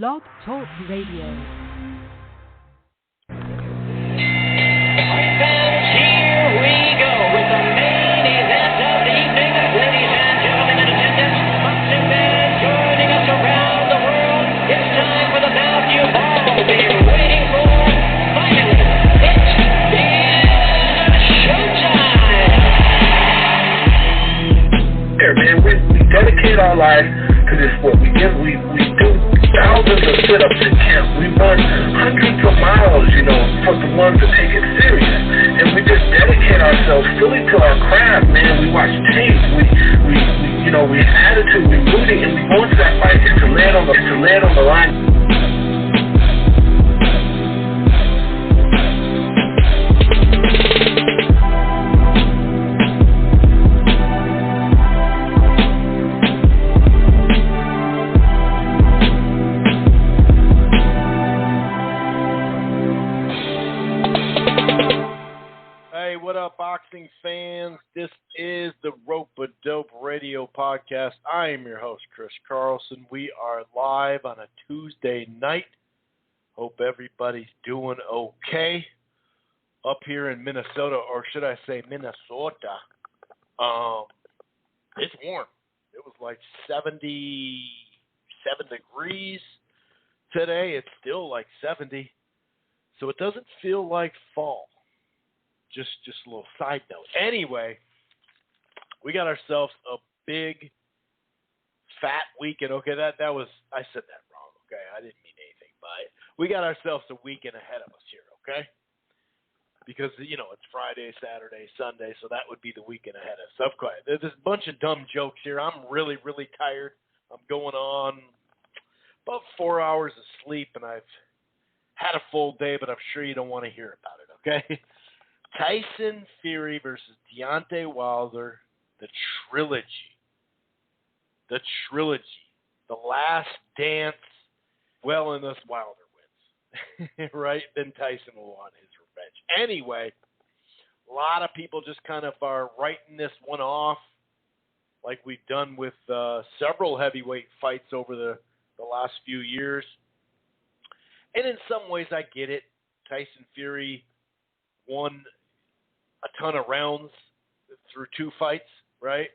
Blog Talk Radio. Dedicate our life to this sport. We do thousands of sit-ups in camp. We run hundreds of miles, for the ones that take it serious. And we just dedicate ourselves fully to our craft, man. We watch tape. We have attitude. We rooting, and we go into that fight to land on the line. Boxing fans, this is the Rope-A-Dope Radio Podcast. I am your host, Chris Carlson. We are live on a Tuesday night. Hope everybody's doing okay up here in Minnesota, or should I say Minnesota. It's warm. It was like 77 degrees today. It's still like 70, so it doesn't feel like fall. Just a little side note. Anyway, we got ourselves a big, fat weekend. Okay, that was, I said that wrong. Okay, I didn't mean anything by it. We got ourselves a weekend ahead of us here. Okay, because it's Friday, Saturday, Sunday, so that would be the weekend ahead of us. Okay, there's a bunch of dumb jokes here. I'm really, really tired. I'm going on about 4 hours of sleep, and I've had a full day, but I'm sure you don't want to hear about it. Okay. Tyson Fury versus Deontay Wilder, the Trilogy. The Trilogy. The last dance. Well, unless Wilder wins. Right? Then Tyson will want his revenge. Anyway, a lot of people just kind of are writing this one off like we've done with several heavyweight fights over the last few years. And in some ways, I get it. Tyson Fury won a ton of rounds through two fights, right?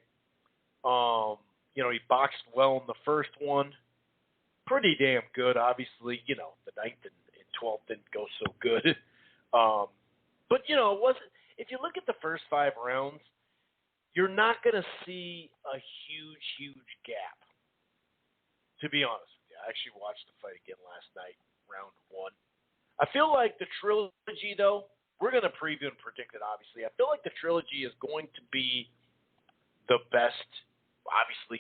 He boxed well in the first one. Pretty damn good, obviously. The ninth and 12th didn't go so good. But, it wasn't. If you look at the first 5 rounds, you're not going to see a huge gap, to be honest with you. I actually watched the fight again last night, round 1. I feel like the Trilogy, though, we're going to preview and predict it, obviously. I feel like the Trilogy is going to be the best, obviously,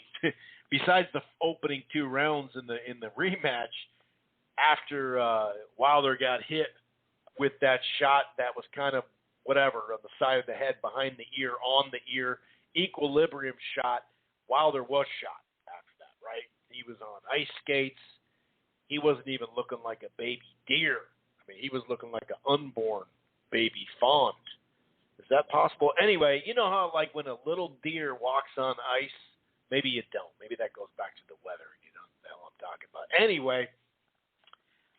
besides the opening 2 rounds in the rematch after Wilder got hit with that shot that was kind of whatever, on the side of the head, behind the ear, on the ear, equilibrium shot. Wilder was shot after that, right? He was on ice skates. He wasn't even looking like a baby deer. I mean, he was looking like an unborn baby fawn. Is that possible? Anyway, you know how like when a little deer walks on ice, maybe you don't. Maybe that goes back to the weather. You know what the hell I'm talking about. Anyway,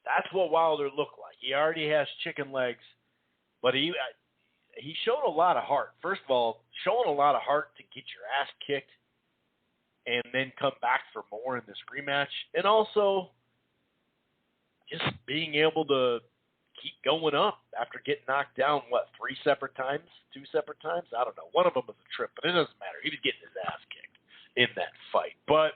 that's what Wilder looked like. He already has chicken legs, but he showed a lot of heart. First of all, showing a lot of heart to get your ass kicked and then come back for more in this rematch. And also just being able to keep going up after getting knocked down, 3 separate times? 2 separate times? I don't know. One of them was a trip, but it doesn't matter. He was getting his ass kicked in that fight. But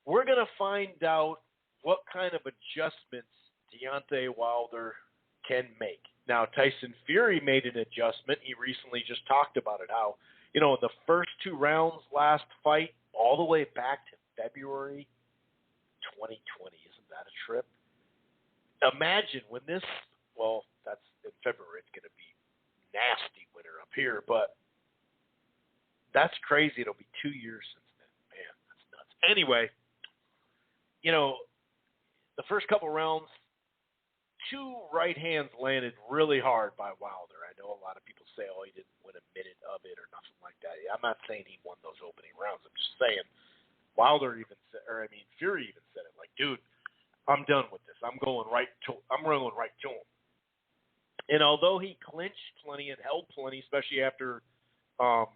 we're going to find out what kind of adjustments Deontay Wilder can make. Now, Tyson Fury made an adjustment. He recently just talked about it, how, in the first 2 rounds last fight, all the way back to February 2020. Isn't that a trip? Imagine when that's in February, it's going to be nasty winter up here, but that's crazy. It'll be 2 years since then. Man, that's nuts. Anyway, the first couple rounds, 2 right hands landed really hard by Wilder. I know a lot of people say, he didn't win a minute of it or nothing like that. I'm not saying he won those opening rounds. I'm just saying Fury even said it. Like, dude, I'm done with this. I'm going right to him. And although he clinched plenty and held plenty, especially after, in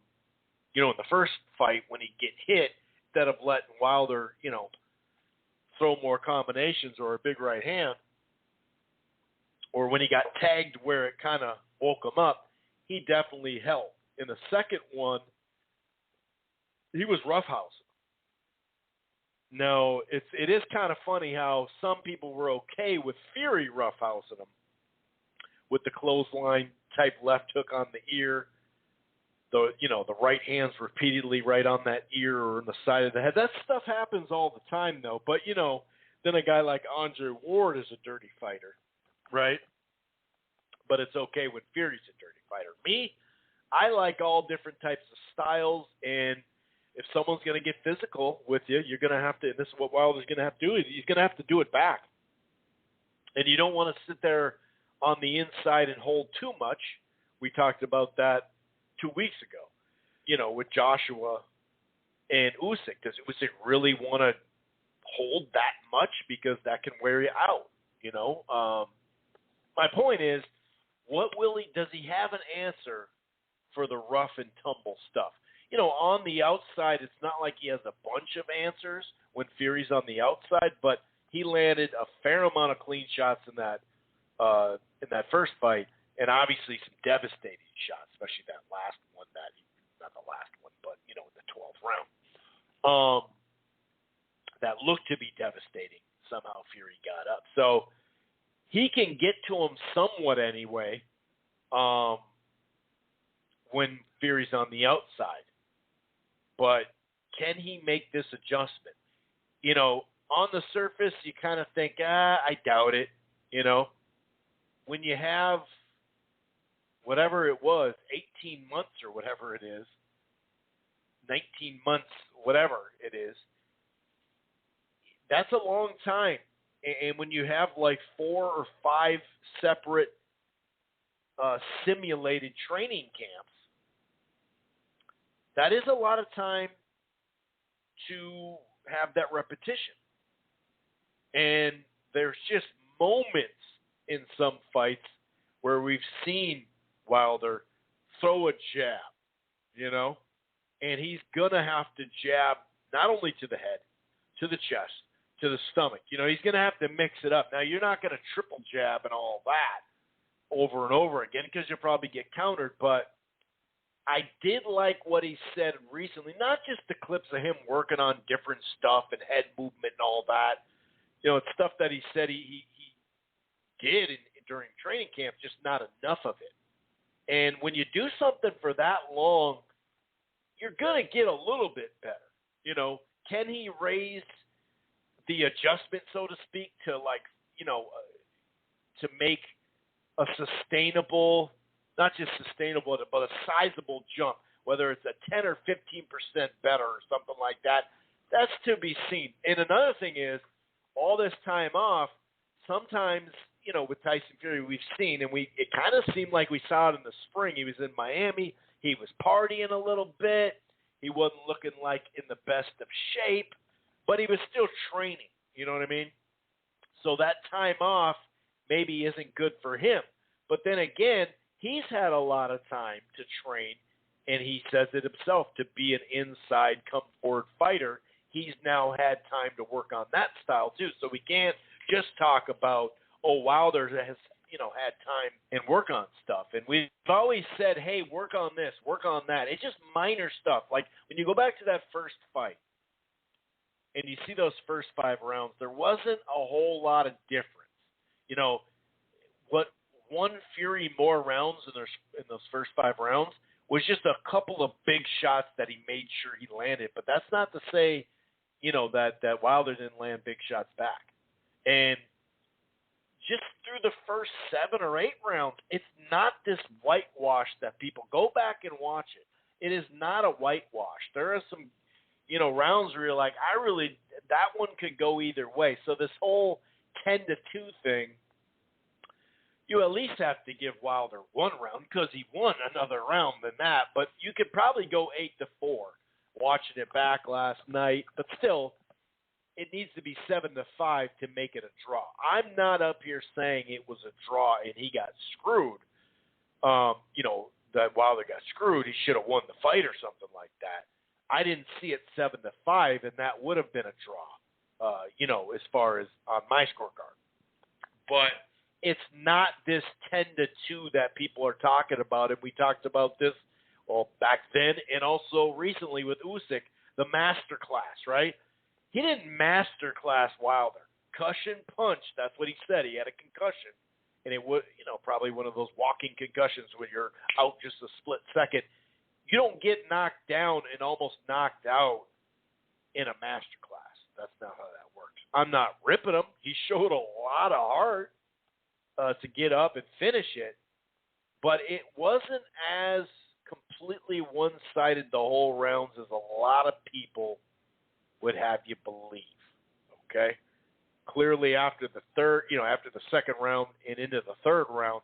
the first fight when he'd get hit, instead of letting Wilder, throw more combinations or a big right hand, or when he got tagged where it kind of woke him up, he definitely held. In the second one, he was roughhousing. No, it is kind of funny how some people were okay with Fury roughhousing him with the clothesline type left hook on the ear, the right hand's repeatedly right on that ear or on the side of the head. That stuff happens all the time, though. But then a guy like Andre Ward is a dirty fighter, right? But it's okay when Fury's a dirty fighter. Me, I like all different types of styles, and if someone's going to get physical with you, you're going to have to, and this is what Wilder's going to have to do, he's going to have to do it back. And you don't want to sit there on the inside and hold too much. We talked about that 2 weeks ago, with Joshua and Usyk. Does Usyk really want to hold that much? Because that can wear you out, My point is, does he have an answer for the rough and tumble stuff? On the outside, it's not like he has a bunch of answers when Fury's on the outside, but he landed a fair amount of clean shots in that first fight, and obviously some devastating shots, especially that last one, not the last one, but, in the 12th round. That looked to be devastating. Somehow Fury got up. So he can get to him somewhat anyway when Fury's on the outside. But can he make this adjustment? On the surface, you kind of think, I doubt it, When you have whatever it was, 18 months or whatever it is, 19 months, whatever it is, that's a long time. And when you have like 4 or 5 separate simulated training camps, that is a lot of time to have that repetition. And there's just moments in some fights where we've seen Wilder throw a jab, and he's going to have to jab not only to the head, to the chest, to the stomach. He's going to have to mix it up. Now, you're not going to triple jab and all that over and over again because you'll probably get countered, but I did like what he said recently, not just the clips of him working on different stuff and head movement and all that. It's stuff that he said he did during training camp, just not enough of it. And when you do something for that long, you're going to get a little bit better. Can he raise the adjustment, so to speak, to to make a sustainable, not just sustainable, but a sizable jump, whether it's a 10 or 15% better or something like that, that's to be seen. And another thing is, all this time off, sometimes, with Tyson Fury, we've seen, and it kind of seemed like we saw it in the spring. He was in Miami. He was partying a little bit. He wasn't looking like in the best of shape, but he was still training. You know what I mean? So that time off maybe isn't good for him. But then again, he's had a lot of time to train, and he says it himself, to be an inside come-forward fighter. He's now had time to work on that style too. So we can't just talk about, Wilder has, had time and work on stuff. And we've always said, hey, work on this, work on that. It's just minor stuff. Like when you go back to that first fight and you see those first 5 rounds, there wasn't a whole lot of difference. What won Fury more rounds in those first 5 rounds was just a couple of big shots that he made sure he landed. But that's not to say, that Wilder didn't land big shots back. And just through the first 7 or 8 rounds, it's not this whitewash that people go back and watch it. It is not a whitewash. There are some, rounds where you're like, that one could go either way. So this whole 10-2 thing, you at least have to give Wilder 1 round because he won another round than that. But you could probably go 8-4 watching it back last night. But still, it needs to be 7-5 to make it a draw. I'm not up here saying it was a draw and he got screwed. That Wilder got screwed, he should have won the fight or something like that. I didn't see it 7-5, and that would have been a draw, as far as on my scorecard. But it's not this 10-2 that people are talking about, and we talked about this, back then and also recently with Usyk, the master class, right? He didn't master class Wilder. Concussion punch, that's what he said. He had a concussion. And it would, probably one of those walking concussions when you're out just a split second. You don't get knocked down and almost knocked out in a master class. That's not how that works. I'm not ripping him. He showed a lot of heart to get up and finish it, but it wasn't as completely one-sided the whole rounds as a lot of people would have you believe. Okay? Clearly after the second round and into the third round,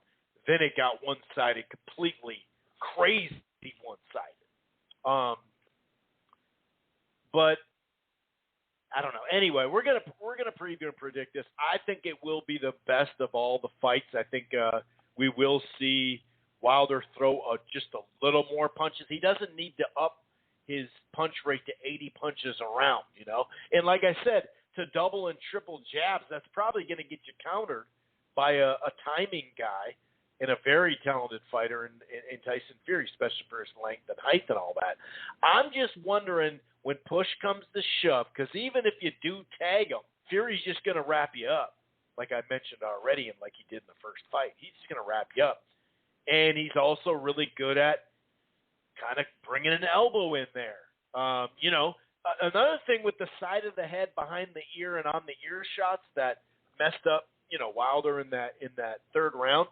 then it got one-sided, completely crazy one-sided. But I don't know. Anyway, we're gonna preview and predict this. I think it will be the best of all the fights. I think we will see Wilder throw just a little more punches. He doesn't need to up his punch rate to 80 punches a round, And like I said, to double and triple jabs, that's probably going to get you countered by a timing guy and a very talented fighter in Tyson Fury, especially for his length and height and all that. I'm just wondering when push comes to shove, because even if you do tag him, Fury's just going to wrap you up, like I mentioned already and like he did in the first fight. He's just going to wrap you up. And he's also really good at kind of bringing an elbow in there. Another thing with the side of the head behind the ear and on the ear shots that messed up, Wilder in that third round,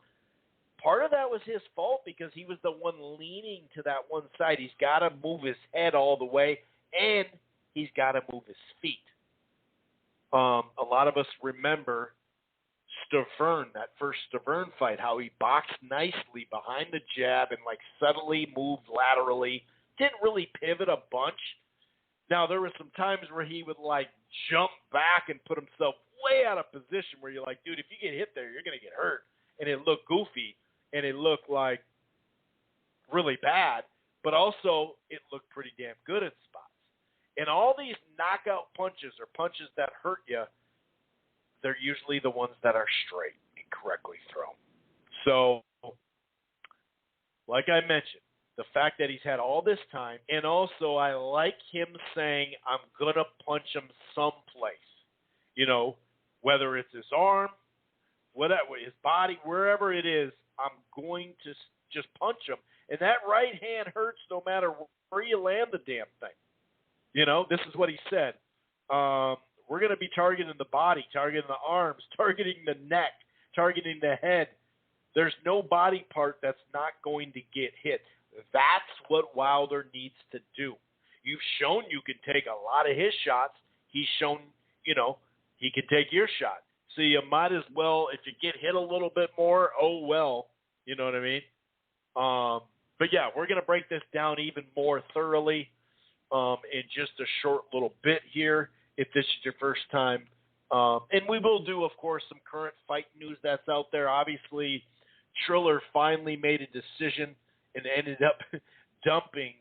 part of that was his fault because he was the one leaning to that one side. He's got to move his head all the way, and he's got to move his feet. A lot of us remember Stavern, that first Stavern fight, how he boxed nicely behind the jab and subtly moved laterally, didn't really pivot a bunch. Now, there were some times where he would jump back and put himself way out of position where you're like, dude, if you get hit there, you're going to get hurt. And it looked goofy and it looked really bad, but also it looked pretty damn good in spots. And all these knockout punches or punches that hurt you, they're usually the ones that are straight and correctly thrown. So, like I mentioned, the fact that he's had all this time, and also I like him saying, I'm going to punch him someplace. Whether it's his arm, whatever, his body, wherever it is, I'm going to just punch him. And that right hand hurts no matter where you land the damn thing. This is what he said. We're going to be targeting the body, targeting the arms, targeting the neck, targeting the head. There's no body part that's not going to get hit. That's what Wilder needs to do. You've shown you can take a lot of his shots. He's shown, he can take your shot. So you might as well, if you get hit a little bit more, oh well. You know what I mean? But yeah, we're going to break this down even more thoroughly in just a short little bit here, if this is your first time. And we will do, of course, some current fight news that's out there. Obviously, Triller finally made a decision and ended up dumping.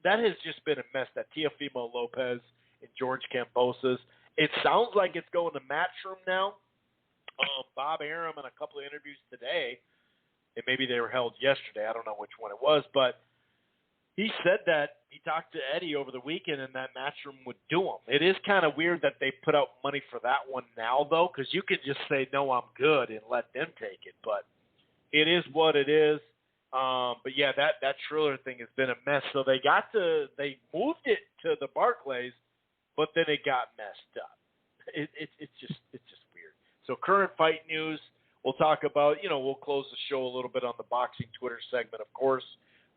That has just been a mess, that Teofimo Lopez and George Kambosos. It sounds like it's going to Matchroom now. Bob Arum in a couple of interviews today, and maybe they were held yesterday. I don't know which one it was, but he said that he talked to Eddie over the weekend and that Matchroom would do him. It is kind of weird that they put out money for that one now, though, because you could just say, no, I'm good, and let them take it. But it is what it is. But yeah, that Triller thing has been a mess. So they moved it to the Barclays, but then it got messed up. It's just weird. So current fight news, we'll talk about, we'll close the show a little bit on the boxing Twitter segment, of course,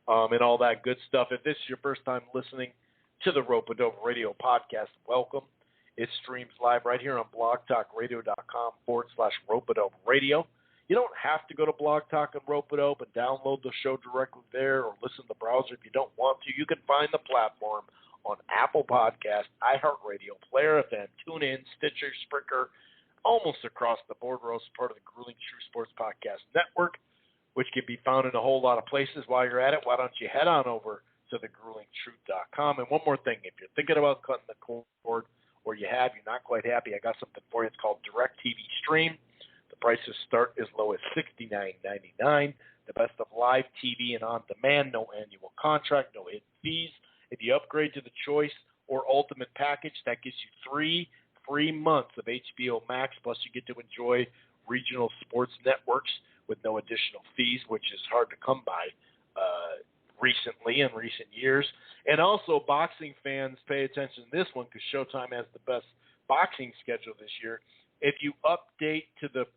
and all that good stuff. If this is your first time listening to the Rope-A-Dope Radio podcast, welcome. It streams live right here on blogtalkradio.com/Rope-A-Dope Radio. You don't have to go to Blog Talk and Rope-A-Dope and download the show directly there or listen to the browser if you don't want to. You can find the platform on Apple Podcasts, iHeartRadio, Player FM, TuneIn, Stitcher, Spreaker, almost across the board. We're also part of the Grueling True Sports Podcast Network, which can be found in a whole lot of places. While you're at it, why don't you head on over to thegruelingtruth.com. And one more thing, if you're thinking about cutting the cord, or you're not quite happy, I got something for you. It's called DirecTV Stream. The prices start as low as $69.99. The best of live TV and on-demand, no annual contract, no hidden fees. If you upgrade to the Choice or Ultimate package, that gives you 3 free months of HBO Max, plus you get to enjoy regional sports networks with no additional fees, which is hard to come by recently in recent years. And also, boxing fans, pay attention to this one because Showtime has the best boxing schedule this year. If you update to the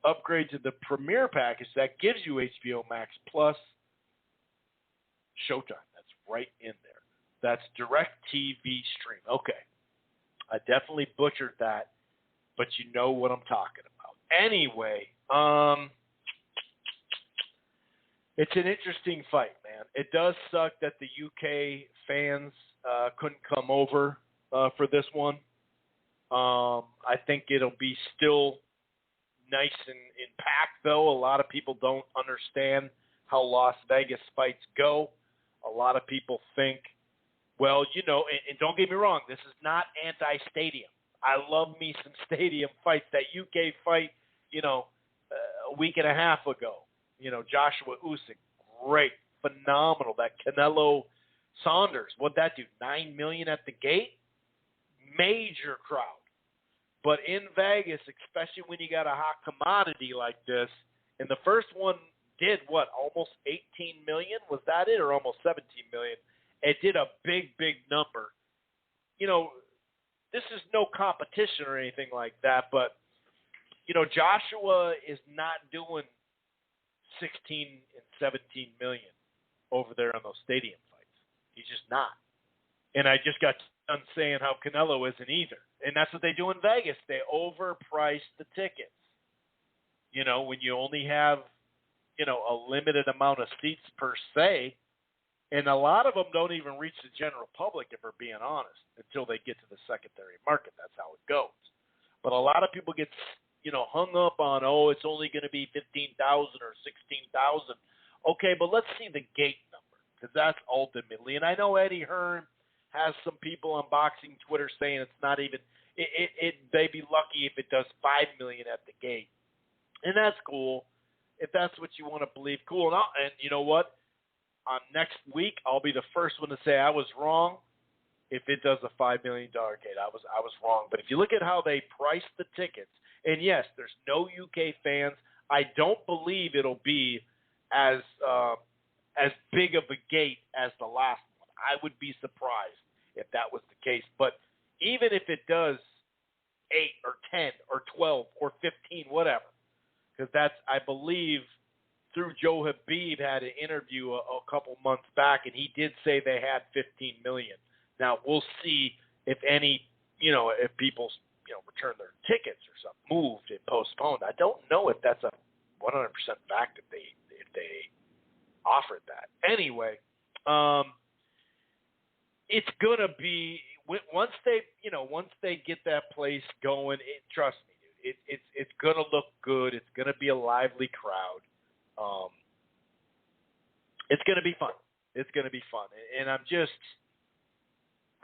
upgrade to the Premier package, that gives you HBO Max plus Showtime. That's right in there. That's DirecTV Stream. Okay. I definitely butchered that, but you know what I'm talking about. Anyway, it's an interesting fight, man. It does suck that the UK fans couldn't come over for this one. I think it'll be still nice and packed, though. A lot of people don't understand how Las Vegas fights go. A lot of people think, well, and don't get me wrong, this is not anti-stadium. I love me some stadium fights. That UK fight, a week and a half ago, Joshua Usyk, great, phenomenal. That Canelo Saunders, what'd that do? $9 million at the gate? Major crowd. But in Vegas, especially when you got a hot commodity like this, and the first one did almost 18 million? Was that it, or almost 17 million? It did a big number. This is no competition or anything like that, but Joshua is not doing 16 and 17 million over there on those stadium fights. He's just not. And I just got done saying how Canelo isn't either. And that's what they do in Vegas. They overprice the tickets. When you only have, a limited amount of seats per se, and a lot of them don't even reach the general public, if we're being honest, until they get to the secondary market. That's how it goes. But a lot of people get, hung up on, it's only going to be 15,000 or 16,000. Okay, but let's see the gate number, because that's ultimately, and I know Eddie Hearn has some people on boxing Twitter saying it's not even, they'd be lucky if it does 5 million at the gate. And that's cool. If that's what you want to believe, cool. And you know what? On next week, I'll be the first one to say I was wrong if it does a $5 million gate. I was wrong. But if you look at how they price the tickets, and yes, there's no UK fans. I don't believe it'll be as big of a gate as the last one. I would be surprised if that was the case. But even if it does 8 or 10 or 12 or 15, whatever, because that's, I believe, through Joe Habib had an interview a couple months back, and he did say they had 15 million. Now, we'll see if any, if people, return their tickets or something, moved and postponed. I don't know if that's a 100% fact if they offered that. Anyway, it's gonna be once they get that place going. Trust me, dude, it's gonna look good. It's gonna be a lively crowd. It's gonna be fun. It's gonna be fun, and I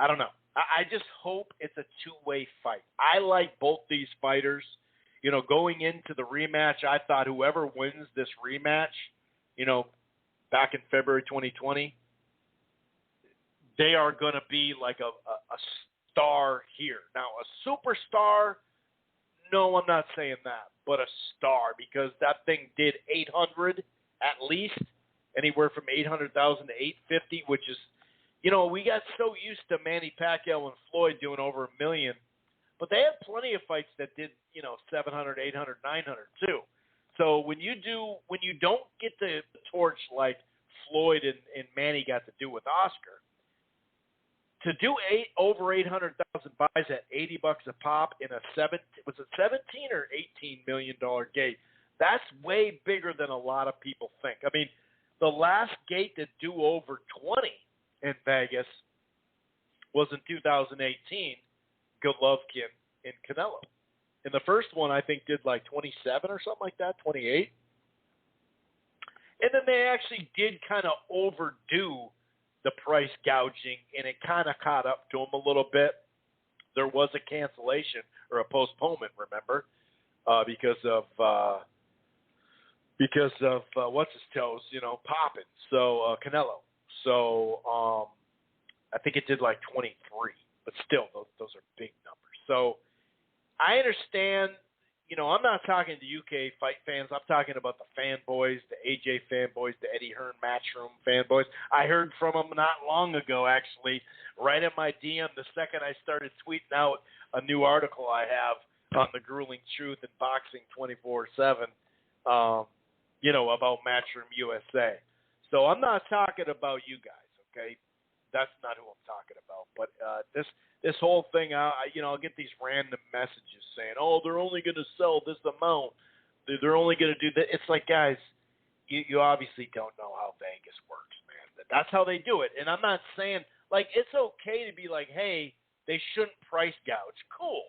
don't know. I just hope it's a two-way fight. I like both these fighters. Going into the rematch, I thought whoever wins this rematch, back in February 2020, they are going to be like a star here. Now, a superstar, no, I'm not saying that, but a star, because that thing did 800 at least, anywhere from 800,000 to 850, which is, we got so used to Manny Pacquiao and Floyd doing over 1 million, but they have plenty of fights that did, 700, 800, 900 too. So when you don't get the torch like Floyd and Manny got to do with Oscar, to do over 800,000 buys at $80 a pop in a 17 or $18 million gate, that's way bigger than a lot of people think. I mean, The last gate to do over 20 in Vegas was in 2018, Golovkin and Canelo. And the first one, I think, did like 27 or something like that, 28. And then they actually did kind of overdo the price gouging, and it kind of caught up to them a little bit. There was a cancellation or a postponement, remember, because of what's his toes, popping. So Canelo. So I think it did like 23, but still, those are big numbers. So I understand. I'm not talking to UK fight fans. I'm talking about the fanboys, the AJ fanboys, the Eddie Hearn Matchroom fanboys. I heard from them not long ago, actually, right in my DM the second I started tweeting out a new article I have on the grueling truth in boxing 24/7, about Matchroom USA. So I'm not talking about you guys, okay? That's not who I'm talking about. But this whole thing, I'll get these random messages saying, "Oh, they're only going to sell this amount. They're only going to do that." It's like, guys, you obviously don't know how Vegas works, man. That's how they do it. And I'm not saying, like, it's okay to be like, hey, they shouldn't price gouge. Cool.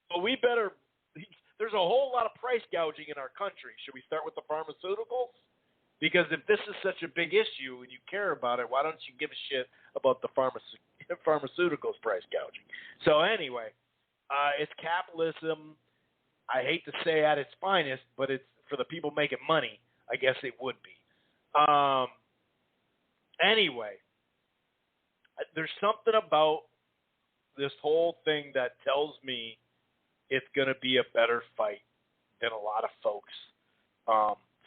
But we better – there's a whole lot of price gouging in our country. Should we start with the pharmaceuticals? Because if this is such a big issue and you care about it, why don't you give a shit about the pharmaceuticals price gouging? So anyway, it's capitalism. I hate to say at its finest, but it's for the people making money. I guess it would be. Anyway, there's something about this whole thing that tells me it's going to be a better fight than a lot of folks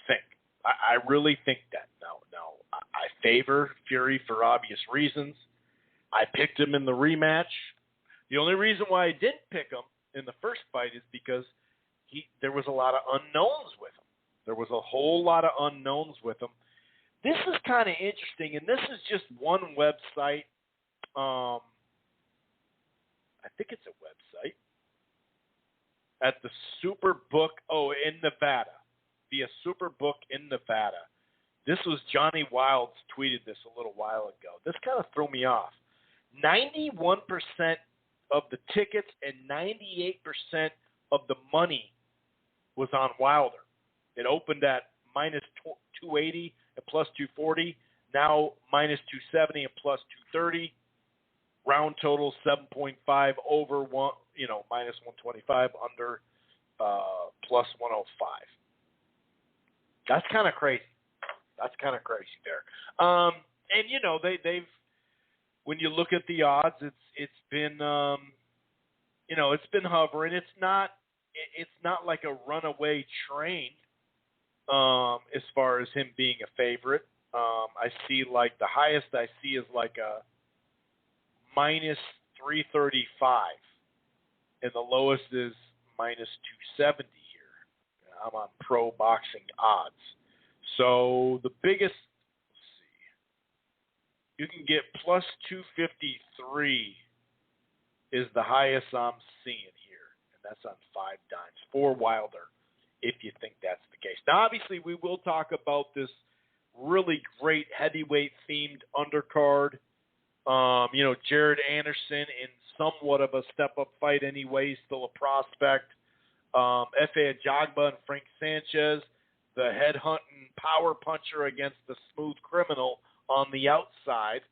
think. I really think that. Now, I favor Fury for obvious reasons. I picked him in the rematch. The only reason why I didn't pick him in the first fight is because there was a lot of unknowns with him. There was a whole lot of unknowns with him. This is kind of interesting, and this is just one website. I think it's a website. At the Superbook, in Nevada. Via Superbook in Nevada. This was Johnny Wilds tweeted this a little while ago. This kind of threw me off. 91% of the tickets and 98% of the money was on Wilder. It opened at minus 280 and plus 240. Now minus 270 and plus 230. Round total 7.5 over one. Minus 125 under plus 105. That's kind of crazy. That's kind of crazy there. And they've when you look at the odds, it's been it's been hovering. It's not like a runaway train as far as him being a favorite. I see like the highest I see is like a minus 335, and the lowest is minus 270 here. I'm on Pro Boxing Odds. So the biggest, let's see, you can get plus 253 is the highest I'm seeing here, and that's on 5 dimes for Wilder, if you think that's the case. Now, obviously, we will talk about this really great heavyweight-themed undercard. Jared Anderson in somewhat of a step-up fight anyway, still a prospect. Efe Ajagba and Frank Sanchez, the head-hunting power puncher against the smooth criminal on the outside.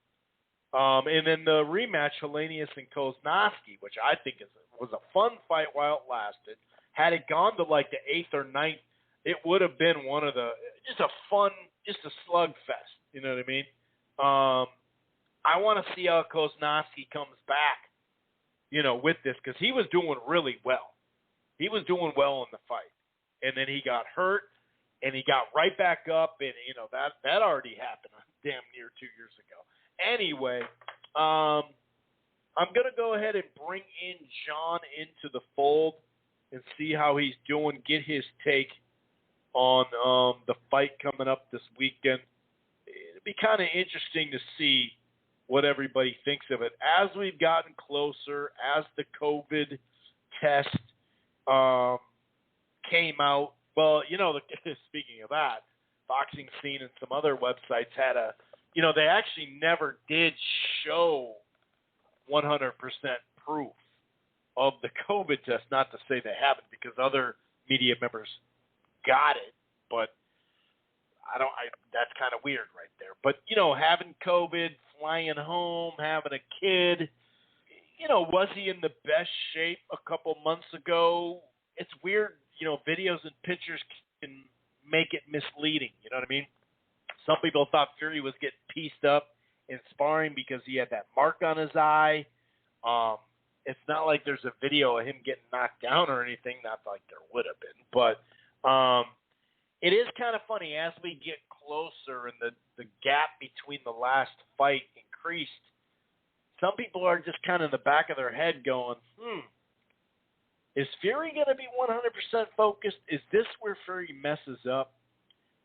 And then the rematch, Helenius and Koznowski, which I think was a fun fight while it lasted. Had it gone to like the 8th or 9th, it would have been one of the just a slugfest. You know what I mean? I want to see how Koznowski comes back, with this, because he was doing really well. He was doing well in the fight, and then he got hurt, and he got right back up, and that already happened damn near 2 years ago. Anyway, I'm gonna go ahead and bring in John into the fold and see how he's doing. Get his take on the fight coming up this weekend. It'd be kind of interesting to see what everybody thinks of it as we've gotten closer, as the COVID test came out. Well, speaking of that, Boxing Scene and some other websites had they actually never did show 100% proof of the COVID test. Not to say they haven't, because other media members got it, but that's kind of weird right there. But, having COVID, flying home, having a kid, was he in the best shape a couple months ago? It's weird, videos and pictures can make it misleading. You know what I mean? Some people thought Fury was getting pieced up in sparring because he had that mark on his eye. It's not like there's a video of him getting knocked down or anything. Not like there would have been. But it is kind of funny. As we get closer and the gap between the last fight increased, some people are just kind of in the back of their head going, is Fury going to be 100% focused? Is this where Fury messes up?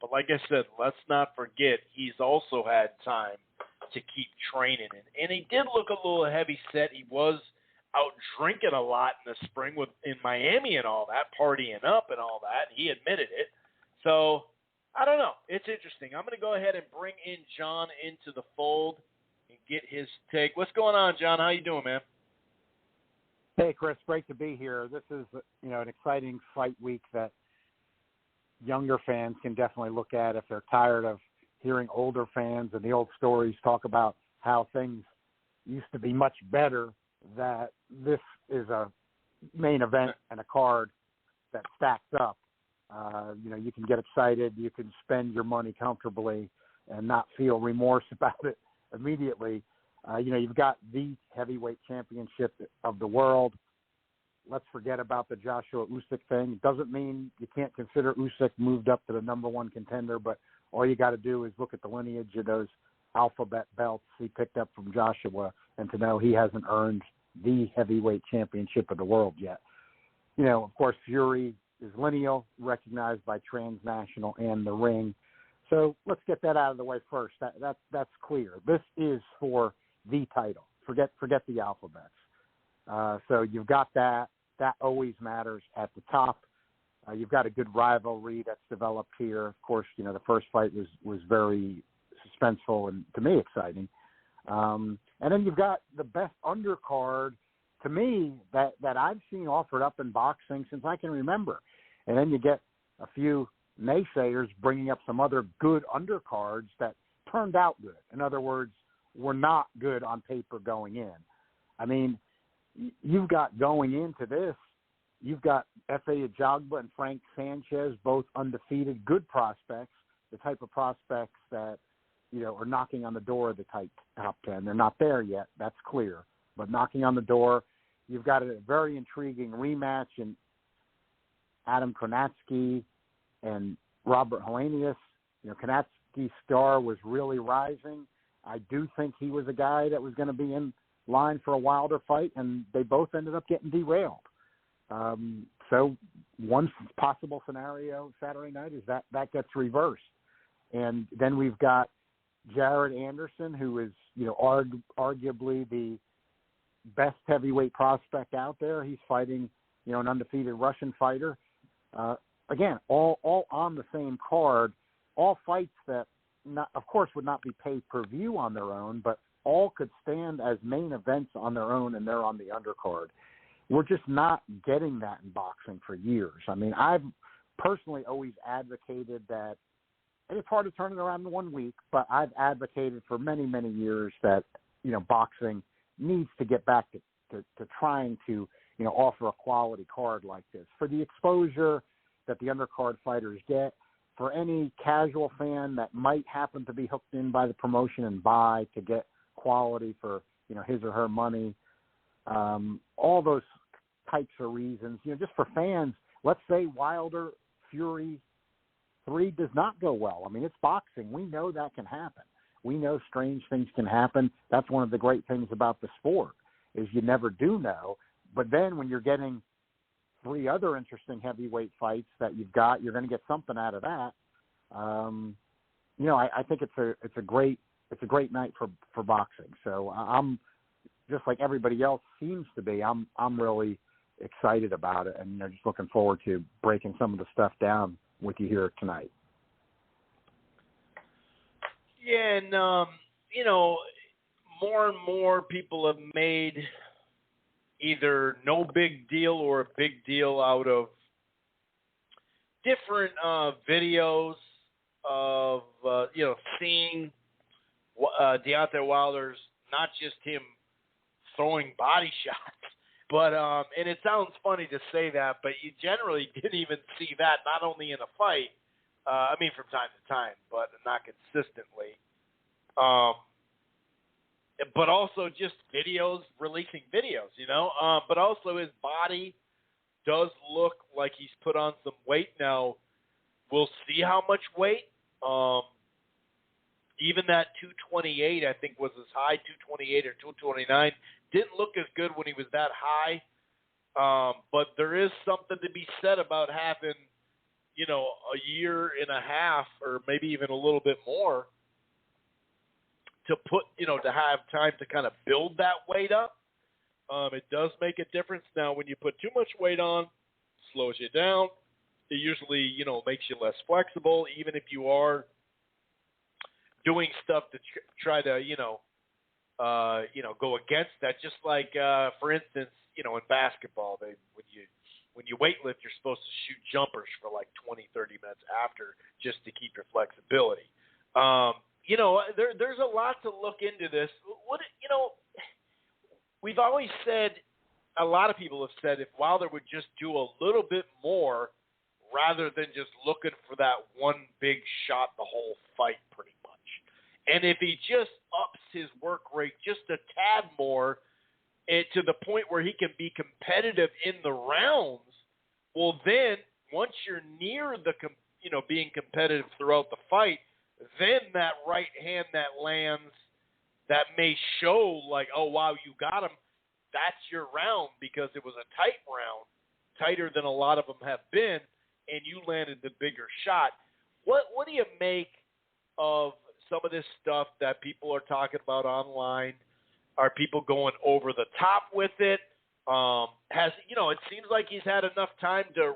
But like I said, let's not forget he's also had time to keep training. And he did look a little heavy set. He was out drinking a lot in the spring in Miami and all that, partying up and all that. He admitted it. So, I don't know. It's interesting. I'm going to go ahead and bring in John into the fold and get his take. What's going on, John? How you doing, man? Hey, Chris. Great to be here. This is, an exciting fight week that younger fans can definitely look at if they're tired of hearing older fans and the old stories talk about how things used to be much better, that this is a main event and a card that stacks up. You can get excited, you can spend your money comfortably and not feel remorse about it immediately. You've got the heavyweight championship of the world. Let's forget about the Joshua Usyk thing. It doesn't mean you can't consider Usyk moved up to the number one contender, but all you got to do is look at the lineage of those alphabet belts he picked up from Joshua and to know he hasn't earned the heavyweight championship of the world yet. Of course, Fury is lineal, recognized by transnational and the ring. So let's get that out of the way first. That's clear. This is for the title. Forget the alphabets. So you've got that. That always matters at the top. You've got a good rivalry that's developed here. Of course, the first fight was very suspenseful and, to me, exciting. And then you've got the best undercard, to me, that I've seen offered up in boxing since I can remember. And then you get a few naysayers bringing up some other good undercards that turned out good. In other words, were not good on paper going in. I mean, you've got going into this, you've got Efe Ajagba and Frank Sanchez, both undefeated, good prospects, the type of prospects that, are knocking on the door of the top 10. They're not there yet, that's clear. But knocking on the door, you've got a very intriguing rematch in Adam Konatsky and Robert Helenius. Konatsky's star was really rising. I do think he was a guy that was going to be in line for a Wilder fight, and they both ended up getting derailed. So one possible scenario Saturday night is that gets reversed. And then we've got Jared Anderson, who is, arguably the best heavyweight prospect out there. He's fighting, an undefeated Russian fighter. Again, all on the same card, all fights that, of course, would not be pay-per-view on their own, but all could stand as main events on their own, and they're on the undercard. We're just not getting that in boxing for years. I mean, I've personally always advocated that, and it's hard to turn it around in 1 week, but I've advocated for many, many years that, boxing needs to get back to trying to, offer a quality card like this. For the exposure that the undercard fighters get, for any casual fan that might happen to be hooked in by the promotion and buy to get quality for, his or her money, all those types of reasons, just for fans. Let's say Wilder Fury 3 does not go well. I mean, it's boxing. We know that can happen. We know strange things can happen. That's one of the great things about the sport, is you never do know. But then when you're getting 3 other interesting heavyweight fights that you've got, you're going to get something out of that. I think it's a great night for boxing. So I'm just like everybody else seems to be. I'm really excited about it, and just looking forward to breaking some of the stuff down with you here tonight. Yeah, and more and more people have made either no big deal or a big deal out of different videos of seeing Deontay Wilder's, not just him throwing body shots, but and it sounds funny to say that, but you generally didn't even see that, not only in a fight, from time to time, but not consistently. But also just videos, releasing videos, but also his body does look like he's put on some weight. Now, we'll see how much weight. Even that 228, I think, was as high, 228 or 229, didn't look as good when he was that high. But there is something to be said about having, a year and a half or maybe even a little bit more to put, to have time to kind of build that weight up. It does make a difference. Now, when you put too much weight on, slows you down. It usually, makes you less flexible, even if you are doing stuff to try to, go against that. Just like, for instance, in basketball, when you weightlift, you're supposed to shoot jumpers for like 20, 30 minutes after just to keep your flexibility. There's a lot to look into this. We've always said, a lot of people have said, if Wilder would just do a little bit more rather than just looking for that one big shot the whole fight pretty much. And if he just ups his work rate just a tad more to the point where he can be competitive in the rounds, well then, once you're near the being competitive throughout the fight, then that right hand that lands that may show like, oh, wow, you got him. That's your round because it was a tight round, tighter than a lot of them have been, and you landed the bigger shot. What do you make of some of this stuff that people are talking about online? Are people going over the top with it? It seems like he's had enough time to,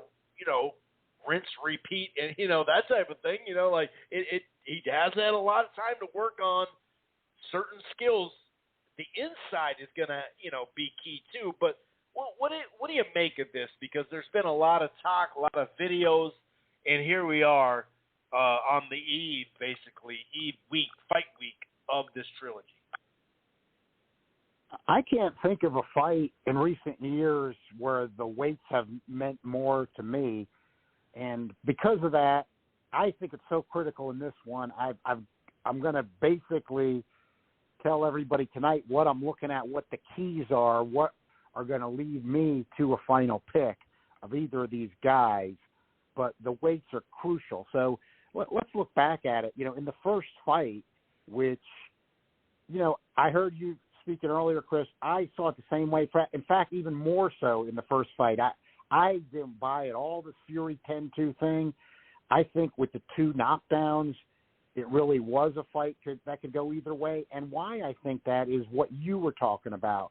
rinse, repeat, and, that type of thing. He has had a lot of time to work on certain skills. The inside is going to, be key too. But what do you make of this? Because there's been a lot of talk, a lot of videos, and here we are on the eve, basically, fight week of this trilogy. I can't think of a fight in recent years where the weights have meant more to me. And because of that, I think it's so critical in this one. I'm going to basically tell everybody tonight what I'm looking at, what the keys are, what are going to lead me to a final pick of either of these guys. But the weights are crucial. So let's look back at it. In the first fight, which, I heard you speaking earlier, Chris, I saw it the same way. In fact, even more so in the first fight. I didn't buy it. All this Fury 10-2 thing, I think with the two knockdowns, it really was a fight that could go either way. And why I think that is what you were talking about.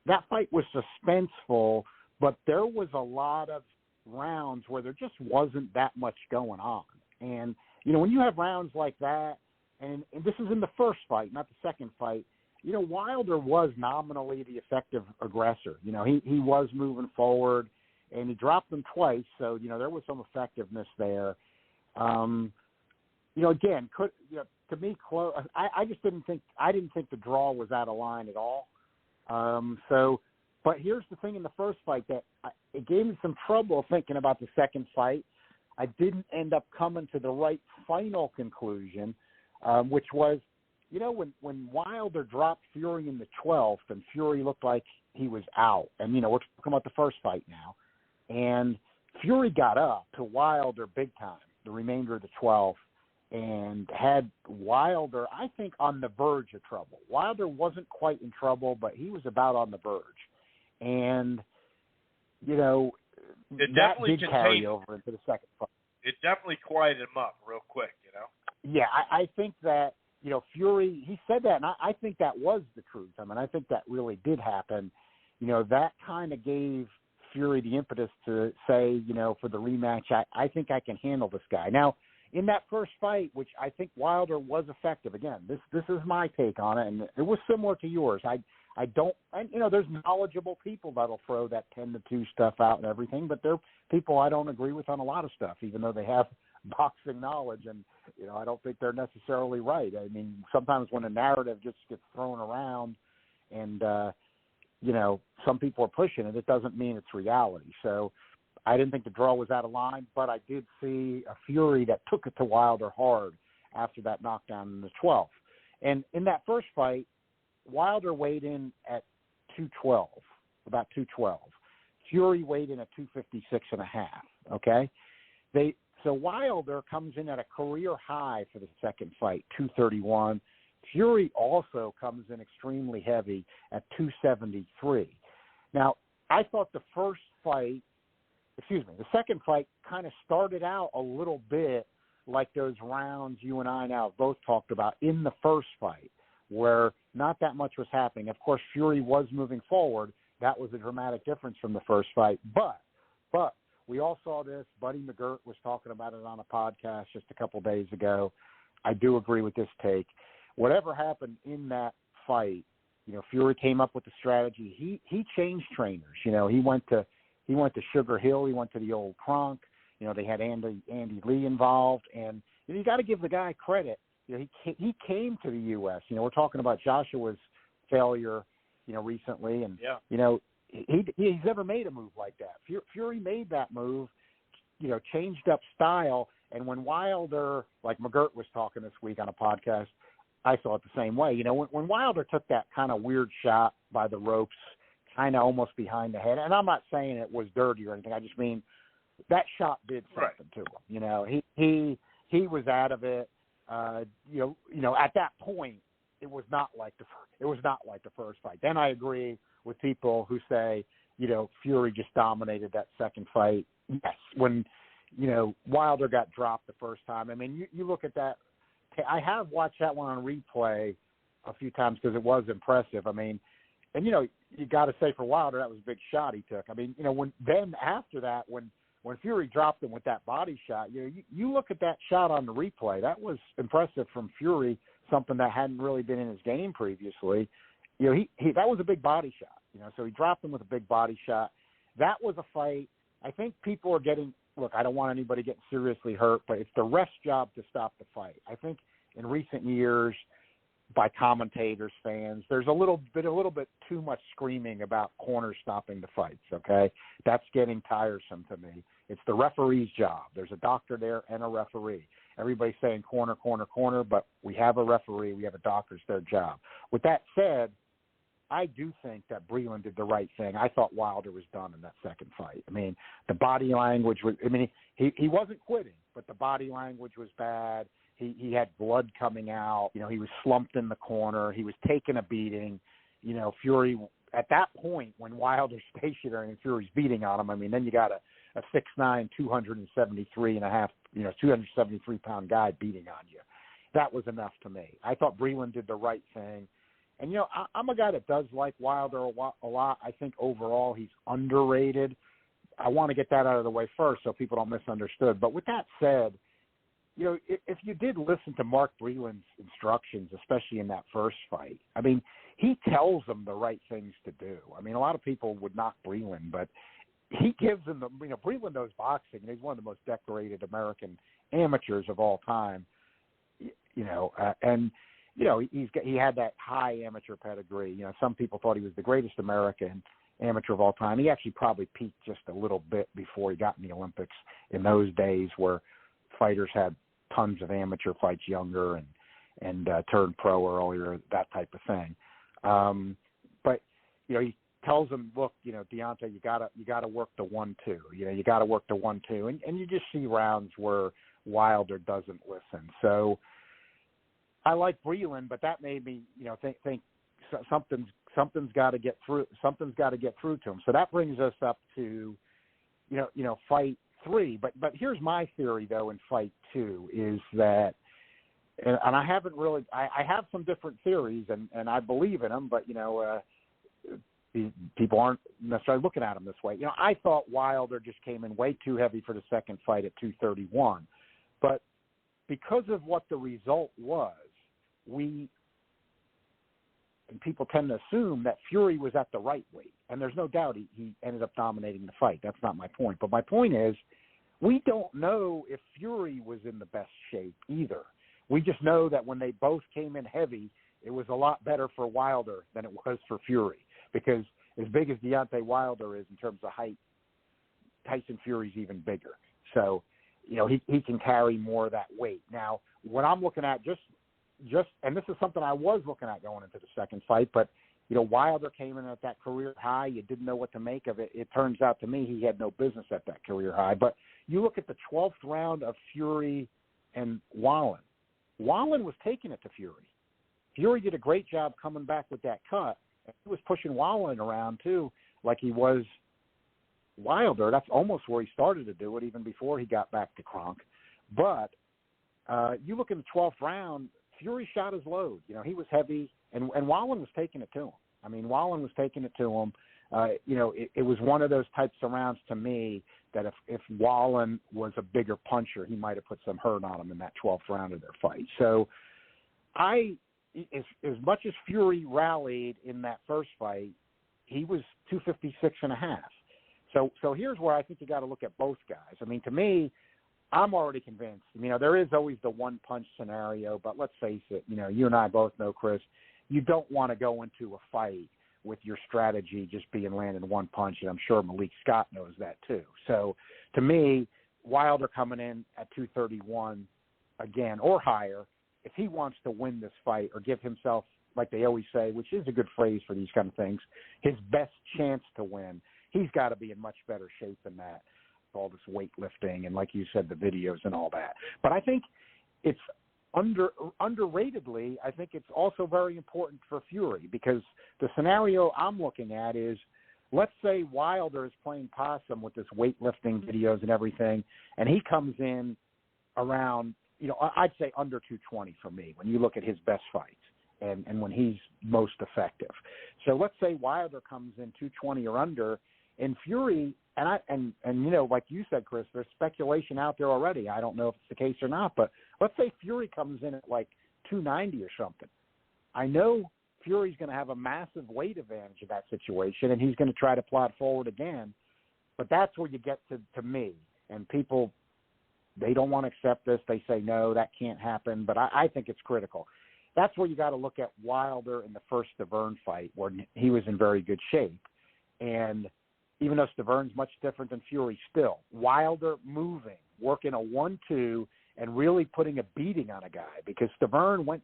That fight was suspenseful, but there was a lot of rounds where there just wasn't that much going on. And, when you have rounds like that, and this is in the first fight, not the second fight, Wilder was nominally the effective aggressor. He was moving forward, and he dropped them twice, so, there was some effectiveness there. Again, to me, close. I just didn't think the draw was out of line at all. But here's the thing in the first fight that it gave me some trouble thinking about the second fight. I didn't end up coming to the right final conclusion, which was, when Wilder dropped Fury in the 12th and Fury looked like he was out, and, we're talking about the first fight now, and Fury got up to Wilder big time the remainder of the 12th and had Wilder, I think, on the verge of trouble. Wilder wasn't quite in trouble, but he was about on the verge. And, it that definitely did carry over into the second fight. It definitely quieted him up real quick, Yeah, I think that, Fury, he said that, and I think that was the truth. I think that really did happen. That kind of gave Fury the impetus to say, for the rematch, I think I can handle this guy. Now, in that first fight, which I think Wilder was effective. Again, this is my take on it, and it was similar to yours. I don't, and, there's knowledgeable people that'll throw that 10-2 stuff out and everything, but there are people I don't agree with on a lot of stuff, even though they have boxing knowledge, and, I don't think they're necessarily right. I mean, sometimes when a narrative just gets thrown around and, some people are pushing it, it doesn't mean it's reality. So I didn't think the draw was out of line, but I did see a Fury that took it to Wilder hard after that knockdown in the 12th. And in that first fight, Wilder weighed in at 212, about 212. Fury weighed in at 256.5, okay? So Wilder comes in at a career high for the second fight, 231. Fury also comes in extremely heavy at 273. Now, I thought the second fight kind of started out a little bit like those rounds you and I now have both talked about in the first fight, where not that much was happening. Of course, Fury was moving forward. That was a dramatic difference from the first fight. But we all saw this. Buddy McGirt was talking about it on a podcast just a couple days ago. I do agree with this take. Whatever happened in that fight, Fury came up with the strategy. He changed trainers. He went to Sugar Hill. He went to the old Kronk. They had Andy Lee involved, and you got to give the guy credit. He came to the U.S. We're talking about Joshua's failure, recently, and he's never made a move like that. Fury made that move, changed up style, and when Wilder, like McGirt was talking this week on a podcast, I saw it the same way. When Wilder took that kind of weird shot by the ropes, kind of almost behind the head, and I'm not saying it was dirty or anything. I just mean that shot did something to him. He was out of it. At that point, it was not like the first fight. Then I agree with people who say, Fury just dominated that second fight. Yes, when Wilder got dropped the first time. I mean, you look at that. I have watched that one on replay a few times because it was impressive. I mean, and you got to say for Wilder, that was a big shot he took. I mean, then after that, when Fury dropped him with that body shot, you look at that shot on the replay. That was impressive from Fury, something that hadn't really been in his game previously. He that was a big body shot. So he dropped him with a big body shot. That was a fight. I think people are getting. Look, I don't want anybody getting seriously hurt, but it's the ref's job to stop the fight. I think in recent years, by commentators, fans, there's a little bit too much screaming about corners stopping the fights, okay? That's getting tiresome to me. It's the referee's job. There's a doctor there and a referee. Everybody's saying corner, corner, corner, but we have a referee, we have a doctor, it's their job. With that said, I do think that Breland did the right thing. I thought Wilder was done in that second fight. I mean, the body language was – I mean, he wasn't quitting, but the body language was bad. He had blood coming out. He was slumped in the corner. He was taking a beating. Fury – at that point, when Wilder's stationary and Fury's beating on him, I mean, then you got a 6'9", 273-pound guy beating on you. That was enough to me. I thought Breland did the right thing. And, I'm a guy that does like Wilder a lot. I think overall he's underrated. I want to get that out of the way first so people don't misunderstood. But with that said, if you did listen to Mark Breland's instructions, especially in that first fight, I mean, he tells them the right things to do. I mean, a lot of people would knock Breland, but he gives them Breland knows boxing. He's one of the most decorated American amateurs of all time, and he had that high amateur pedigree. Some people thought he was the greatest American amateur of all time. He actually probably peaked just a little bit before he got in the Olympics in those days where fighters had tons of amateur fights younger and turned pro earlier, that type of thing. But he tells them, look, Deontay, you gotta work the 1-2. You gotta work the 1-2, and you just see rounds where Wilder doesn't listen. So I like Breland, but that made me, think something's got to get through. Something's got to get through to him. So that brings us up to, fight 3. But here's my theory though in fight 2 is that, and I haven't really, I have some different theories and I believe in them, but people aren't necessarily looking at them this way. I thought Wilder just came in way too heavy for the second fight at 231, but because of what the result was, and people tend to assume that Fury was at the right weight. And there's no doubt he ended up dominating the fight. That's not my point. But my point is, we don't know if Fury was in the best shape either. We just know that when they both came in heavy, it was a lot better for Wilder than it was for Fury. Because as big as Deontay Wilder is in terms of height, Tyson Fury's even bigger. So, he can carry more of that weight. Now, what I'm looking at just and this is something I was looking at going into the second fight, but Wilder came in at that career high. You didn't know what to make of it. It turns out to me he had no business at that career high. But you look at the 12th round of Fury and Wallen. Wallen was taking it to Fury. Fury did a great job coming back with that cut. And he was pushing Wallen around too, like he was Wilder. That's almost where he started to do it, even before he got back to Kronk. But you look in the 12th round, Fury shot his load. He was heavy, and Wallen was taking it to him. I mean, Wallen was taking it to him. It was one of those types of rounds to me that if Wallen was a bigger puncher, he might have put some hurt on him in that 12th round of their fight. So as much as Fury rallied in that first fight, he was 256.5. So here's where I think you got to look at both guys. I mean, to me, I'm already convinced. There is always the one-punch scenario, but let's face it, you and I both know, Chris, you don't want to go into a fight with your strategy just being landing one punch, and I'm sure Malik Scott knows that too. So to me, Wilder coming in at 231 again or higher, if he wants to win this fight or give himself, like they always say, which is a good phrase for these kind of things, his best chance to win, he's got to be in much better shape than that. All this weightlifting and, like you said, the videos and all that. But I think it's underratedly, I think it's also very important for Fury, because the scenario I'm looking at is, let's say Wilder is playing possum with this weightlifting videos and everything, and he comes in around, I'd say under 220 for me when you look at his best fights and when he's most effective. So let's say Wilder comes in 220 or under, and Fury, and like you said, Chris, there's speculation out there already. I don't know if it's the case or not, but let's say Fury comes in at like 290 or something. I know Fury's going to have a massive weight advantage in that situation, and he's going to try to plot forward again. But that's where you get to me. And people, they don't want to accept this. They say, no, that can't happen. But I think it's critical. That's where you got to look at Wilder in the first Stavern fight, where he was in very good shape. And even though Stavern's much different than Fury still, Wilder moving, working a 1-2, and really putting a beating on a guy, because Stavern went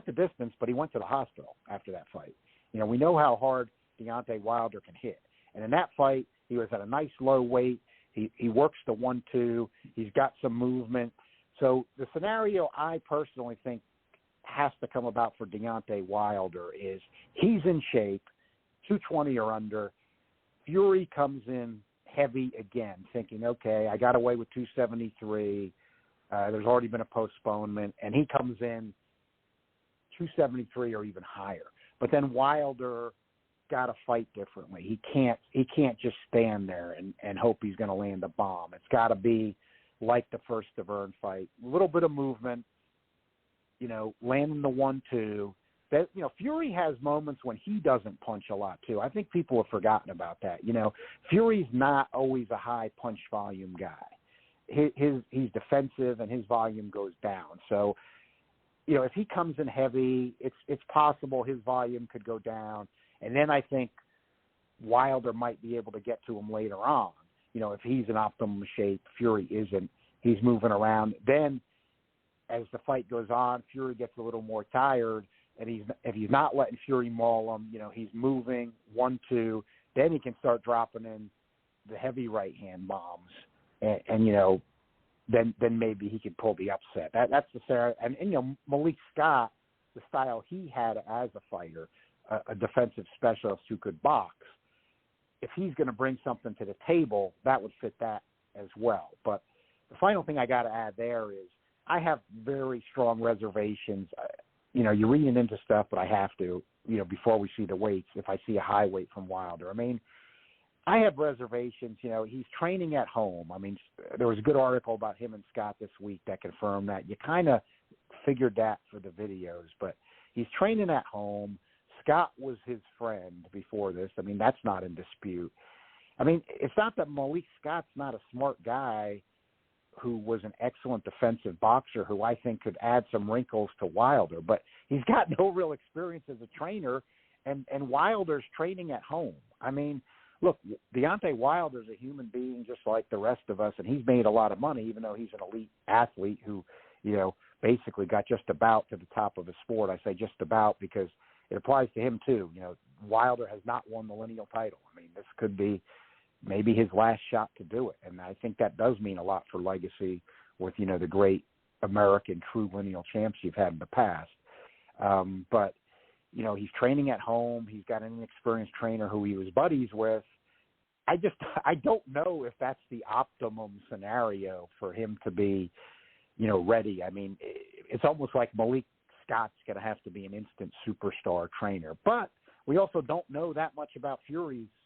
the distance, but he went to the hospital after that fight. We know how hard Deontay Wilder can hit. And in that fight, he was at a nice low weight. He works the 1-2. He's got some movement. So the scenario I personally think has to come about for Deontay Wilder is he's in shape, 220 or under. Fury comes in heavy again, thinking, okay, I got away with 273. There's already been a postponement, and he comes in 273 or even higher. But then Wilder got to fight differently. He can't just stand there and hope he's going to land a bomb. It's got to be like the first Stavern fight, a little bit of movement, landing the 1-2. That, Fury has moments when he doesn't punch a lot too. I think people have forgotten about that. Fury's not always a high punch volume guy. He's defensive and his volume goes down. So, if he comes in heavy, it's possible his volume could go down. And then I think Wilder might be able to get to him later on. If he's in optimum shape, Fury isn't. He's moving around. Then as the fight goes on, Fury gets a little more tired. And if he's not letting Fury maul him, he's moving 1-2. Then he can start dropping in the heavy right hand bombs, and then maybe he can pull the upset. That's the Sarah. And Malik Scott, the style he had as a fighter, a defensive specialist who could box. If he's going to bring something to the table, that would fit that as well. But the final thing I got to add there is I have very strong reservations. You're reading into stuff, but I have to, before we see the weights, if I see a high weight from Wilder. I mean, I have reservations. You know, he's training at home. I mean, there was a good article about him and Scott this week that confirmed that. You kind of figured that for the videos, but he's training at home. Scott was his friend before this. I mean, that's not in dispute. I mean, it's not that Malik Scott's not a smart guy who was an excellent defensive boxer who I think could add some wrinkles to Wilder, but he's got no real experience as a trainer, and Wilder's training at home. I mean, look, Deontay Wilder's a human being just like the rest of us, and he's made a lot of money, even though he's an elite athlete who, you know, basically got just about to the top of the sport. I say just about because it applies to him too. You know, Wilder has not won the lineal title. I mean, this could be maybe his last shot to do it, and I think that does mean a lot for legacy with, you know, the great American true lineal champs you've had in the past. But, you know, he's training at home. He's got an inexperienced trainer who he was buddies with. I don't know if that's the optimum scenario for him to be, you know, ready. I mean, it's almost like Malik Scott's going to have to be an instant superstar trainer. But we also don't know that much about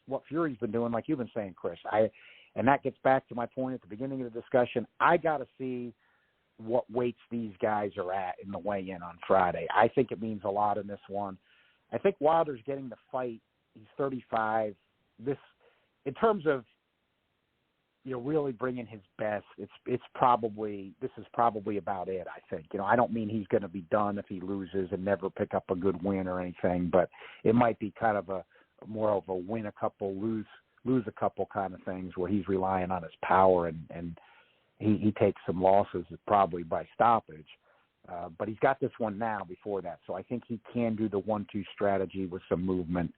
what Fury's been doing, like you've been saying, Chris. And that gets back to my point at the beginning of the discussion. I got to see what weights these guys are at in the weigh-in on Friday. I think it means a lot in this one. I think Wilder's getting the fight. He's 35. In terms of, you know, really bringing his best, this is probably about it, I think. You know, I don't mean he's going to be done if he loses and never pick up a good win or anything, but it might be kind of more of a win a couple, lose a couple kind of things where he's relying on his power and he takes some losses probably by stoppage. But he's got this one now before that, so I think he can do the 1-2 strategy with some movement,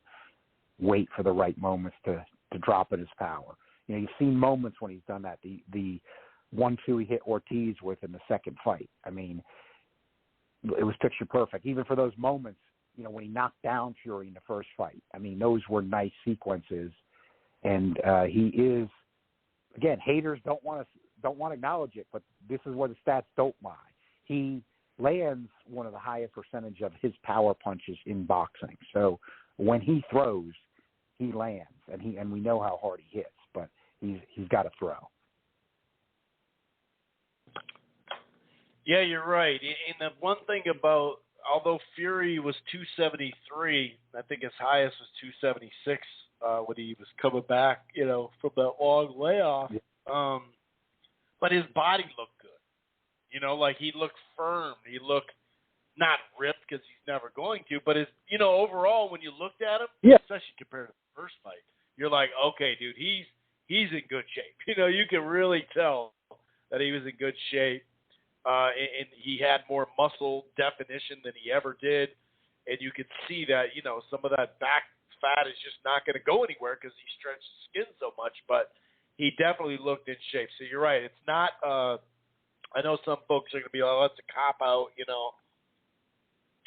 wait for the right moments to drop in his power. You know, you've seen moments when he's done that. The 1-2 he hit Ortiz with in the second fight. I mean, it was picture perfect. Even for those moments, you know, when he knocked down Fury in the first fight. I mean, those were nice sequences. And he is, again, haters don't want to acknowledge it, but this is where the stats don't lie. He lands one of the highest percentage of his power punches in boxing. So when he throws, he lands, and we know how hard he hits, but he's got to throw. Yeah, you're right. And the one thing about, although Fury was 273, I think his highest was 276 when he was coming back, you know, from that long layoff. Yeah. But his body looked good. You know, like he looked firm. He looked not ripped because he's never going to, but his, you know, overall when you looked at him, yeah, especially compared to the first fight, you're like, okay, dude, he's in good shape. You know, you can really tell that he was in good shape. And he had more muscle definition than he ever did. And you could see that, you know, some of that back fat is just not going to go anywhere because he stretched his skin so much. But he definitely looked in shape. So you're right. It's not I know some folks are going to be like, oh, that's a cop-out, you know.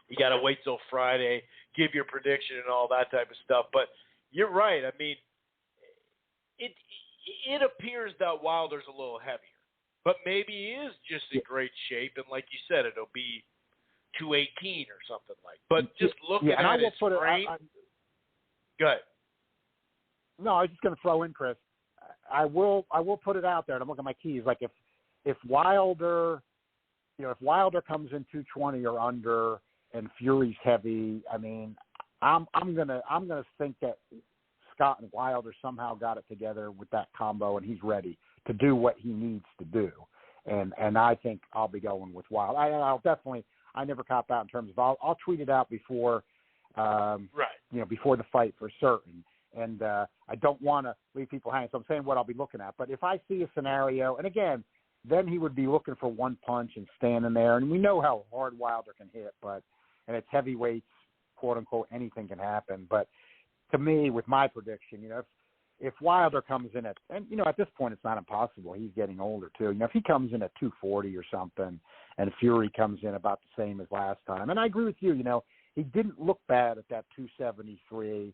You got to wait till Friday, give your prediction and all that type of stuff. But you're right. I mean, it appears that Wilder's a little heavier. But maybe he is just in great shape, and like you said, it'll be 218 or something like that. But just looking at his frame. Go ahead. No, I was just going to throw in, Chris. I will put it out there, and I'm looking at my keys. Like if Wilder, you know, if Wilder comes in 220 or under, and Fury's heavy, I mean, I'm gonna think that Scott and Wilder somehow got it together with that combo, and he's ready to do what he needs to do. And I think I'll be going with Wilder. I'll definitely. I never cop out in terms of I'll tweet it out before, right? You know, before the fight for certain. And I don't want to leave people hanging. So I'm saying what I'll be looking at. But if I see a scenario, and again, then he would be looking for one punch and standing there. And we know how hard Wilder can hit, and it's heavyweights, quote unquote, anything can happen. But to me, with my prediction, you know, if Wilder comes in at, and you know, at this point it's not impossible. He's getting older too. You know, if he comes in at 240 or something, and Fury comes in about the same as last time, and I agree with you. You know, he didn't look bad at that 273,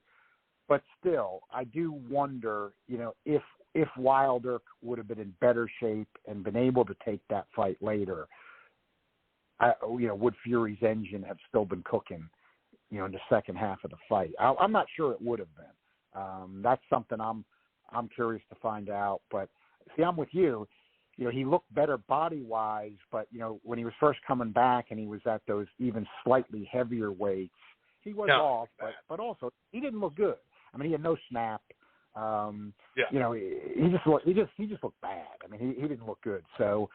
but still, I do wonder, you know, if Wilder would have been in better shape and been able to take that fight later, you know, would Fury's engine have still been cooking, you know, in the second half of the fight? I'm not sure it would have been. That's something I'm I'm curious to find out. But see, I'm with you. You know, he looked better body-wise, but, you know, when he was first coming back and he was at those even slightly heavier weights, he was off, but also he didn't look good. I mean, he had no snap. You know, he just looked bad. I mean, he didn't look good. So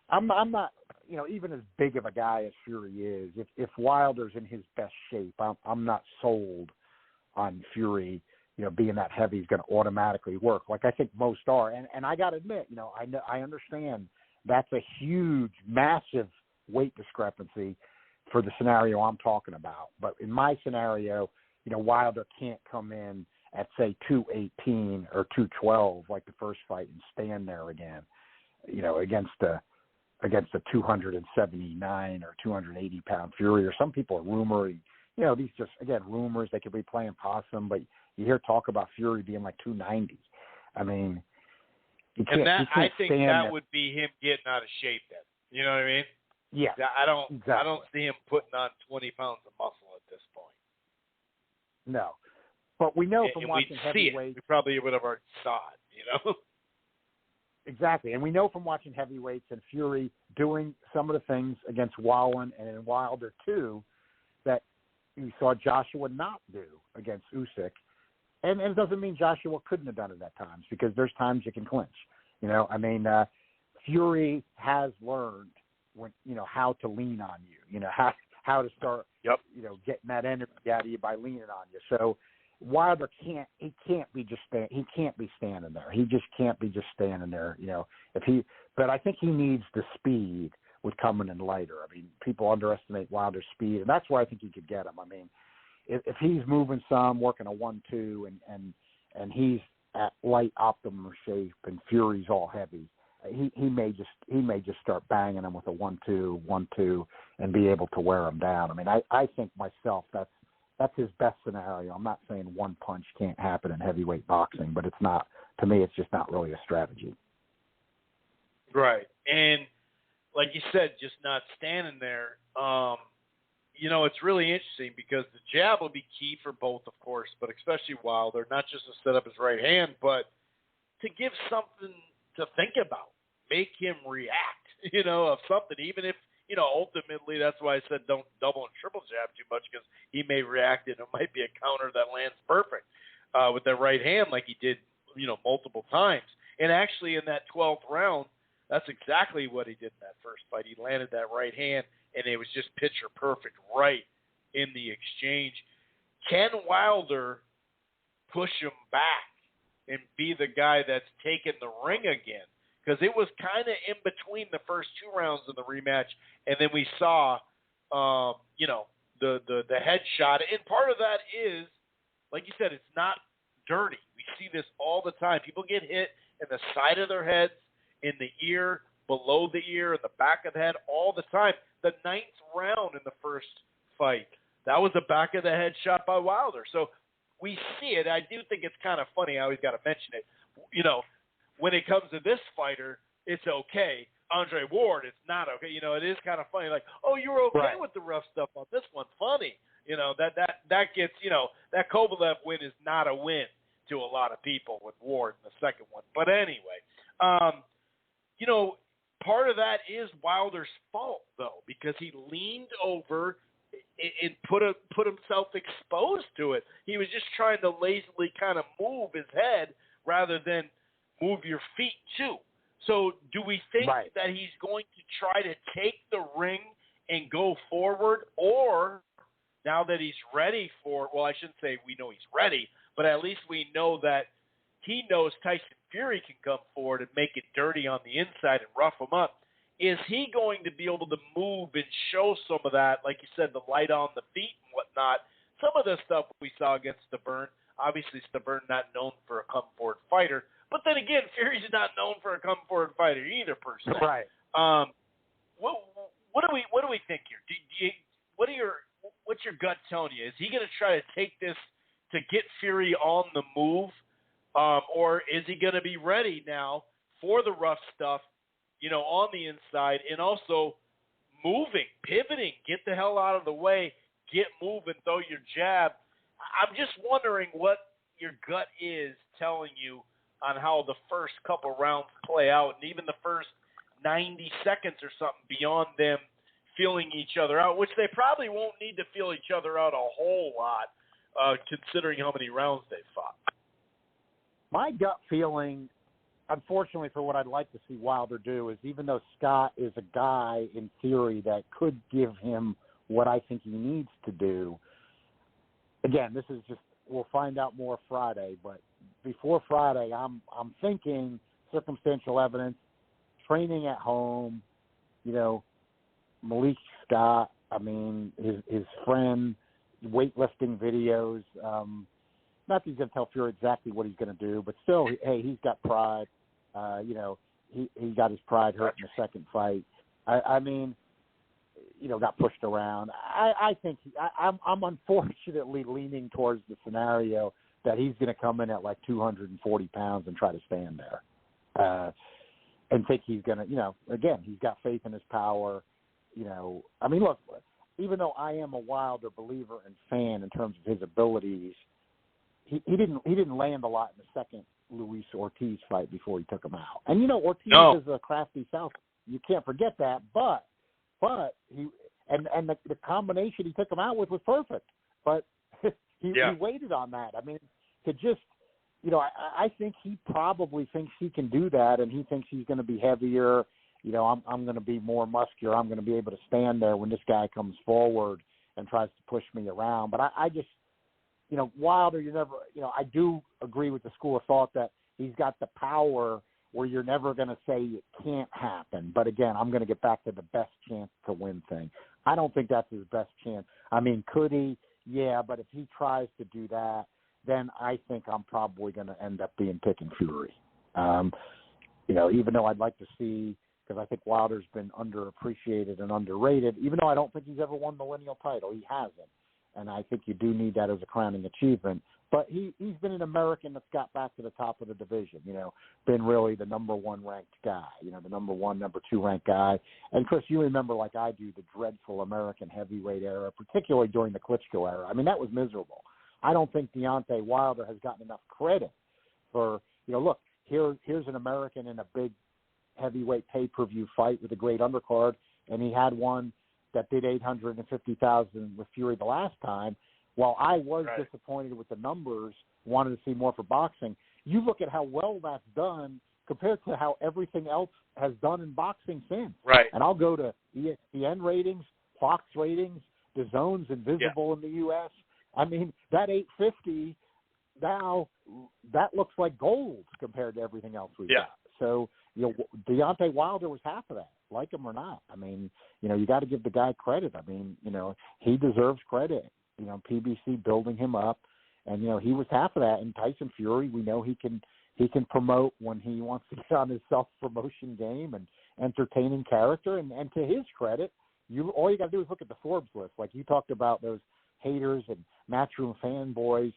I'm not, you know, even as big of a guy as Fury is, if Wilder's in his best shape, I'm not sold on Fury, you know, being that heavy is going to automatically work, like I think most are. And I got to admit, you know, I understand that's a huge, massive weight discrepancy for the scenario I'm talking about. But in my scenario, you know, Wilder can't come in at, say, 218 or 212 like the first fight and stand there again, you know, against a 279 or 280 pound Fury. Or some people are rumoring, you know, these just, again, rumors. They could be playing possum, but you hear talk about Fury being like 290. I mean, I think that would be him getting out of shape then. You know what I mean? Yeah. I don't see him putting on 20 pounds of muscle at this point. No. But we know from watching heavyweights. We probably would have already saw it, you know? Exactly. And we know from watching heavyweights and Fury doing some of the things against Wallen and in Wilder too that we saw Joshua not do against Usyk. And it doesn't mean Joshua couldn't have done it at times, because there's times you can clinch. You know, I mean, Fury has learned how to lean on you, you know, how to start, you know, getting that energy out of you by leaning on you. So Wilder can't be standing there. He just can't be just standing there, you know. But I think he needs the speed with coming in lighter. I mean, people underestimate Wilder's speed, and that's where I think he could get him. I mean, if he's moving some, working a 1-2, and he's at light optimum shape, and Fury's all heavy, he may just start banging him with a 1-2, and be able to wear him down. I mean, I think myself that's his best scenario. I'm not saying one punch can't happen in heavyweight boxing, but it's not, to me, it's just not really a strategy. Right. And like you said, just not standing there. You know, it's really interesting because the jab will be key for both, of course, but especially Wilder, not just to set up his right hand, but to give something to think about, make him react, you know, of something, even if, you know, ultimately that's why I said don't double and triple jab too much, because he may react and it might be a counter that lands perfect with that right hand like he did, you know, multiple times. And actually in that 12th round, that's exactly what he did in that first fight. He landed that right hand, and it was just picture perfect right in the exchange. Can Wilder push him back and be the guy that's taken the ring again? Because it was kind of in between the first two rounds of the rematch, and then we saw, you know, the headshot. And part of that is, like you said, it's not dirty. We see this all the time. People get hit in the side of their heads, in the ear, below the ear, in the back of the head, all the time. The 9th round in the first fight, that was a back of the head shot by Wilder. So we see it. I do think it's kind of funny. I always got to mention it. You know, when it comes to this fighter, it's okay. Andre Ward, it's not okay. You know, it is kind of funny. Like, oh, you were okay with the rough stuff on this one. Funny. You know, that gets, you know, that Kovalev win is not a win to a lot of people with Ward in the second one. But anyway, you know, part of that is Wilder's fault, though, because he leaned over and put himself exposed to it. He was just trying to lazily kind of move his head rather than move your feet, too. So do we think that he's going to try to take the ring and go forward, or now that he's ready for, well, I shouldn't say we know he's ready, but at least we know that he knows Tyson Fury can come forward and make it dirty on the inside and rough him up. Is he going to be able to move and show some of that, like you said, the light on the feet and whatnot? Some of the stuff we saw against Stubborn, obviously Stubborn not known for a come-forward fighter, but then again, Fury's not known for a come-forward fighter either, per se. Right. What do we think here? What's your gut telling you? Is he going to try to take this to get Fury on the move? Or is he going to be ready now for the rough stuff, you know, on the inside, and also moving, pivoting, get the hell out of the way, get moving, throw your jab? I'm just wondering what your gut is telling you on how the first couple rounds play out, and even the first 90 seconds or something beyond them feeling each other out, which they probably won't need to feel each other out a whole lot, considering how many rounds they've fought. My gut feeling, unfortunately for what I'd like to see Wilder do, is even though Scott is a guy in theory that could give him what I think he needs to do, again, this is just, we'll find out more Friday, but before Friday, I'm thinking circumstantial evidence, training at home, Malik Scott, his friend, weightlifting videos. Not that he's going to tell Fury exactly what he's going to do, but still, hey, he's got pride. He got his pride hurt in the second fight. Got pushed around. I think I'm unfortunately leaning towards the scenario that he's going to come in at like 240 pounds and try to stand there, and think he's going to, again, he's got faith in his power. Look, even though I am a Wilder believer and fan in terms of his abilities, he didn't land a lot in the second Luis Ortiz fight before he took him out. And Ortiz is a crafty South. You can't forget that. But he and the combination he took him out with was perfect. But he waited on that. To just I think he probably thinks he can do that, and he thinks he's going to be heavier. I'm going to be more muscular. I'm going to be able to stand there when this guy comes forward and tries to push me around. But I just, Wilder, you never, I do agree with the school of thought that he's got the power where you're never going to say it can't happen. But again, I'm going to get back to the best chance to win thing. I don't think that's his best chance. Could he? Yeah, but if he tries to do that, then I think I'm probably going to end up being picking Fury. Even though I'd like to see, because I think Wilder's been underappreciated and underrated, even though I don't think he's ever won the lineal title. He hasn't. And I think you do need that as a crowning achievement. But he's been an American that's got back to the top of the division, been really the number one ranked guy, the number one, number two ranked guy. And, Chris, you remember like I do the dreadful American heavyweight era, particularly during the Klitschko era. That was miserable. I don't think Deontay Wilder has gotten enough credit for, look, here's an American in a big heavyweight pay-per-view fight with a great undercard, and he had one that did $850,000 with Fury the last time. While I was disappointed with the numbers, wanted to see more for boxing, you look at how well that's done compared to how everything else has done in boxing since. Right. And I'll go to ESPN ratings, Fox ratings, the zone's invisible in the U.S. That 850 now, that looks like gold compared to everything else we've got. So, Deontay Wilder was half of that, like him or not. You got to give the guy credit. He deserves credit. PBC building him up, and he was half of that. And Tyson Fury, we know he can promote when he wants to get on his self-promotion game and entertaining character. And to his credit, all you got to do is look at the Forbes list, like you talked about those haters and Matchroom fanboys.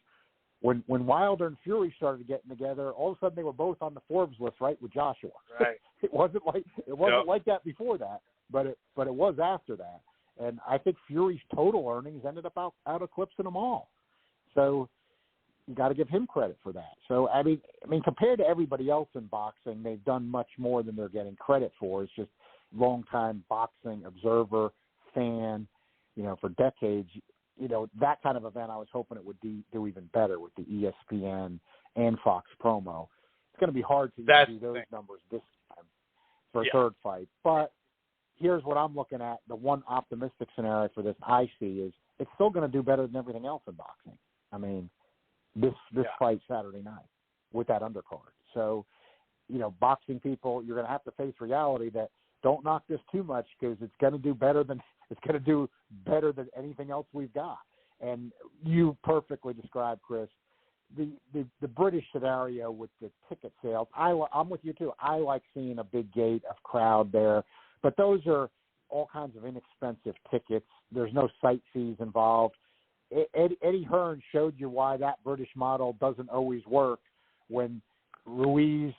When Wilder and Fury started getting together, all of a sudden they were both on the Forbes list, right, with Joshua. Right. It wasn't like that before that, but it was after that. And I think Fury's total earnings ended up out eclipsing them all. So you got to give him credit for that. So compared to everybody else in boxing, they've done much more than they're getting credit for. It's just longtime boxing observer, fan, for decades. That kind of event, I was hoping it would do even better with the ESPN and Fox promo. It's going to be hard to do those numbers this time for a third fight. But here's what I'm looking at. The one optimistic scenario for this I see is it's still going to do better than everything else in boxing. This fight Saturday night with that undercard. So, boxing people, you're going to have to face reality that don't knock this too much because it's going to do better than anything else we've got. And you perfectly described, Chris, the British scenario with the ticket sales. I'm with you too. I like seeing a big gate of crowd there, but those are all kinds of inexpensive tickets. There's no site fees involved. Eddie Hearn showed you why that British model doesn't always work when Ruiz,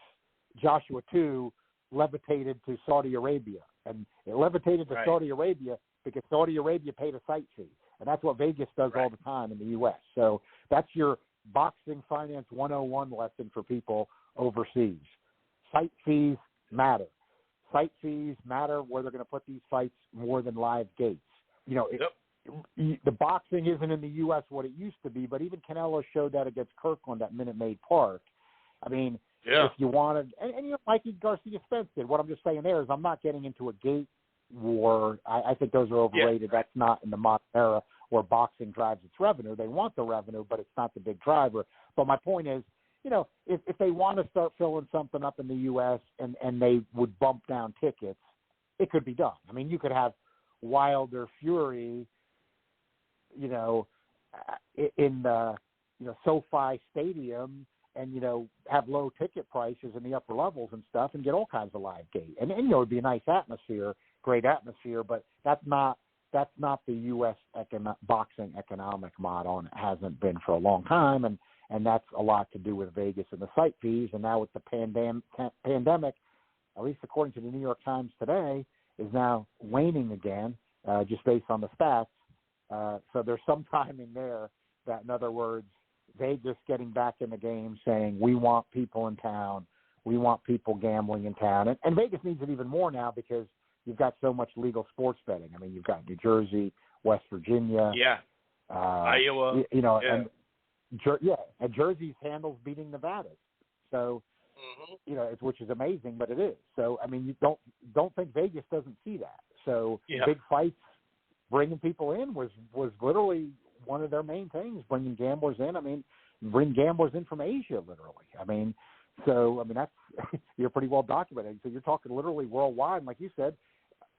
Joshua 2 levitated to Saudi Arabia. And it levitated to Saudi Arabia because Saudi Arabia paid a site fee. And that's what Vegas does all the time in the U.S. So that's your boxing finance 101 lesson for people overseas. Site fees matter. Site fees matter where they're going to put these fights more than live gates. You know, the boxing isn't in the U.S. what it used to be, but even Canelo showed that against Kirkland at Minute Maid Park. I mean, if you wanted, and you know, Mikey Garcia Spence did. What I'm just saying there is I'm not getting into a gate war. I think those are overrated. That's not in the modern era where boxing drives its revenue. They want the revenue, but it's not the big driver. But my point is, you know, if they want to start filling something up in the U.S. and they would bump down tickets, it could be done. I mean, you could have Wilder Fury, you know, in the, you know, SoFi Stadium and, you know, have low ticket prices in the upper levels and stuff and get all kinds of live gate. And you know, it'd be a nice atmosphere, great atmosphere, but that's not the U.S. boxing economic model, and it hasn't been for a long time. And that's a lot to do with Vegas and the site fees. And now with the pandemic, at least according to the New York Times today, is now waning again, just based on the stats. So there's some timing there that, in other words, Vegas getting back in the game saying, we want people in town. We want people gambling in town. And Vegas needs it even more now because you've got so much legal sports betting. I mean, you've got New Jersey, West Virginia. Iowa. You know, and Jersey's handles beating Nevada's. So, you know, which is amazing, but it is. So, I mean, you don't think Vegas doesn't see that. So big fights, bringing people in was literally one of their main things, bringing gamblers in. I mean, bring gamblers in from Asia, literally. I mean, that's, you're pretty well documented. So you're talking literally worldwide. And like you said,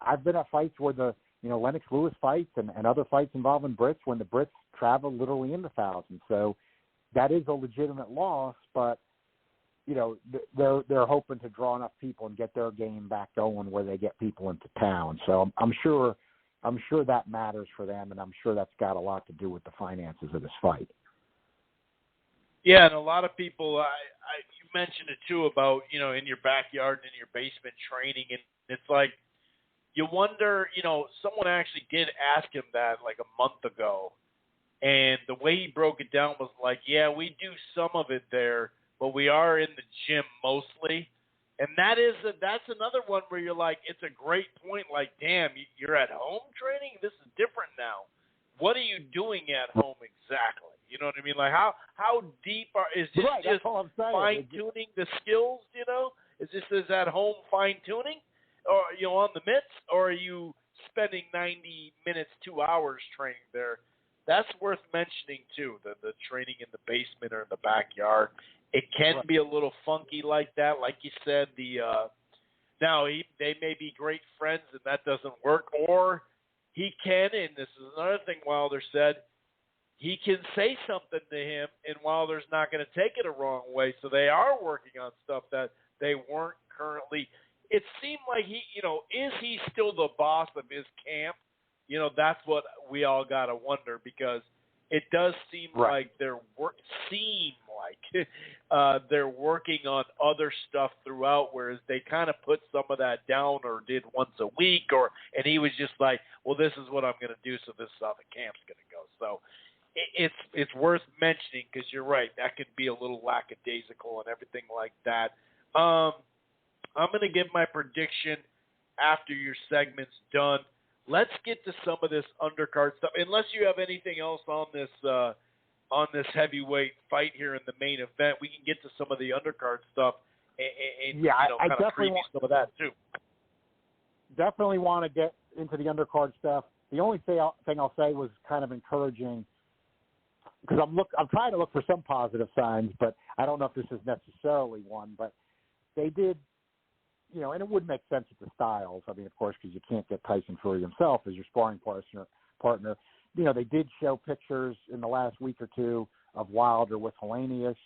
I've been at fights where Lennox Lewis fights and other fights involving Brits when the Brits travel literally in the thousands. So that is a legitimate loss, but, you know, they're hoping to draw enough people and get their game back going where they get people into town. So I'm sure that matters for them, and I'm sure that's got a lot to do with the finances of this fight. Yeah, and a lot of people, you mentioned it too about, you know, in your backyard and in your basement training, and it's like you wonder, you know, someone actually did ask him that like a month ago, and the way he broke it down was like, yeah, we do some of it there, but we are in the gym mostly. And that's another one where you're like, it's a great point. Like, damn, you're at home training? This is different now. What are you doing at home exactly? You know what I mean? Like, how deep is this just fine-tuning the skills, you know? Is at home fine-tuning? Or, you know, on the mitts? Or are you spending 90 minutes, 2 hours training there? That's worth mentioning, too, the training in the basement or in the backyard. It can be a little funky like that. Like you said, now they may be great friends and that doesn't work. Or he can, and this is another thing Wilder said, he can say something to him and Wilder's not going to take it a wrong way. So they are working on stuff that they weren't currently. It seemed like is he still the boss of his camp? You know, that's what we all got to wonder, because it does seem like they're working on other stuff throughout, whereas they kind of put some of that down or did once a week, and he was just like, well, this is what I'm going to do, so this is how the camp's going to go. So it's worth mentioning, because you're right, that could be a little lackadaisical and everything like that. I'm going to give my prediction after your segment's done. Let's get to some of this undercard stuff, unless you have anything else on this heavyweight fight here in the main event. We can get to some of the undercard stuff and I kind of preview some of that too. Definitely want to get into the undercard stuff. The only thing I'll say was kind of encouraging, because I'm trying to look for some positive signs, but I don't know if this is necessarily one. But they did, and it would make sense with the styles. I mean, of course, because you can't get Tyson Fury himself as your sparring partner. They did show pictures in the last week or two of Wilder with Helenius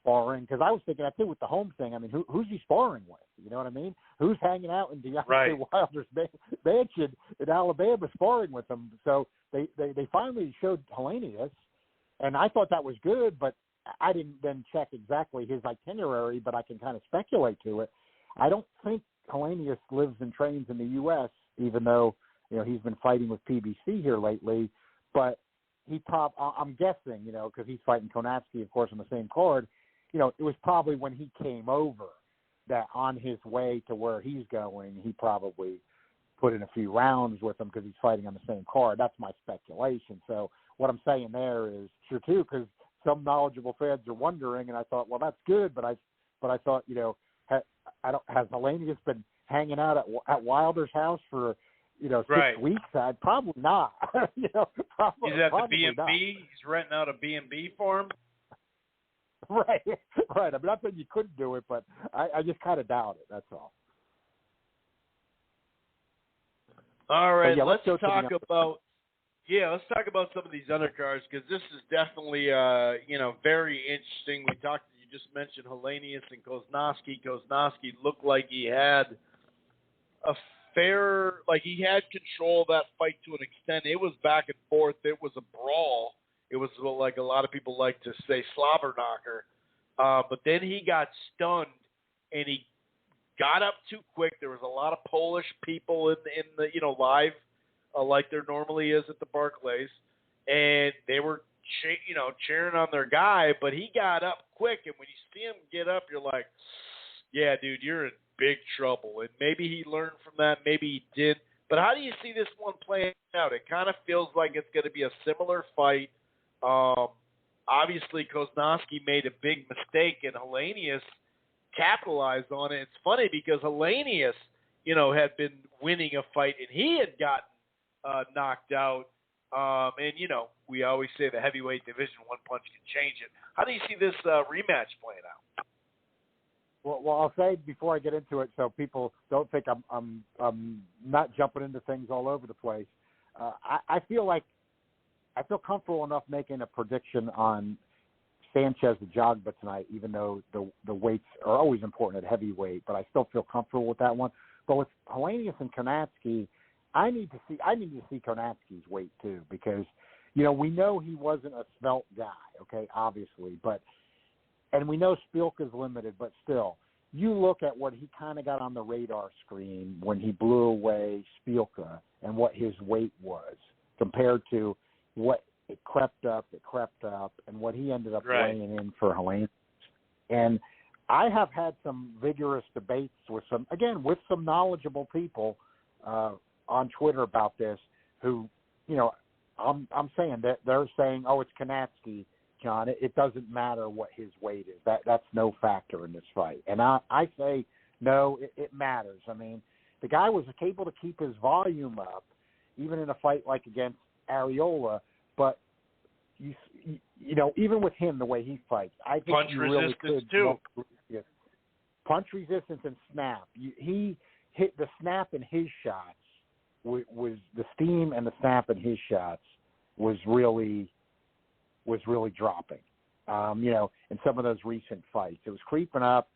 sparring. Because I was thinking that too with the home thing. I mean, who's he sparring with? You know what I mean? Who's hanging out in Deontay Wilder's mansion in Alabama sparring with him? So they finally showed Helenius, and I thought that was good, but I didn't then check exactly his itinerary, but I can kind of speculate to it. I don't think Helenius lives and trains in the U.S., even though he's been fighting with PBC here lately. But I'm guessing, because he's fighting Konatsky, of course, on the same card. it was probably when he came over that on his way to where he's going, he probably put in a few rounds with him because he's fighting on the same card. That's my speculation. So what I'm saying there is true too, because some knowledgeable fans are wondering, and I thought, well, that's good, but I thought, has Hellenius been hanging out at Wilder's house for 6 weeks? I'd probably not. Probably, he's at the B&B. He's renting out a B&B for him. Right. I mean, not that you couldn't do it, but I just kind of doubt it. That's all. All right, let's talk about some of these undercards, because this is definitely very interesting. You just mentioned Hellenius and Koznowski. Koznowski looked like he had he had control of that fight to an extent. It was back and forth. It was a brawl. It was like a lot of people like to say slobber knocker. But then he got stunned and he got up too quick. There was a lot of Polish people in the live, like there normally is at the Barclays, and they were cheering on their guy. But he got up quick, and when you see him get up, you're like, yeah, dude, you're in big trouble. And maybe he learned from that, maybe he did. But how do you see this one playing out? It kind of feels like it's going to be a similar fight. Obviously, Koznowski made a big mistake, and Hellenius capitalized on it. It's funny because Hellenius, had been winning a fight, and he had gotten knocked out. And we always say the heavyweight division, one punch can change it. How do you see this rematch playing out? Well, I'll say before I get into it, so people don't think I'm not jumping into things all over the place. I feel comfortable enough making a prediction on Sanchez Ajagba tonight, even though the weights are always important at heavyweight, but I still feel comfortable with that one. But with Hellenius and Kownacki, I need to see Kownacki's weight too, because we know he wasn't a svelte guy, okay, obviously, and we know Spielka's limited, but still, you look at what he kind of got on the radar screen when he blew away Spielka and what his weight was compared to what it crept up, and what he ended up weighing in for Hellenius. And I have had some vigorous debates with some knowledgeable people on Twitter about this who, I'm saying that they're saying, oh, it's Kownacki, John. It doesn't matter what his weight is. That's no factor in this fight. And I say, no, it matters. I mean, the guy was able to keep his volume up, even in a fight like against Areola, but even with him, the way he fights, I think punch he really resistance could. too. Punch resistance and snap. He hit the snap in his shots. Was the steam and the snap in his shots was really dropping. In some of those recent fights, it was creeping up.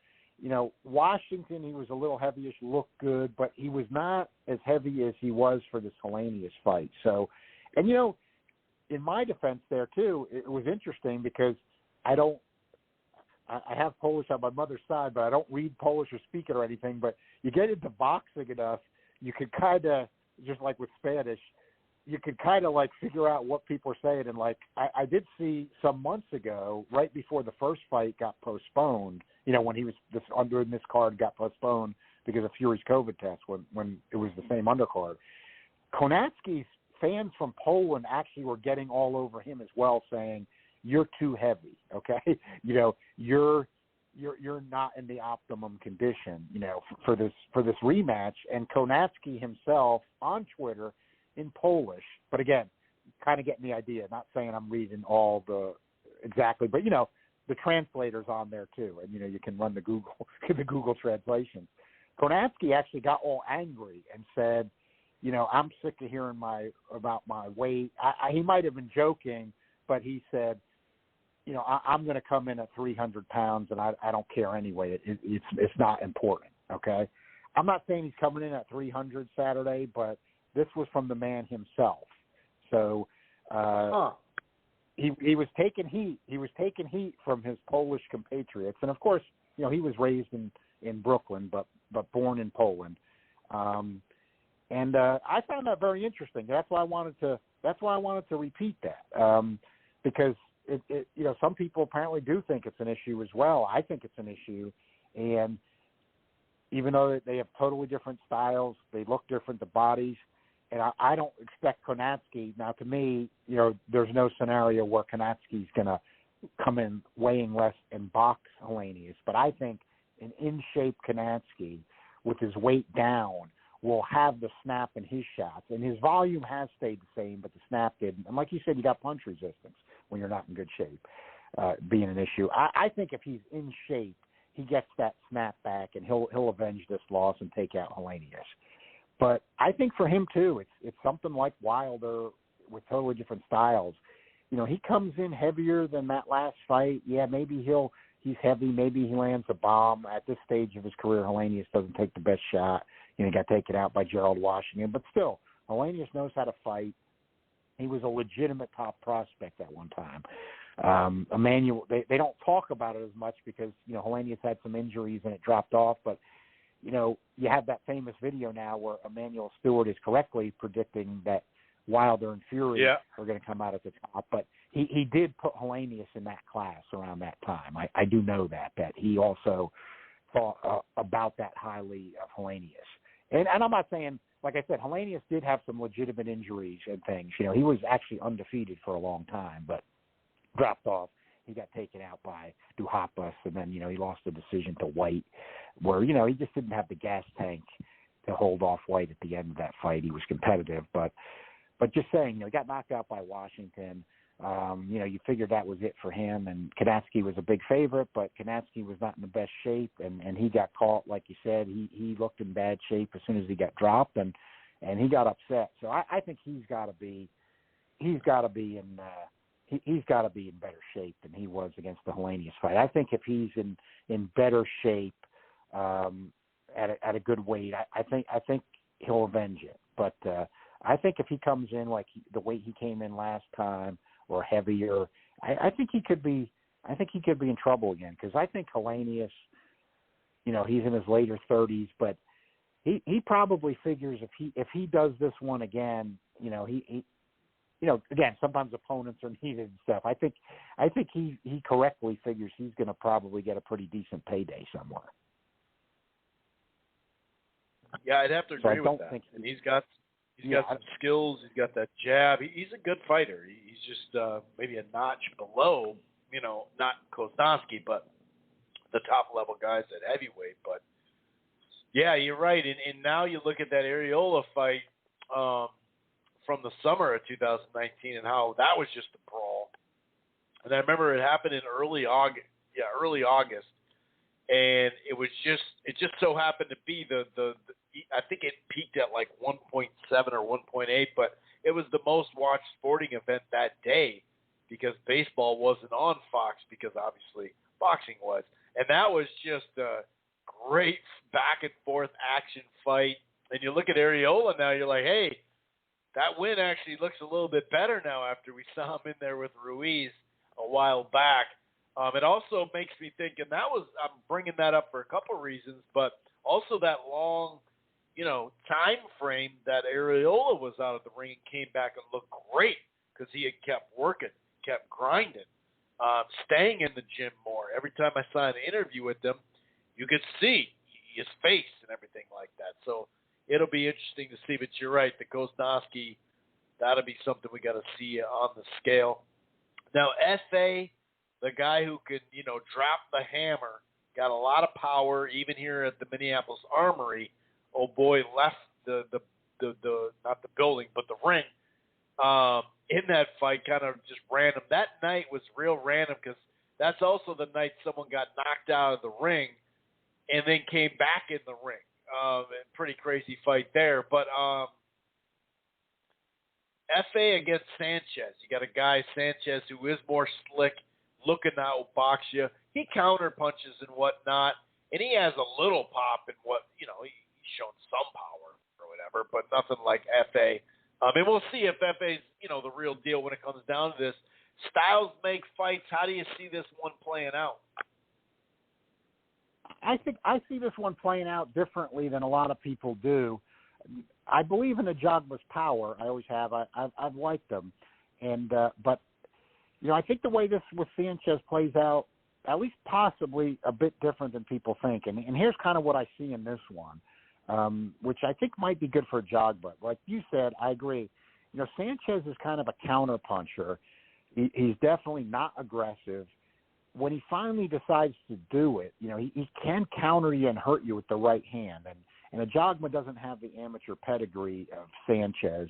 Washington, he was a little heavyish, looked good, but he was not as heavy as he was for this Hellenius fight. So, and in my defense there too, it was interesting because I have Polish on my mother's side, but I don't read Polish or speak it or anything. But you get into boxing enough, you could kind of, just like with Spanish, you could kind of like figure out what people are saying. And like I did see some months ago, right before the first fight got postponed, when he was under this card got postponed because of Fury's COVID test when it was the same undercard. Kownacki's fans from Poland actually were getting all over him as well, saying, you're too heavy, okay? You're not in the optimum condition, for this rematch. And Kownacki himself on Twitter in Polish, but again, kind of getting the idea, not saying I'm reading all exactly, but the translator's on there too, and you can run the Google translations. Kownacki actually got all angry and said, I'm sick of hearing about my weight. He might have been joking, but he said, I'm going to come in at 300 pounds, and I don't care anyway. It's not important, okay? I'm not saying he's coming in at 300 Saturday, but this was from the man himself. So he was taking heat. He was taking heat from his Polish compatriots, and of course, he was raised in Brooklyn, but born in Poland. And I found that very interesting. That's why I wanted to repeat that, because some people apparently do think it's an issue as well. I think it's an issue, and even though they have totally different styles, they look different, the bodies, and I don't expect Konatsky. Now, to me, there's no scenario where Konatsky's going to come in weighing less and box Helenius, but I think an in-shape Konatsky with his weight down will have the snap in his shots, and his volume has stayed the same, but the snap didn't. And like you said, you got punch resistance when you're not in good shape, being an issue. I think if he's in shape, he gets that snap back, and he'll avenge this loss and take out Helenius. But I think for him too, it's something like Wilder with totally different styles. He comes in heavier than that last fight. Yeah, maybe he's heavy. Maybe he lands a bomb. At this stage of his career, Helenius doesn't take the best shot. He got taken out by Gerald Washington. But still, Helenius knows how to fight. He was a legitimate top prospect at one time. Emmanuel, they don't talk about it as much because, Helenius had some injuries and it dropped off. But, you have that famous video now where Emmanuel Stewart is correctly predicting that Wilder and Fury are going to come out at the top. But he did put Helenius in that class around that time. I do know that he also thought about that highly of Helenius. And I'm not saying, like I said, Helenius did have some legitimate injuries and things. He was actually undefeated for a long time, but dropped off. He got taken out by Duhaupas, and then, he lost the decision to White, where, he just didn't have the gas tank to hold off White at the end of that fight. He was competitive, but just saying, he got knocked out by Washington. You figured that was it for him, and Konatsky was a big favorite, but Konatsky was not in the best shape, and he got caught, like you said. He looked in bad shape as soon as he got dropped, and he got upset. So I think he's got to be in better shape than he was against the Helenius fight. I think if he's in better shape at a good weight, I think he'll avenge it. But I think if he comes in like the weight he came in last time or heavier, I think he could be in trouble again, because I think Helenius, he's in his later 30s, but he probably figures if he does this one again, he again, sometimes opponents are needed and stuff. I think he correctly figures he's going to probably get a pretty decent payday somewhere. Yeah, I'd have to agree with that. And he's got some skills. He's got that jab. He's a good fighter. He's just maybe a notch below, not Konatsky, but the top level guys at heavyweight. But yeah, you're right. And now you look at that Areola fight from the summer of 2019 and how that was just a brawl. And I remember it happened in early August. And it just so happened to be the I think it peaked at like 1.7 or 1.8, but it was the most watched sporting event that day because baseball wasn't on Fox, because obviously boxing was. And that was just a great back and forth action fight. And you look at Areola now, you're like, hey, that win actually looks a little bit better now after we saw him in there with Ruiz a while back. It also makes me think, and I'm bringing that up for a couple of reasons, but also that long, time frame that Areola was out of the ring and came back and looked great because he had kept working, kept grinding, staying in the gym more. Every time I saw an interview with him, you could see his face and everything like that. So it'll be interesting to see, but you're right, the Konatsky, that'll be something we got to see on the scale. Now, F.A., the guy who can, drop the hammer, got a lot of power, even here at the Minneapolis Armory. Oh boy, left the not the building, but the ring in that fight, kind of just random. That night was real random because that's also the night someone got knocked out of the ring and then came back in the ring. Pretty crazy fight there. But F.A. against Sanchez. You got a guy, Sanchez, who is more slick, looking to outbox you. He counter punches and whatnot, and he has a little pop in what, he's shown some power or whatever, but nothing like F.A. And we'll see if F.A.'s, the real deal when it comes down to this. Styles make fights. How do you see this one playing out? I think I see this one playing out differently than a lot of people do. I believe in Ajagba's power. I always have. I've liked him, and but I think the way this with Sanchez plays out, at least possibly a bit different than people think. And here's kind of what I see in this one, which I think might be good for Jogba. Like you said, I agree. Sanchez is kind of a counter puncher. He's definitely not aggressive. When he finally decides to do it, he can counter you and hurt you with the right hand. And Jogba doesn't have the amateur pedigree of Sanchez.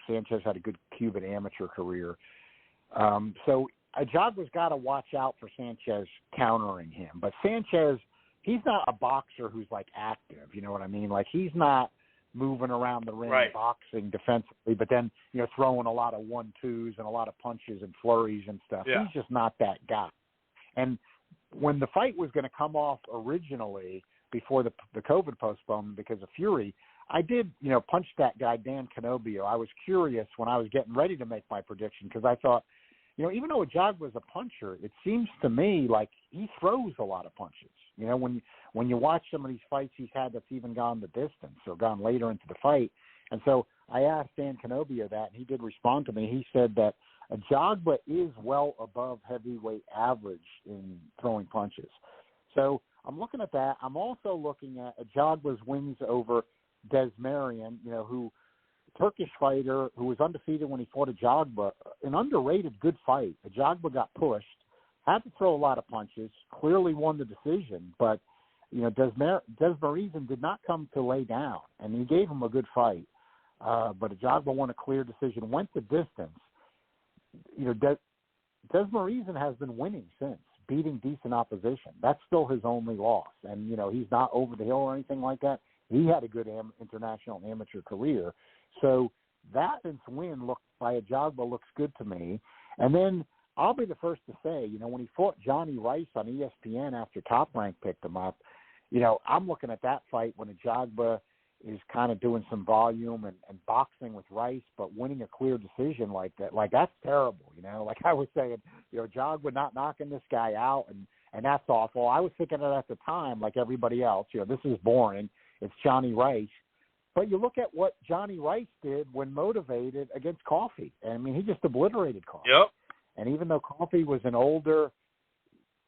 Sanchez had a good Cuban amateur career. So Jogba's got to watch out for Sanchez countering him. But Sanchez, he's not a boxer who's like active. You know what I mean? Like he's not moving around the ring, right, boxing defensively, but then, throwing a lot of 1-2s and a lot of punches and flurries and stuff. Yeah. He's just not that guy. And when the fight was going to come off originally before the COVID postponement because of Fury, I did, punch that guy, Dan Canobio. I was curious when I was getting ready to make my prediction because I thought, even though Jogba's a puncher, it seems to me like he throws a lot of punches. When you watch some of these fights he's had that's even gone the distance or gone later into the fight. And so I asked Dan Canobio that, and he did respond to me. He said that Jogba is well above heavyweight average in throwing punches. So I'm looking at that. I'm also looking at Jogba's wins over Desmarian, who Turkish fighter who was undefeated when he fought Jogba, an underrated good fight. Jogba got pushed, had to throw a lot of punches, clearly won the decision, but Desmarian did not come to lay down, and he gave him a good fight. But Jogba won a clear decision, went the distance. Desmarian has been winning since, beating decent opposition. That's still his only loss, and he's not over the hill or anything like that. He had a good international amateur career. So that win by Jogba looks good to me. And then I'll be the first to say, when he fought Johnny Rice on ESPN after Top Rank picked him up, I'm looking at that fight when Jogba is kind of doing some volume and boxing with Rice, but winning a clear decision like that, like that's terrible, Like I was saying, Jogba not knocking this guy out, and that's awful. I was thinking it at the time, like everybody else, this is boring. It's Johnny Rice. But you look at what Johnny Rice did when motivated against Coffey. I mean, he just obliterated Coffey. Yep. And even though Coffey was an older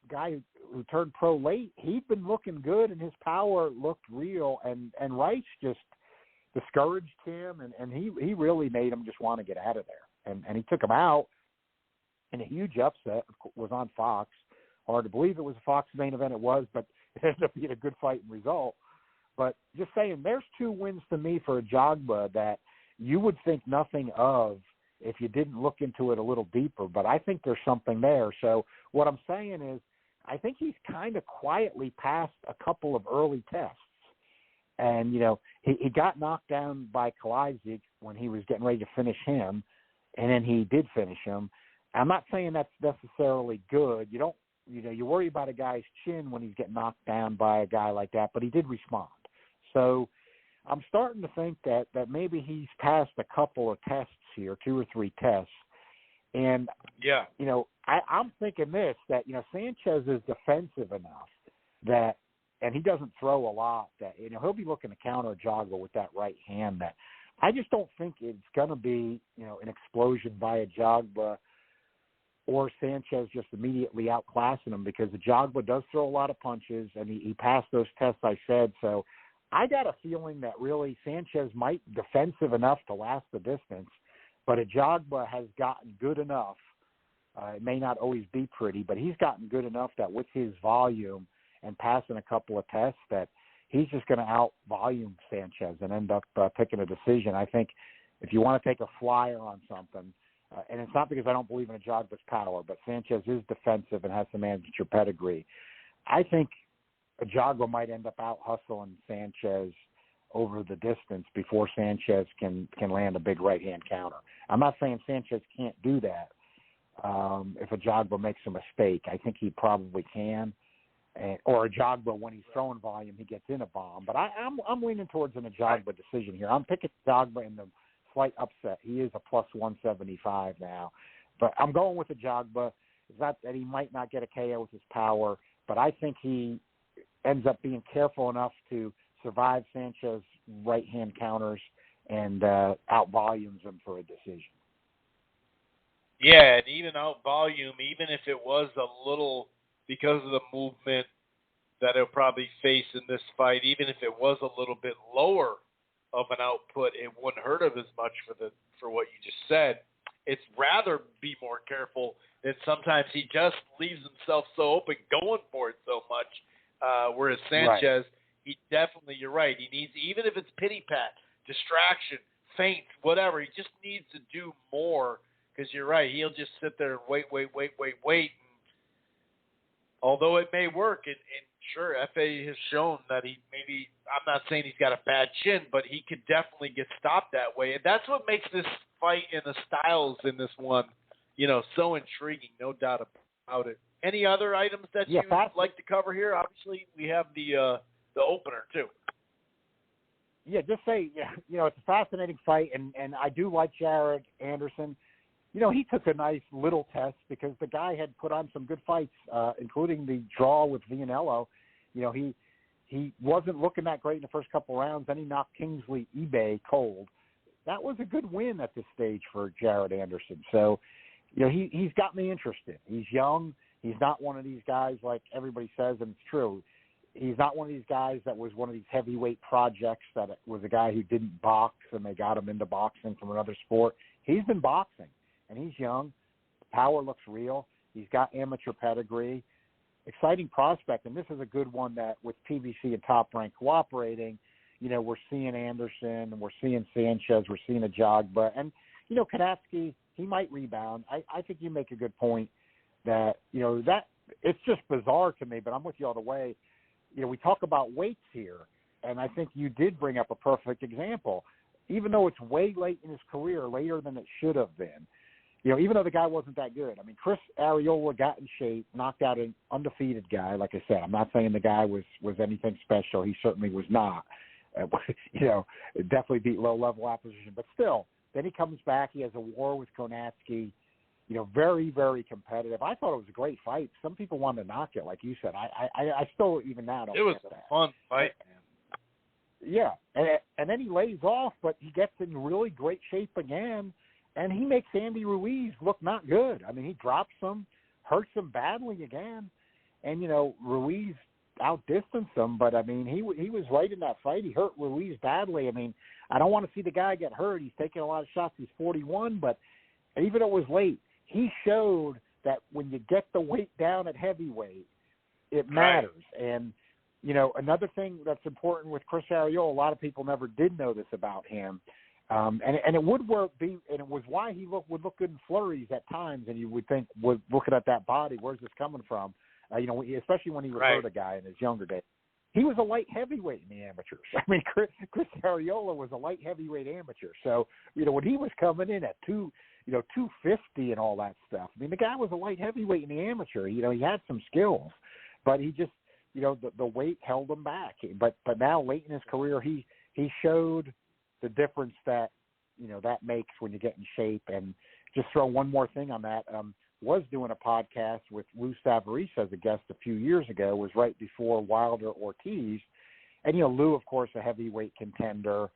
guy who turned pro late, he'd been looking good and his power looked real. And Rice just discouraged him, and he really made him just want to get out of there. And he took him out in a huge upset. Was on Fox. Hard to believe it was a Fox main event. It was, but it ended up being a good fight and result. But just saying, there's 2 wins to me for Jogba that you would think nothing of if you didn't look into it a little deeper. But I think there's something there. So what I'm saying is I think he's kind of quietly passed a couple of early tests. And, he got knocked down by Kalajdzic when he was getting ready to finish him, and then he did finish him. I'm not saying that's necessarily good. You worry about a guy's chin when he's getting knocked down by a guy like that, but he did respond. So I'm starting to think that maybe he's passed a couple of tests here, 2 or 3 tests. And, yeah, I'm thinking this, that, Sanchez is defensive enough that, and he doesn't throw a lot, that, he'll be looking to counter Jogba with that right hand. That I just don't think it's going to be, an explosion by Jogba or Sanchez just immediately outclassing him, because Jogba does throw a lot of punches, and he passed those tests I said. So I got a feeling that really Sanchez might be defensive enough to last the distance, but Jogba has gotten good enough. It may not always be pretty, but he's gotten good enough that with his volume and passing a couple of tests that he's just going to out-volume Sanchez and end up picking a decision. I think if you want to take a flyer on something, and it's not because I don't believe in Jogba's power, but Sanchez is defensive and has some amateur pedigree. I think Jogba might end up out-hustling Sanchez over the distance before Sanchez can land a big right-hand counter. I'm not saying Sanchez can't do that if Jogba makes a mistake. I think he probably can. Or Jogba, when he's throwing volume, he gets in a bomb. But I'm leaning towards an Jogba decision here. I'm picking Jogba in the slight upset. He is a plus 175 now. But I'm going with Jogba. It's not that he might not get a KO with his power, but I think he ends up being careful enough to survive Sanchez's right-hand counters and out-volumes him for a decision. Yeah, and even out volume, even if it was a little because of the movement that he'll probably face in this fight, even if it was a little bit lower of an output, it wouldn't hurt him as much for what you just said. It's rather be more careful than sometimes he just leaves himself so open going for it so much. Whereas Sanchez, he definitely, you're right, he needs, even if it's pity pat, distraction, feint, whatever, he just needs to do more because you're right, he'll just sit there and wait. And although it may work, and sure, FA has shown that he maybe, I'm not saying he's got a bad chin, but he could definitely get stopped that way. And that's what makes this fight and the styles in this one, so intriguing, no doubt about it. Any other items that you'd like to cover here? Obviously, we have the opener, too. Yeah, just say, it's a fascinating fight, and I do like Jared Anderson. He took a nice little test because the guy had put on some good fights, including the draw with Vianello. He wasn't looking that great in the first couple rounds. Then he knocked Kingsley eBay cold. That was a good win at this stage for Jared Anderson. So, he's got me interested. He's young. He's not one of these guys like everybody says, and it's true. He's not one of these guys that was one of these heavyweight projects that was a guy who didn't box and they got him into boxing from another sport. He's been boxing. And he's young. Power looks real. He's got amateur pedigree. Exciting prospect. And this is a good one that with PBC and Top Rank cooperating, we're seeing Anderson and we're seeing Sanchez. We're seeing Ajagba. And, Kanatsky, he might rebound. I think you make a good point that, that it's just bizarre to me, but I'm with you all the way. We talk about weights here, and I think you did bring up a perfect example. Even though it's way late in his career, later than it should have been, even though the guy wasn't that good. I mean, Chris Arreola got in shape, knocked out an undefeated guy. Like I said, I'm not saying the guy was anything special. He certainly was not. Definitely beat low-level opposition. But still, then he comes back. He has a war with Konatsky. Very, very competitive. I thought it was a great fight. Some people wanted to knock it, like you said. I still, even now, don't It was get that. A fun fight, man. Yeah, and then he lays off, but he gets in really great shape again. And he makes Andy Ruiz look not good. I mean, he drops him, hurts him badly again. And, Ruiz outdistanced him. But, I mean, he was right in that fight. He hurt Ruiz badly. I mean, I don't want to see the guy get hurt. He's taking a lot of shots. He's 41. But even though it was late, he showed that when you get the weight down at heavyweight, it matters. Right. And, another thing that's important with Chris Arreola, a lot of people never did know this about him. And it would and it was why he would look good in flurries at times, and you would think, looking at that body, where's this coming from? Especially when he would hurt a guy in his younger days. He was a light heavyweight in the amateurs. I mean, Chris Arreola was a light heavyweight amateur. So, when he was coming in at 250 and all that stuff, I mean, the guy was a light heavyweight in the amateur. He had some skills, but he just, the weight held him back. But now, late in his career, he showed the difference that, that makes when you get in shape. And just throw one more thing on that. Was doing a podcast with Lou Savarese as a guest a few years ago, was right before Wilder Ortiz. And, Lou, of course, a heavyweight contender.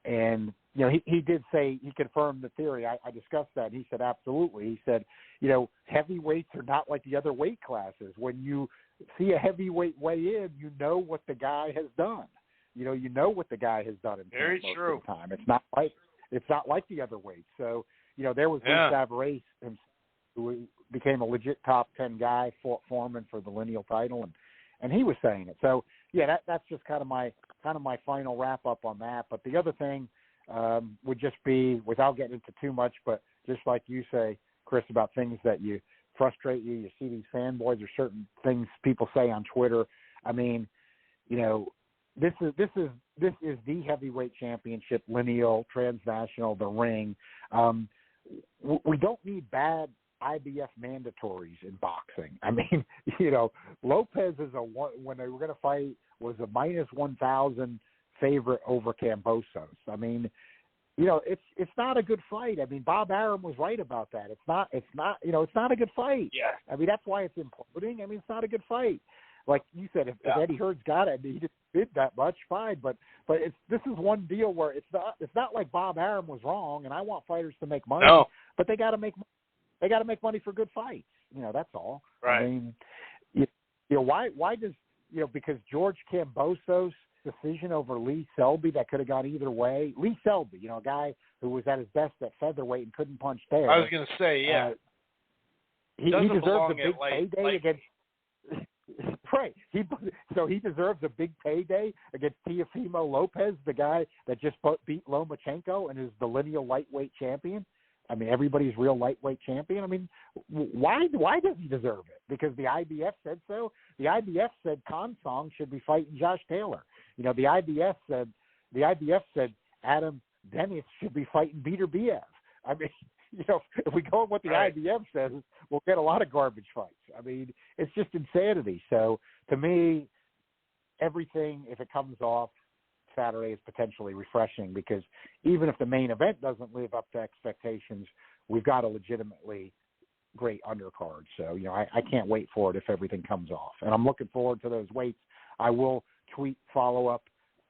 And, he did say, he confirmed the theory. I discussed that. And he said, absolutely. He said, heavyweights are not like the other weight classes. When you see a heavyweight weigh in, you know what the guy has done. You know what the guy has done in Very most true. of the time. It's not like the other weights. So, there was Lou Savarese, who became a legit top 10 guy, fought Foreman for the lineal title, and he was saying it. So, yeah, that's just kind of my final wrap up on that. But the other thing would just be, without getting into too much, but just like you say, Chris, about things that you frustrate you. You see these fanboys or certain things people say on Twitter. I mean, this is the heavyweight championship, lineal, transnational, the ring. We don't need bad IBF mandatories in boxing. I mean, Lopez is when they were going to fight, was a minus 1,000 favorite over Kambosos. I mean, it's not a good fight. I mean, Bob Arum was right about that. It's not a good fight. Yeah. I mean, that's why it's imploding. I mean, it's not a good fight. Like you said, if Eddie Heard's got it, he didn't bid that much, fine. But this is one deal where it's not like Bob Arum was wrong, and I want fighters to make money, but they got to make money. They got to make money for good fights. That's all. Right. I mean, why does because George Kambosos' decision over Lee Selby that could have gone either way. Lee Selby, a guy who was at his best at featherweight and couldn't punch there. I was going to say, yeah. He deserves a big payday against. Right. He deserves a big payday against Teofimo Lopez, the guy that just beat Lomachenko and is the lineal lightweight champion. I mean, everybody's real lightweight champion. I mean, why does he deserve it? Because the IBF said so. The IBF said Konsong should be fighting Josh Taylor. The IBF said Adam Dennis should be fighting Peter Biev. I mean, if we go on what the IBF says, we'll get a lot of garbage fights. I mean, it's just insanity. So to me, everything, if it comes off Saturday, is potentially refreshing, because even if the main event doesn't live up to expectations, we've got a legitimately great undercard. So, I can't wait for it if everything comes off. And I'm looking forward to those weights. I will tweet follow-up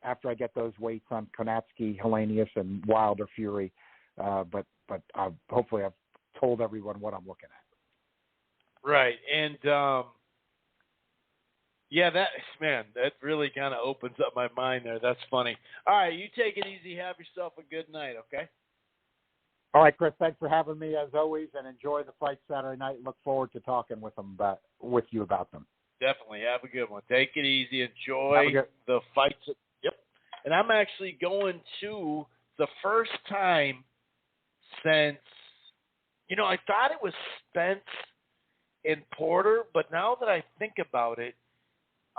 after I get those weights on Konatsky, Helenius, and Wilder Fury. But hopefully I've told everyone what I'm looking at. Right. And, that really kind of opens up my mind there. That's funny. All right, you take it easy. Have yourself a good night, okay? All right, Chris, thanks for having me as always, and enjoy the fight Saturday night. Look forward to talking with you about them. Definitely. Have a good one. Take it easy. Enjoy the fights. Yep. And I'm actually going to the first time since, I thought it was Spence and Porter, but now that I think about it,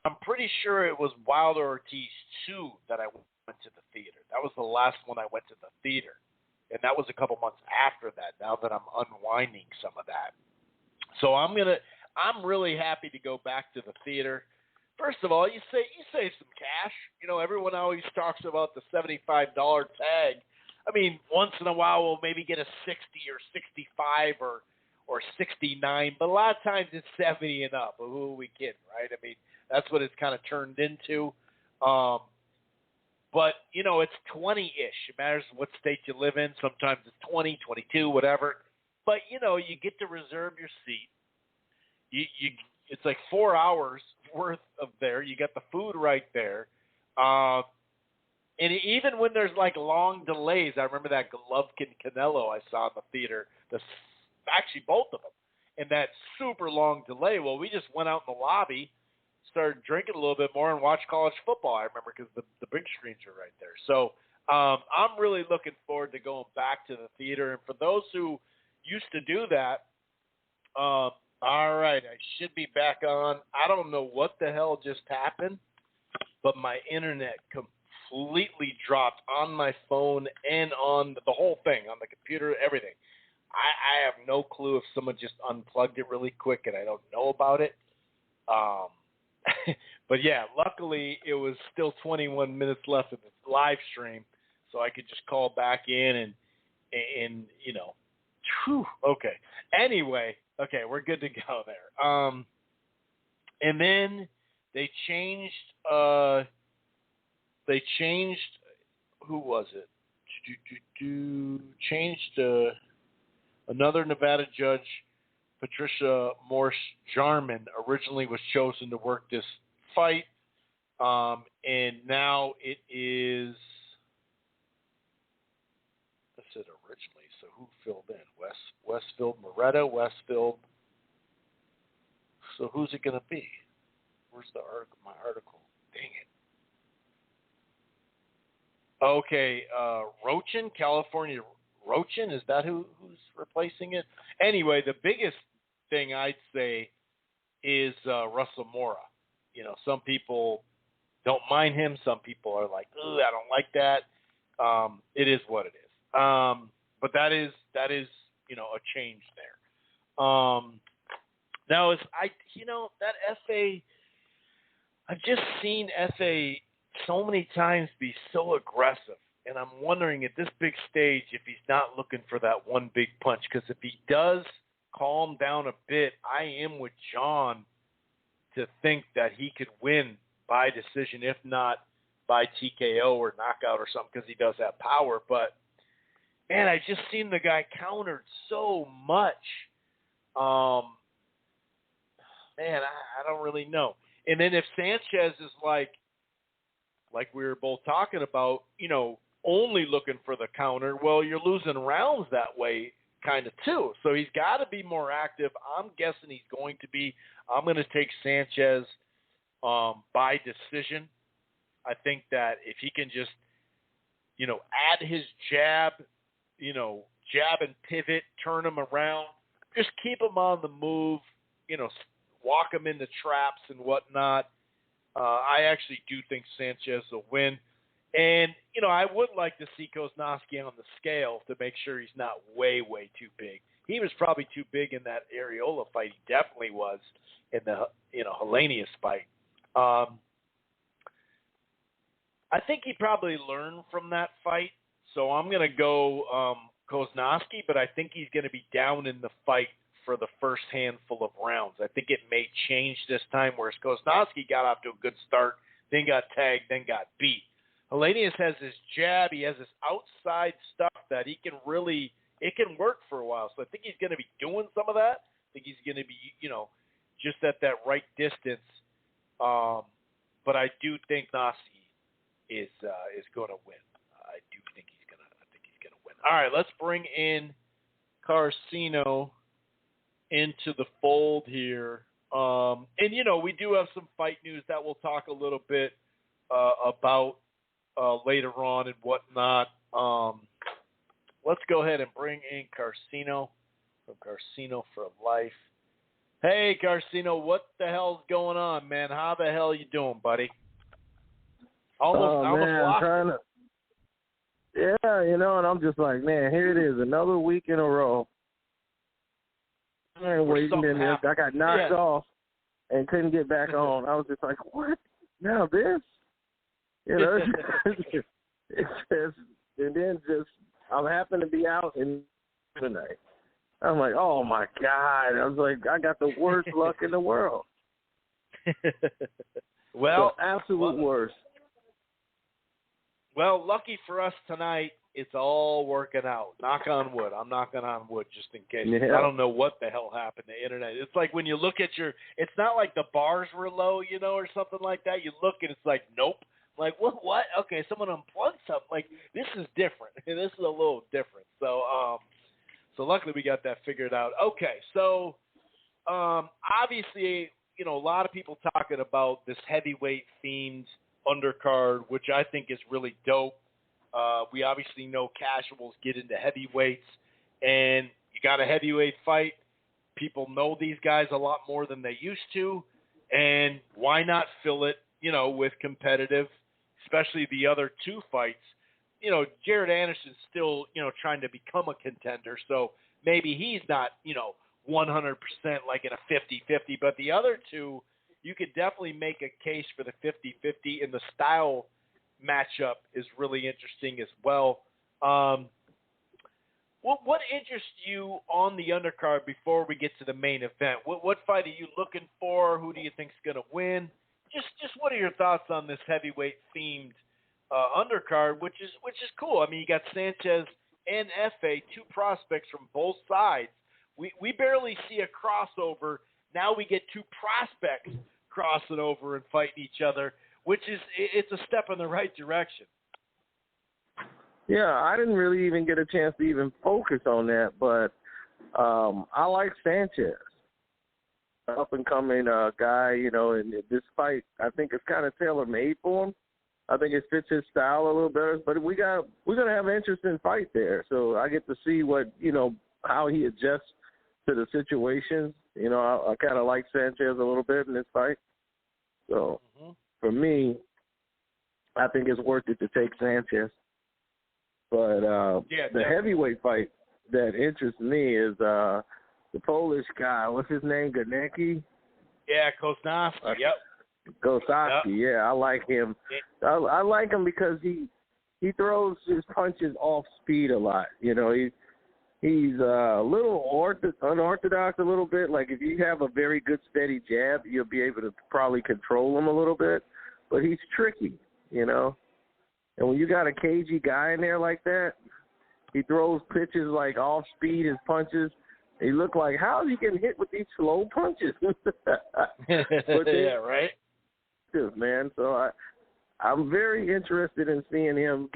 I'm pretty sure it was Wilder Ortiz 2 that I went to the theater. That was the last one I went to the theater. And that was a couple months after that, now that I'm unwinding some of that. So I'm really happy to go back to the theater. First of all, you save some cash. Everyone always talks about the $75 tag. I mean, once in a while we'll maybe get a 60 or 65 or 69, but a lot of times it's 70 and up. Who are we kidding, right? I mean, that's what it's kind of turned into. But, it's 20-ish. It matters what state you live in. Sometimes it's 20, 22, whatever. But, you get to reserve your seat. It's like 4 hours worth of there. You got the food right there. And even when there's like long delays, I remember that Golovkin-Canelo I saw in the theater, actually both of them, and that super long delay. Well, we just went out in the lobby, started drinking a little bit more, and watched college football, I remember, because the big screens are right there. So I'm really looking forward to going back to the theater. And for those who used to do that, all right, I should be back on. I don't know what the hell just happened, but my internet completely dropped on my phone and on the whole thing, on the computer, everything. I have no clue if someone just unplugged it really quick and I don't know about it. But yeah, luckily it was still 21 minutes left of the live stream, so I could just call back in and okay. Anyway, okay, we're good to go there. And then they changed, who was it? Changed another Nevada judge, Patricia Morse-Jarman, originally was chosen to work this fight, and now it is, I said originally, so who filled in? Westfield Moretta, Westfield. So who's it going to be? Where's my article? Dang it. Okay, Rochin, California Rochin, is that who's replacing it? Anyway, the biggest thing I'd say is Russell Mora. Some people don't mind him. Some people are like, "Ooh, I don't like that." It is what it is. But that is a change there. Now that FA, I've just seen FA so many times be so aggressive. And I'm wondering at this big stage if he's not looking for that one big punch. Because if he does calm down a bit, I am with John to think that he could win by decision, if not by TKO or knockout or something, because he does have power. But, man, I just seen the guy countered so much. Man, I don't really know. And then if Sanchez is like we were both talking about, only looking for the counter, well, you're losing rounds that way kind of too. So he's got to be more active. I'm guessing he's going to be. I'm going to take Sanchez by decision. I think that if he can just, add his jab, jab and pivot, turn him around, just keep him on the move, walk him into traps and whatnot. I actually do think Sanchez will win. And, I would like to see Koznowski on the scale to make sure he's not way, way too big. He was probably too big in that Areola fight. He definitely was in the, Helenius fight. I think he probably learned from that fight. So I'm going to go Koznowski, but I think he's going to be down in the fight for the first handful of rounds. I think it may change this time, whereas Koznowski got off to a good start, then got tagged, then got beat. Helenius has his jab. He has this outside stuff that he can really – it can work for a while. So I think he's going to be doing some of that. I think he's going to be, just at that right distance. But I do think Nasi is going to win. I think he's going to win. All right, let's bring in Carcino into the fold here. And, we do have some fight news that we'll talk a little bit about later on and whatnot. Let's go ahead and bring in Carcino from Carcino for Life. Hey, Carcino, what the hell's going on, man? How the hell you doing, buddy? Almost I'm trying to. Yeah, and I'm just like, man, here it is, another week in a row. I got knocked off and couldn't get back on. I was just like, what? Now this? It says, and then just I happen to be out in tonight. I'm like, oh my God! I was like, I got the worst luck in the world. Well, the absolute worst. Well, lucky for us tonight, it's all working out. Knock on wood. I'm knocking on wood just in case. Yeah. I don't know what the hell happened to the internet. It's like when you look at it's not like the bars were low, or something like that. You look and it's like, nope. Like, what? Okay, someone unplugged something. Like, this is different. This is a little different. So luckily we got that figured out. Okay, so obviously, a lot of people talking about this heavyweight themed undercard, which I think is really dope. We obviously know casuals get into heavyweights, and you got a heavyweight fight. People know these guys a lot more than they used to, and why not fill it, with competitive, especially the other two fights. Jared Anderson's still, trying to become a contender, so maybe he's not, 100% like in a 50-50, but the other two, you could definitely make a case for the 50-50, and the style matchup is really interesting as well. What interests you on the undercard before we get to the main event? What fight are you looking for? Who do you think's going to win? Just what are your thoughts on this heavyweight themed undercard, which is cool. I mean, you got Sanchez and Efe, two prospects from both sides. We barely see a crossover. Now we get two prospects crossing over and fighting each other, it's a step in the right direction. Yeah, I didn't really even get a chance to even focus on that, but I like Sanchez. Up and coming guy, and this fight I think it's kind of tailor made for him. I think it fits his style a little better. But we're gonna have an interesting fight there. So I get to see what how he adjusts to the situations. I kind of like Sanchez a little bit in this fight. So for me, I think it's worth it to take Sanchez. But the heavyweight fight that interests me is the Polish guy. What's his name? Ganecki? Yeah, Koznowski. Yep. Koznowski. Yeah, I like him. I like him because he throws his punches off speed a lot. He's a little unorthodox a little bit. Like if you have a very good steady jab, you'll be able to probably control him a little bit. But he's tricky, And when you got a cagey guy in there like that, he throws pitches like off speed, his punches, He looked like, how is he getting hit with these slow punches? Yeah, right. Man, so I'm very interested in seeing him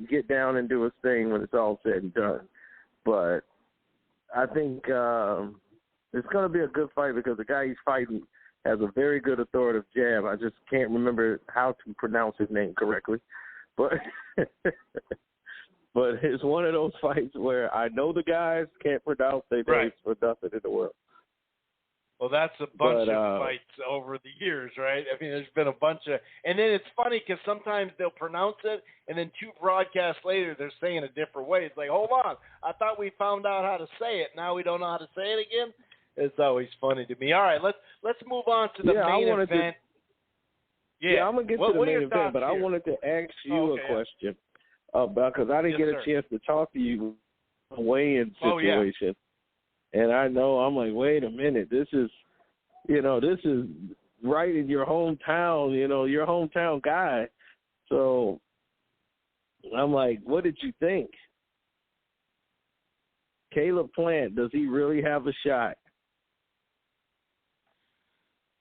get down and do his thing when it's all said and done. But I think it's going to be a good fight because the guy he's fighting has a very good authoritative jab. I just can't remember how to pronounce his name correctly. But but it's one of those fights where I know the guys can't pronounce their names for nothing in the world. Well, that's a bunch of fights over the years, right? I mean, there's been a bunch of – and then it's funny because sometimes they'll pronounce it, and then 2 broadcasts later they're saying it a different way. It's like, hold on, I thought we found out how to say it. Now we don't know how to say it again? It's always funny to me. All right, let's move on to the main event. I'm going to get to the main event, but I wanted to ask you a question because I didn't get a chance to talk to you on the weigh-in situation. And I know, I'm like, wait a minute, this is right in your hometown, your hometown guy. So I'm like, what did you think? Caleb Plant, does he really have a shot?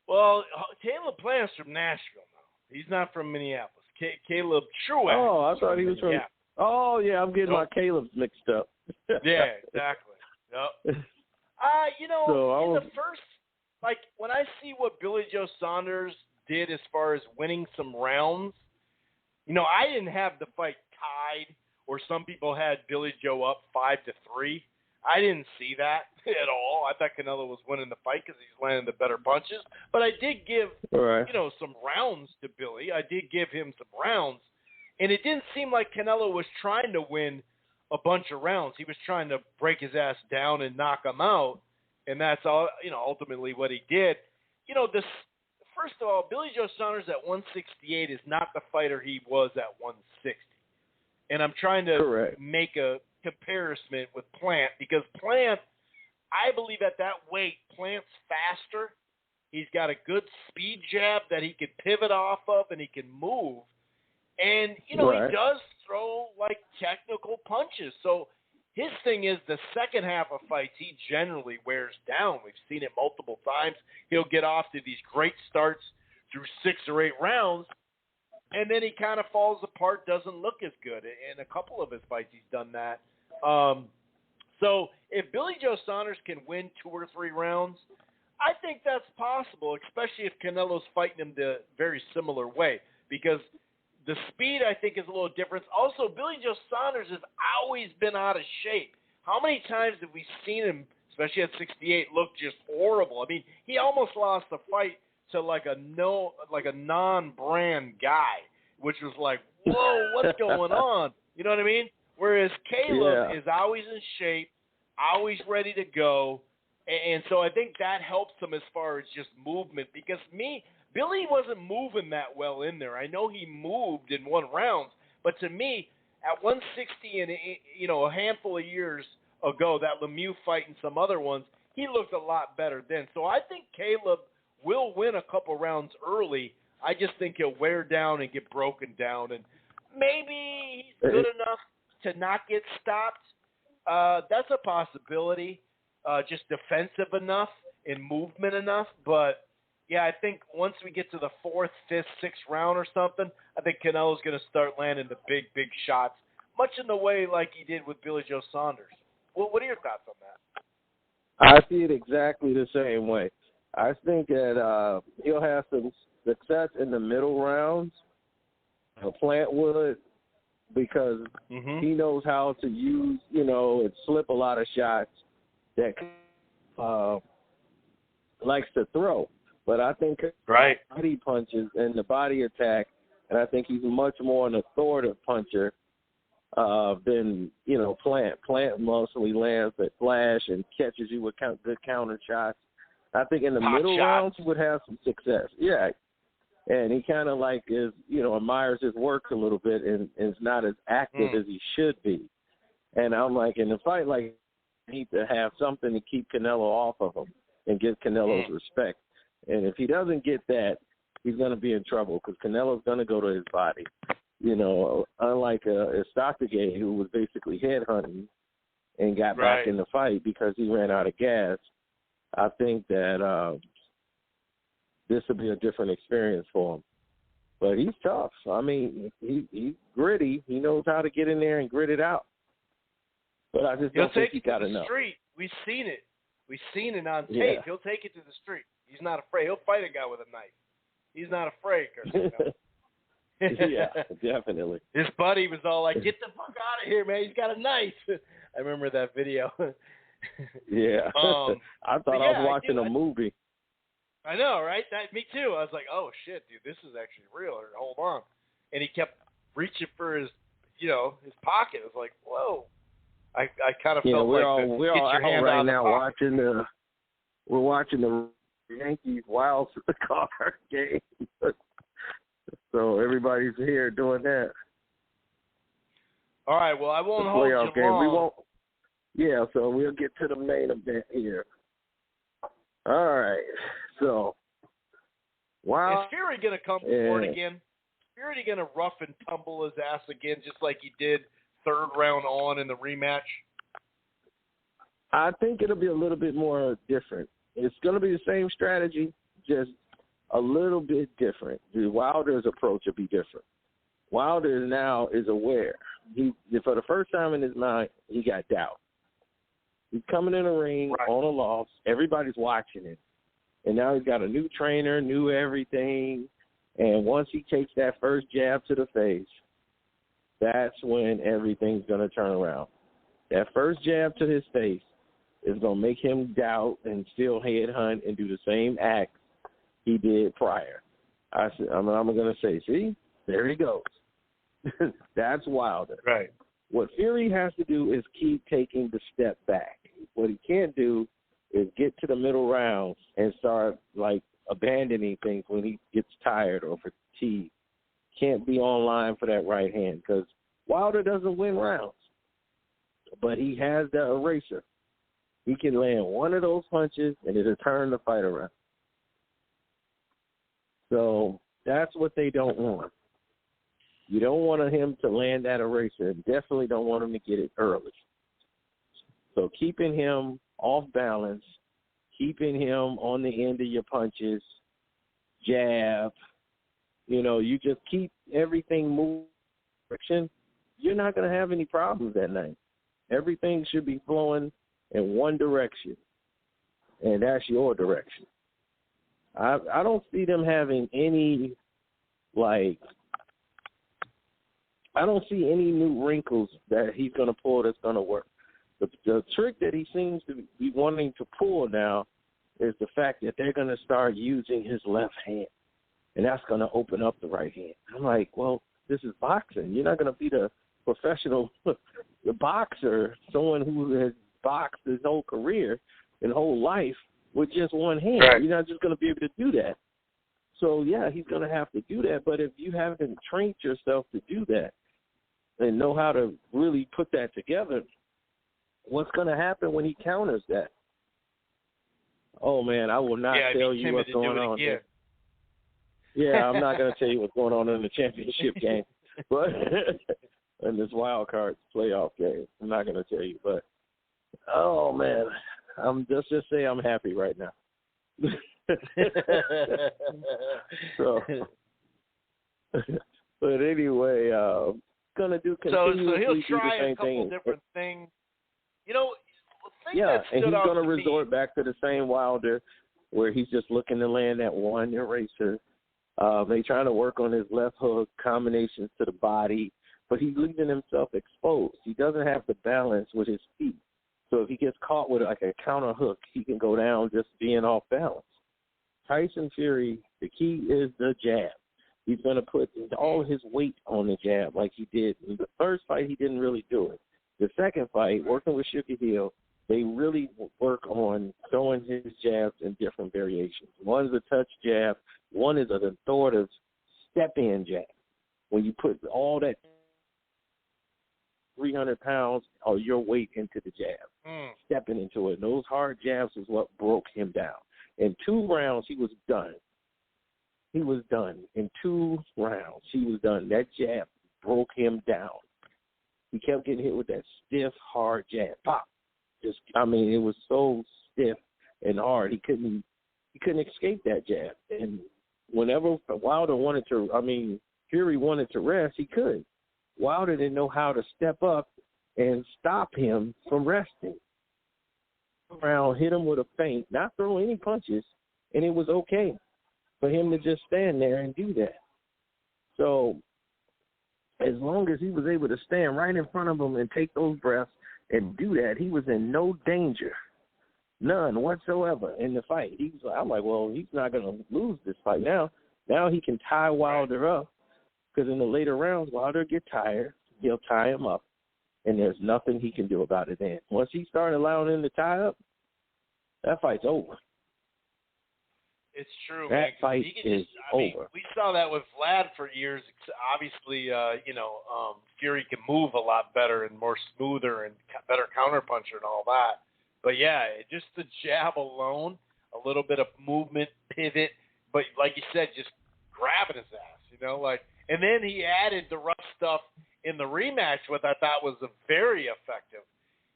Well, Caleb Plant's from Nashville now. He's not from Minneapolis. Caleb Truax. Oh, I thought he was from. Oh, yeah, I'm getting my Caleb's mixed up. Yeah, exactly. Yep. In the first, like, when I see what Billy Joe Saunders did as far as winning some rounds, I didn't have the fight tied, or some people had Billy Joe up 5-3. I didn't see that at all. I thought Canelo was winning the fight because he's landing the better punches. But I did give, some rounds to Billy. I did give him some rounds. And it didn't seem like Canelo was trying to win a bunch of rounds. He was trying to break his ass down and knock him out. And that's all, ultimately what he did. First of all, Billy Joe Saunders at 168 is not the fighter he was at 160. And I'm trying to make a comparison with Plant because Plant, I believe at that weight, Plant's faster. He's got a good speed jab that he can pivot off of and he can move. And, he does throw, technical punches. So his thing is the second half of fights, he generally wears down. We've seen it multiple times. He'll get off to these great starts through 6 or 8 rounds, and then he kind of falls apart, doesn't look as good. In a couple of his fights, he's done that. So if Billy Joe Saunders can win 2 or 3 rounds, I think that's possible, especially if Canelo's fighting him the very similar way, because the speed, I think, is a little different. Also, Billy Joe Saunders has always been out of shape. How many times have we seen him, especially at 68, look just horrible? I mean, he almost lost the fight to a non-brand guy, which was like, whoa, what's going on? You know what I mean? Whereas Caleb is always in shape, always ready to go, and so I think that helps him as far as just movement. Because Billy wasn't moving that well in there. I know he moved in 1 round, but to me, at 160 and a handful of years ago, that Lemieux fight and some other ones, he looked a lot better then. So I think Caleb will win a couple rounds early. I just think he'll wear down and get broken down, and maybe he's good enough to not get stopped. That's a possibility. Just defensive enough and movement enough, but. Yeah, I think once we get to the 4th, 5th, 6th round or something, I think Canelo's going to start landing the big, big shots, much in the way like he did with Billy Joe Saunders. Well, what are your thoughts on that? I see it exactly the same way. I think that he'll have some success in the middle rounds, Plant would, because he knows how to use, and slip a lot of shots that likes to throw. But I think body punches and the body attack, and I think he's much more an authoritative puncher than, Plant. Plant mostly lands that flash and catches you with good counter shots. I think in the middle rounds he would have some success. Yeah. And he kind of admires his work a little bit and is not as active as he should be. And I'm like, in a fight you need to have something to keep Canelo off of him and get Canelo's respect. And if he doesn't get that, he's going to be in trouble because Canelo's going to go to his body. Unlike Estocagay, who was basically headhunting and got back in the fight because he ran out of gas, I think that this will be a different experience for him. But he's tough. I mean, he's gritty. He knows how to get in there and grit it out. But I just don't think he got enough. He'll take it to the street. We've seen it. We've seen it on tape. Yeah. He'll take it to the street. He's not afraid. He'll fight a guy with a knife. He's not afraid, Garcia. Yeah, definitely. His buddy was all like, "Get the fuck out of here, man. He's got a knife." I remember that video. Yeah. I thought I was watching a movie. I know, right? Me too. I was like, "Oh shit, dude, this is actually real." Or, hold on, and he kept reaching for his pocket. It was like, "Whoa!" I kind of felt we're like we're all out right now watching the Yankees Wild Card game. So everybody's here doing that. All right. Well, I won't hold you game. long. We won't. Yeah. So we'll get to the main event here. All right. So, Is Fury going to come forward again? Is Fury going to rough and tumble his ass again, just like he did third round on in the rematch? I think it'll be a little bit more different. It's going to be the same strategy, just a little bit different. Wilder's approach will be different. Wilder now is aware. For the first time in his mind, he got doubt. He's coming in the ring on a loss. Everybody's watching him. And now he's got a new trainer, new everything. And once he takes that first jab to the face, that's when everything's going to turn around. That first jab to his face is going to make him doubt and still headhunt and do the same act he did prior. I'm going to say, see, there he goes. That's Wilder. Right. What Fury has to do is keep taking the step back. What he can't do is get to the middle rounds and start, abandoning things when he gets tired or fatigued. Can't be online for that right hand because Wilder doesn't win rounds. But he has the eraser. He can land one of those punches and it'll turn the fight around. So that's what they don't want. You don't want him to land that eraser. Definitely don't want him to get it early. So keeping him off balance, keeping him on the end of your punches, jab, you just keep everything moving. You're not going to have any problems that night. Everything should be flowing in one direction, and that's your direction. I don't see them having any, I don't see any new wrinkles that he's going to pull that's going to work. The trick that he seems to be wanting to pull now is the fact that they're going to start using his left hand, and that's going to open up the right hand. I'm like, well, this is boxing. You're not going to be the professional the boxer, someone who has boxed his whole career and whole life with just one hand. Right. You're not just going to be able to do that. So, yeah, he's going to have to do that. But if you haven't trained yourself to do that and know how to really put that together, what's going to happen when he counters that? Oh, man, I will not tell you what's going on. Yeah, I'm not going to tell you what's going on in the championship game. But in this wild card playoff game, I'm not going to tell you. But, oh, man, just say I'm happy right now. So, but anyway, gonna do continuously so he'll do try the same a couple thing. Different things. And he's gonna resort back to the same Wilder, where he's just looking to land that one eraser. They trying to work on his left hook combinations to the body, but he's leaving himself exposed. He doesn't have the balance with his feet. So if he gets caught with a counter hook, he can go down just being off balance. Tyson Fury, the key is the jab. He's going to put all his weight on the jab like he did. In the first fight, he didn't really do it. The second fight, working with Sugar Hill, they really work on throwing his jabs in different variations. One's a touch jab. One is an authoritative step-in jab. When you put all that 300 pounds or your weight into the jab, stepping into it. And those hard jabs is what broke him down. In 2 rounds, he was done. He was done. In 2 rounds, he was done. That jab broke him down. he kept getting hit with that stiff, hard jab. Pop. It was so stiff and hard. He couldn't escape that jab. And whenever Fury wanted to rest, he could. Wilder didn't know how to step up and stop him from resting. Around, hit him with a feint, not throw any punches, and it was okay for him to just stand there and do that. So as long as he was able to stand right in front of him and take those breaths and do that, he was in no danger, none whatsoever in the fight. I'm like, well, he's not going to lose this fight now. Now he can tie Wilder up, because in the later rounds, Wilder get tired, he'll tie him up, and there's nothing he can do about it then. Once he started allowing him to tie up, that fight's over. It's true. That fight is over. We saw that with Vlad for years. Obviously, Fury can move a lot better and more smoother and better counterpuncher and all that. But yeah, just the jab alone, a little bit of movement, pivot, but like you said, just grabbing his ass, and then he added the rough stuff in the rematch, which I thought was very effective.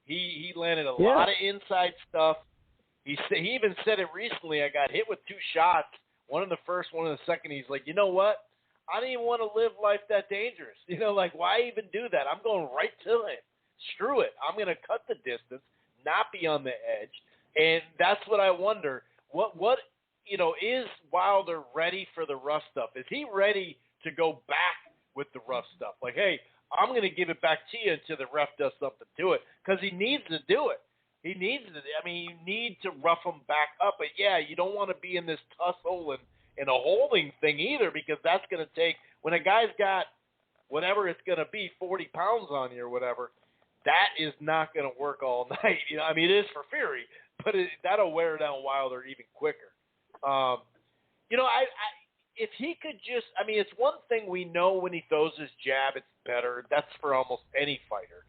He landed a lot of inside stuff. He even said it recently. I got hit with 2 shots, one in the first, one in the second. He's like, you know what? I don't even want to live life that dangerous. Why even do that? I'm going right to him. Screw it. I'm going to cut the distance, not be on the edge. And that's what I wonder. What is Wilder ready for the rough stuff? Is he ready to go back with the rough stuff? Like, hey, I'm going to give it back to you until the ref does something to it, because he needs to do it. He needs to. You need to rough him back up. But, yeah, you don't want to be in this tussle and a holding thing either, because that's going to take – when a guy's got whatever it's going to be, 40 pounds on you or whatever, that is not going to work all night. It is for Fury, but that'll wear down Wilder even quicker. If he could just – it's one thing we know when he throws his jab, it's better. That's for almost any fighter,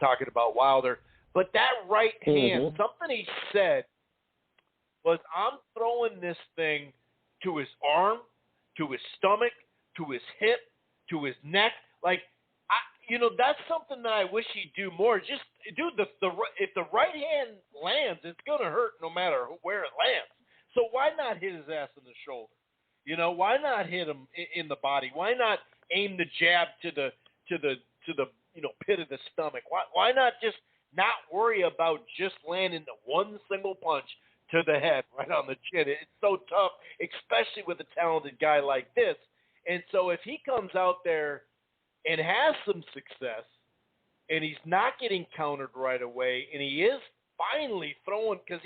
talking about Wilder. But that right hand, something he said was, I'm throwing this thing to his arm, to his stomach, to his hip, to his neck. That's something that I wish he'd do more. Just, dude, if the right hand lands, it's going to hurt no matter where it lands. So why not hit his ass in the shoulder? Why not hit him in the body? Why not aim the jab to the pit of the stomach? Why not just not worry about just landing the one single punch to the head right on the chin? It's so tough, especially with a talented guy like this. And so if he comes out there and has some success, and he's not getting countered right away, and he is finally throwing, because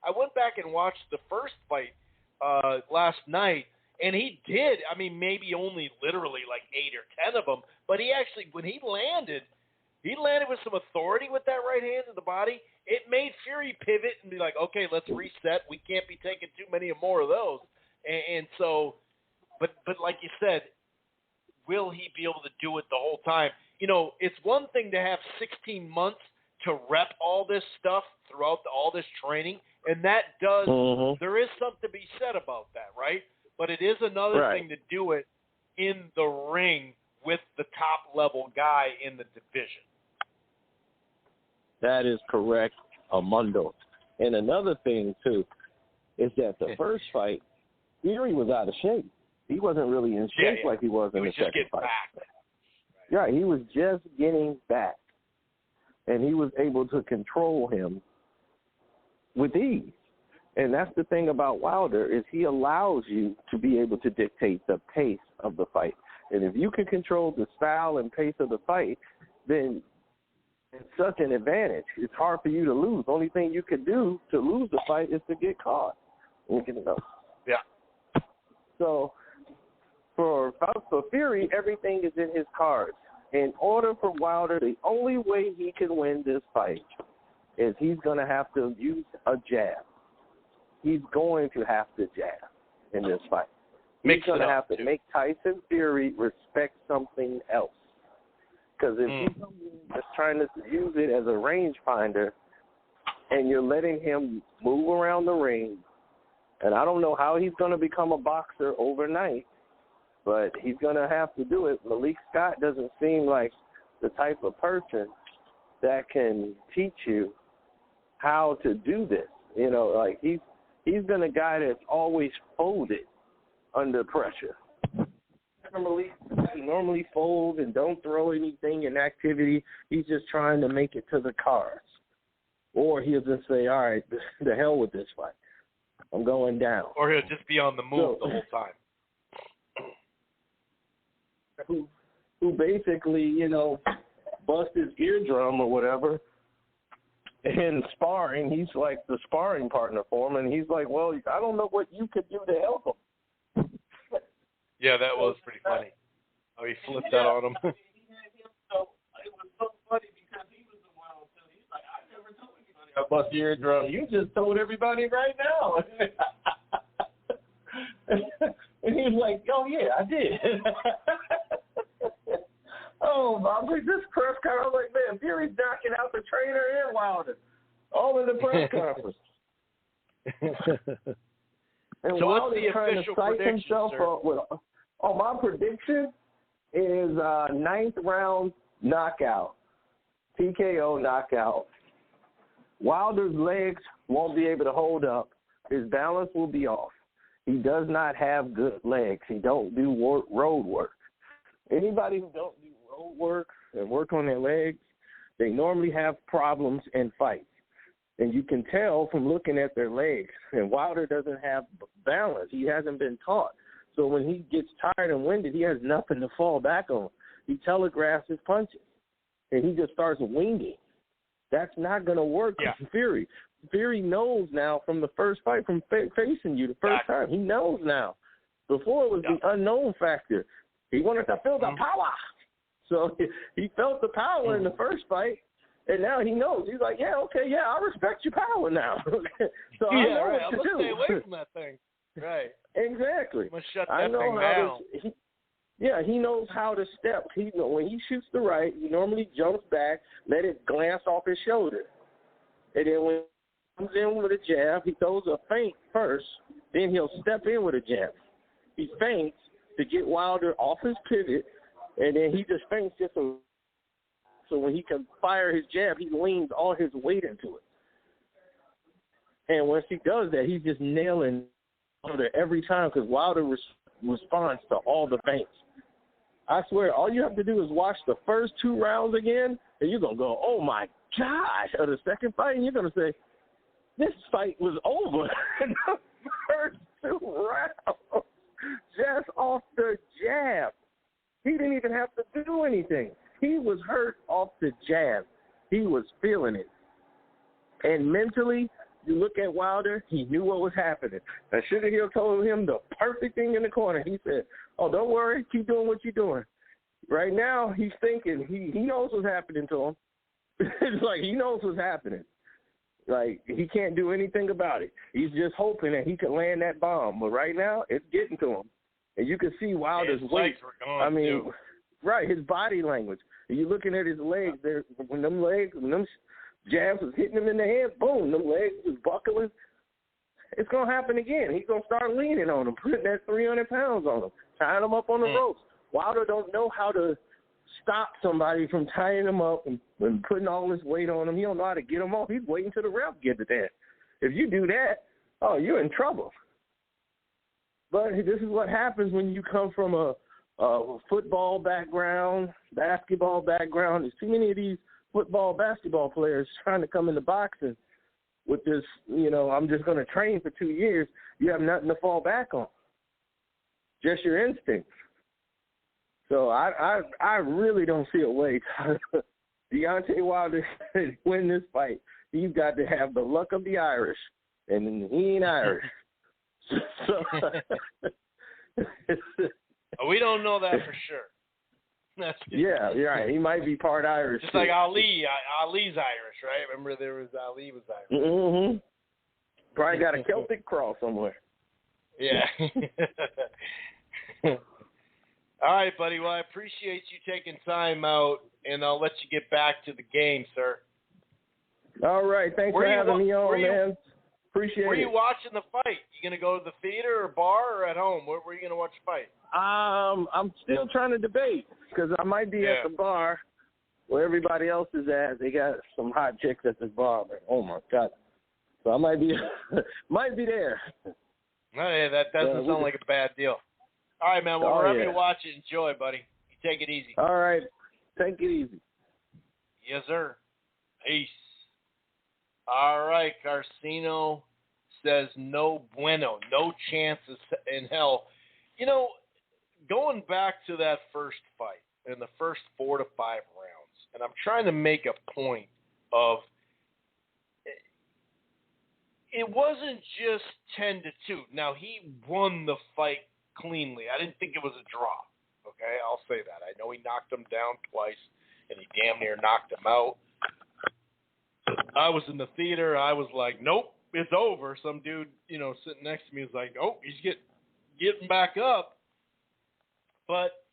I went back and watched the first fight last night, and he did, maybe only literally like 8 or 10 of them, but he actually, when he landed with some authority with that right hand in the body. It made Fury pivot and be like, okay, let's reset. We can't be taking too many more of those. And so, but like you said, will he be able to do it the whole time? It's one thing to have 16 months to rep all this stuff throughout all this training, and that does, there is something to be said about that, right? But it is another thing to do it in the ring with the top-level guy in the division. That is correct, Armando. And another thing, too, is that the first fight, Fury was out of shape. He wasn't really in shape like he was in the second fight. Right, he was just getting back. And he was able to control him with ease. And that's the thing about Wilder, is he allows you to be able to dictate the pace of the fight. And if you can control the style and pace of the fight, then it's such an advantage. It's hard for you to lose. The only thing you can do to lose the fight is to get caught. Yeah. So for Fury, everything is in his cards. In order for Wilder, the only way he can win this fight is he's going to have to use a jab. He's going to have to jab in this fight. He's going to have to make Tyson Fury respect something else. Because if he's just trying to use it as a rangefinder and you're letting him move around the ring, and I don't know how he's going to become a boxer overnight, but he's going to have to do it. Malik Scott doesn't seem like the type of person that can teach you how to do this. You know, like he's been a guy that's always folded under pressure. He normally folds and don't throw anything in activity. He's just trying to make it to the cards. Or he'll just say, all right, the hell with this fight. I'm going down. Or he'll just be on the move the whole time. Who basically, you know, bust his eardrum or whatever. In sparring, he's like the sparring partner for him, and he's like, well, I don't know what you could do to help him. Yeah, that was pretty funny. Oh, he flipped that on him. It was so funny because he was the one too. He's like, I never told anybody I bust your eardrum. You just told everybody right now. And he was like, oh, yeah, I did. Oh, I was like, this press conference, I was like, man, Fury's knocking out the trainer and Wilder. All in the press conference. And so what's Wilder's the trying official to psych prediction, himself sir? up with, my prediction is 9th round knockout, TKO knockout. Wilder's legs won't be able to hold up. His balance will be off. He does not have good legs. He don't do road work. Anybody who don't do road work and work on their legs, they normally have problems in fights. And you can tell from looking at their legs. And Wilder doesn't have balance. He hasn't been taught. So when he gets tired and winded, he has nothing to fall back on. He telegraphs his punches. And he just starts winging. That's not going to work with Fury. Fury knows now from the first fight, from facing you the first time. He knows now. Before it was the unknown factor. He wanted to feel the power. So he felt the power in the first fight. And now he knows. He's like, yeah, okay, yeah, I respect your power now. So I know what to do. Stay away from that thing. Right. Exactly. I'm gonna shut that thing down. He knows how to step. When he shoots the right, he normally jumps back, let it glance off his shoulder. And then when he comes in with a jab, he throws a feint first, then he'll step in with a jab. He feints to get Wilder off his pivot, and then he just feints so when he can fire his jab, he leans all his weight into it. And once he does that, he's just nailing Wilder every time because Wilder responds to all the feints. I swear, all you have to do is watch the first 2 rounds again, and you're going to go, oh, my gosh, or the second fight, and you're going to say, this fight was over in the first 2 rounds, just off the jab. He didn't even have to do anything. He was hurt off the jab. He was feeling it. And mentally, you look at Wilder, he knew what was happening. Now, Sugar Hill told him the perfect thing in the corner. He said, oh, don't worry, keep doing what you're doing. Right now, he's thinking, he knows what's happening to him. It's like he knows what's happening. Like, he can't do anything about it. He's just hoping that he can land that bomb. Them. But right now, it's getting to him. And you can see Wilder's weight. I mean, right, his body language. You're looking at his legs. When them jabs was hitting him in the head, boom, them legs was buckling. It's going to happen again. He's going to start leaning on him, putting that 300 pounds on him, tying him up on the ropes. Wilder don't know how to stop somebody from tying him up and putting all this weight on him. He don't know how to get him off. He's waiting till the ref gets it there. If you do that, oh, you're in trouble. But this is what happens when you come from a football background, basketball background. There's too many of these football, basketball players trying to come into boxing with this, I'm just going to train for 2 years. You have nothing to fall back on, just your instincts. So I really don't see a way Deontay Wilder to win this fight. He's got to have the luck of the Irish, and he ain't Irish. So we don't know that for sure. Yeah, you're right. He might be part Irish. Just like Ali. Ali's Irish, right? Remember Ali was Irish. Mm-hmm. Probably got a Celtic cross somewhere. Yeah. All right, buddy. Well, I appreciate you taking time out, and I'll let you get back to the game, sir. All right. Thanks for having me on, man. Appreciate it. Where are you watching the fight? You going to go to the theater or bar or at home? Where are you going to watch the fight? I'm still trying to debate because I might be at the bar where everybody else is at, they got some hot chicks at this bar. But, oh my God! So I might be there. Hey, that doesn't sound like a bad deal. All right, man. Well, wherever you watch it, enjoy, buddy. You take it easy. All right, take it easy. Yes, sir. Peace. All right, Carcino says no bueno, no chances in hell. You know, going back to that first fight in the first 4 to 5 rounds, and I'm trying to make a point of it wasn't just 10-2. Now, he won the fight cleanly. I didn't think it was a draw. Okay, I'll say that. I know he knocked him down twice, and he damn near knocked him out. I was in the theater. I was like, nope, it's over. Some dude, sitting next to me was like, oh, he's getting back up. But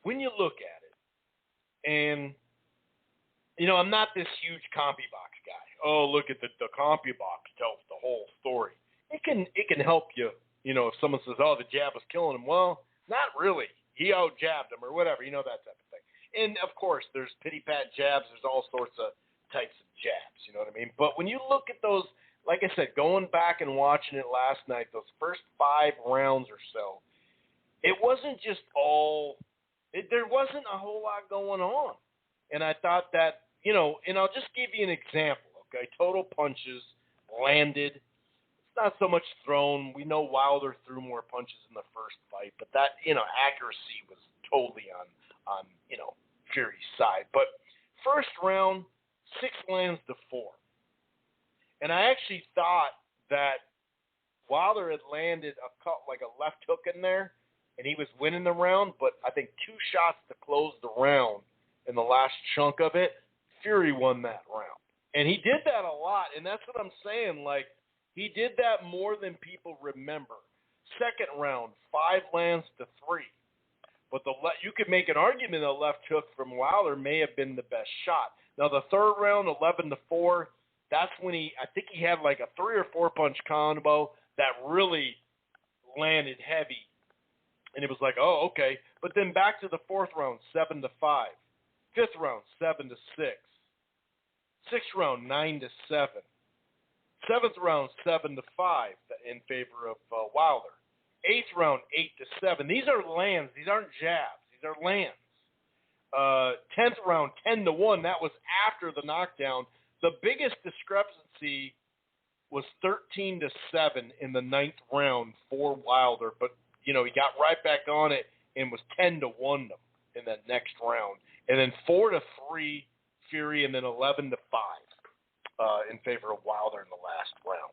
when you look at it, and, I'm not this huge CompuBox guy. Oh, look at the CompuBox tells the whole story. It can help you, if someone says, oh, the jab was killing him. Well, not really. He out-jabbed him or whatever, that type of thing. And, of course, there's pity-pat jabs. There's all sorts of types of jabs, you know what I mean? But when you look at those, like I said, going back and watching it last night, those first 5 rounds or so, it wasn't just there wasn't a whole lot going on. And I thought that, and I'll just give you an example, okay? Total punches, landed. It's not so much thrown. We know Wilder threw more punches in the first fight, but that, accuracy was totally on Fury's side. But first round, 6 lands to 4. And I actually thought that Wilder had landed a left hook in there, and he was winning the round, but I think 2 shots to close the round in the last chunk of it, Fury won that round. And he did that a lot, and that's what I'm saying. Like, he did that more than people remember. Second round, 5 lands to 3. But you could make an argument the left hook from Wilder may have been the best shot. Now, the third round, 11 to 4, that's when I think he had like a 3 or 4 punch combo that really landed heavy. And it was like, oh, okay. But then back to the fourth round, 7 to 5. Fifth round, 7 to 6. Sixth round, 9 to 7. Seventh round, 7 to 5 in favor of Wilder. Eighth round, 8 to 7. These are lands. These aren't jabs. These are lands. 10th round, 10 to 1. That was after the knockdown. The biggest discrepancy was 13 to 7 in the 9th round for Wilder, but he got right back on it and was 10 to 1 them in that next round, and then 4 to 3 Fury, and then 11 to 5 in favor of Wilder in the last round.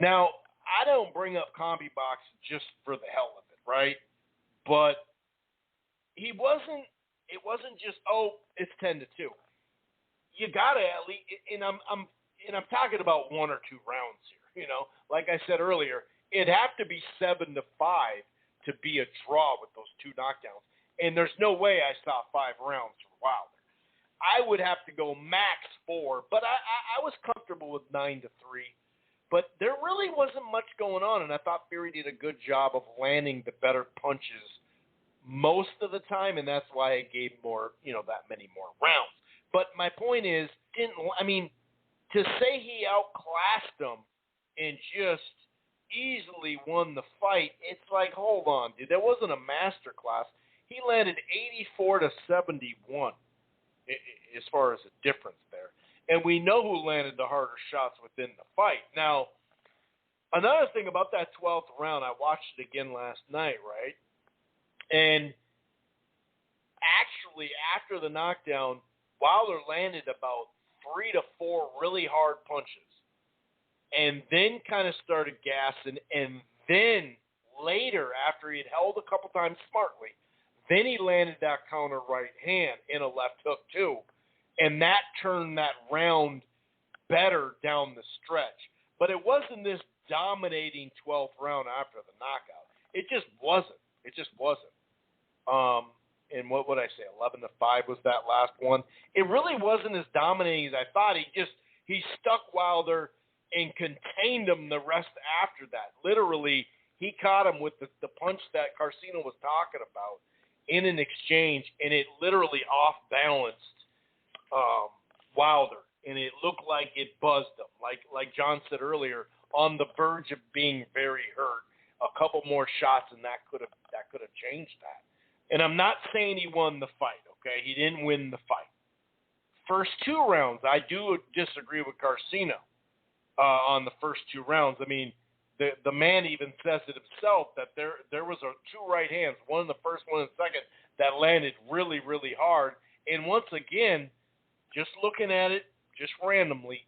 Now, I don't bring up CompuBox just for the hell of it, right? But it wasn't just, it's 10 to 2. You gotta at least, and I'm talking about 1 or 2 rounds here. Like I said earlier, it'd have to be 7 to 5 to be a draw with those 2 knockdowns, and there's no way I saw 5 rounds for Wilder. I would have to go max 4, but I was comfortable with 9 to 3. But there really wasn't much going on, and I thought Fury did a good job of landing the better punches most of the time, and that's why I gave more, that many more rounds. But my point is, to say he outclassed him and just easily won the fight, it's like, hold on, dude, that wasn't a master class. He landed 84 to 71 as far as the difference there. And we know who landed the harder shots within the fight. Now, another thing about that 12th round, I watched it again last night, right? And actually, after the knockdown, Wilder landed about 3 to 4 really hard punches. And then kind of started gassing. And then later, after he had held a couple times smartly, then he landed that counter right hand in a left hook too. And that turned that round better down the stretch. But it wasn't this dominating 12th round after the knockout. It just wasn't. It just wasn't. And what would I say? 11 to 5 was that last one. It really wasn't as dominating as I thought. He stuck Wilder and contained him the rest after that. Literally, he caught him with the punch that Carcino was talking about. in an exchange, and it literally off-balanced Wilder, and it looked like it buzzed him. Like John said earlier, on the verge of being very hurt. A couple more shots, and that could have changed that. And I'm not saying he won the fight, okay? He didn't win the fight. First 2 rounds, I do disagree with Garcino on the first 2 rounds. I mean, the man even says it himself that there was 2 right hands, one in the first, one in the second, that landed really, really hard. And once again, just looking at it, just randomly,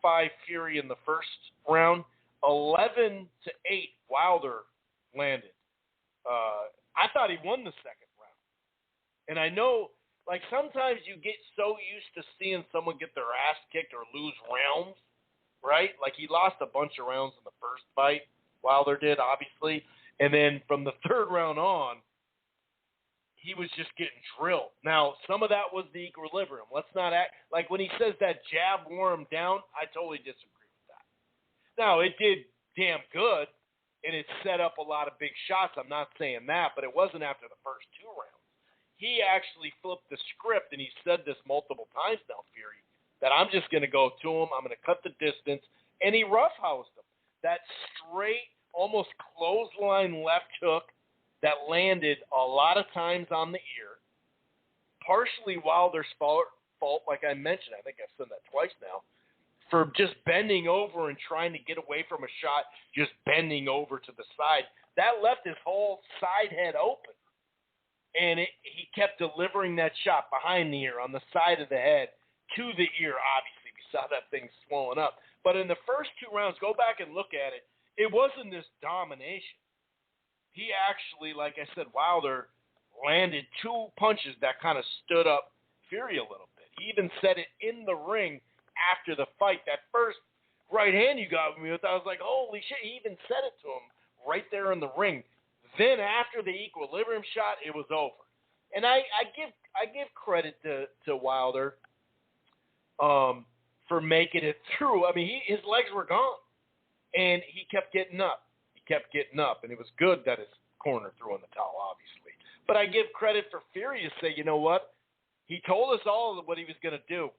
8-5 Fury in the first round, 11-8 Wilder landed. I thought he won the second round. And I know, like, sometimes you get so used to seeing someone get their ass kicked or lose rounds, right? Like, he lost a bunch of rounds in the first fight. Wilder did, obviously. And then from the third round on, he was just getting drilled. Now, some of that was the equilibrium. Let's not act like when he says that jab wore him down, I totally disagree with that. Now, it did damn good, and it set up a lot of big shots. I'm not saying that, but it wasn't after the first 2 rounds. He actually flipped the script, and he said this multiple times now, Fury, that I'm just going to go to him, I'm going to cut the distance, and he roughhoused him. That straight, almost clothesline left hook that landed a lot of times on the ear, partially Wilder's fault, like I mentioned, I think I've said that twice now, for just bending over and trying to get away from a shot, just bending over to the side. That left his whole side head open. And he kept delivering that shot behind the ear, on the side of the head, to the ear, obviously. We saw that thing swollen up. But in the first 2 rounds, go back and look at it, it wasn't this domination. He actually, like I said, Wilder landed 2 punches that kind of stood up Fury a little bit. He even said it in the ring after the fight. That first right hand you got me with, I was like, holy shit. He even said it to him right there in the ring. Then after the equilibrium shot, it was over. And I give credit to Wilder for making it through. I mean, his legs were gone, and he kept getting up. And it was good that his corner threw in the towel, obviously. But I give credit for Fury to say, you know what? He told us all what he was going to do.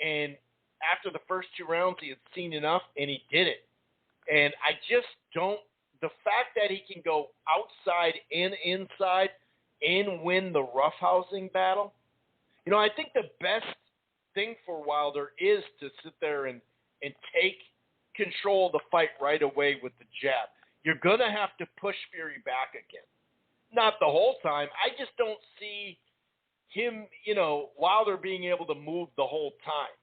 And after the first 2 rounds, he had seen enough, and he did it. And I just don't – the fact that he can go outside and inside and win the roughhousing battle, you know, I think the best thing for Wilder is to sit there and take control of the fight right away with the jab. You're going to have to push Fury back again. Not the whole time. I just don't see him, you know, Wilder being able to move the whole time.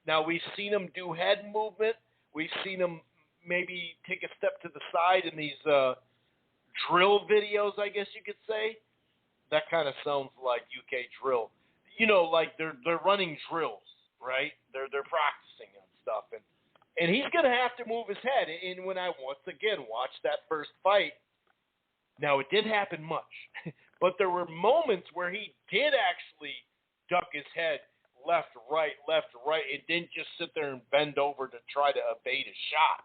Now, we've seen him do head movement. We've seen him maybe take a step to the side in these drill videos, I guess you could say. That kind of sounds like UK drill. You know, like they're running drills, right? They're practicing and stuff. And he's going to have to move his head. And when I once again watched that first fight, now it didn't happen much, but there were moments where he did actually duck his head left, right, and didn't just sit there and bend over to try to evade a shot.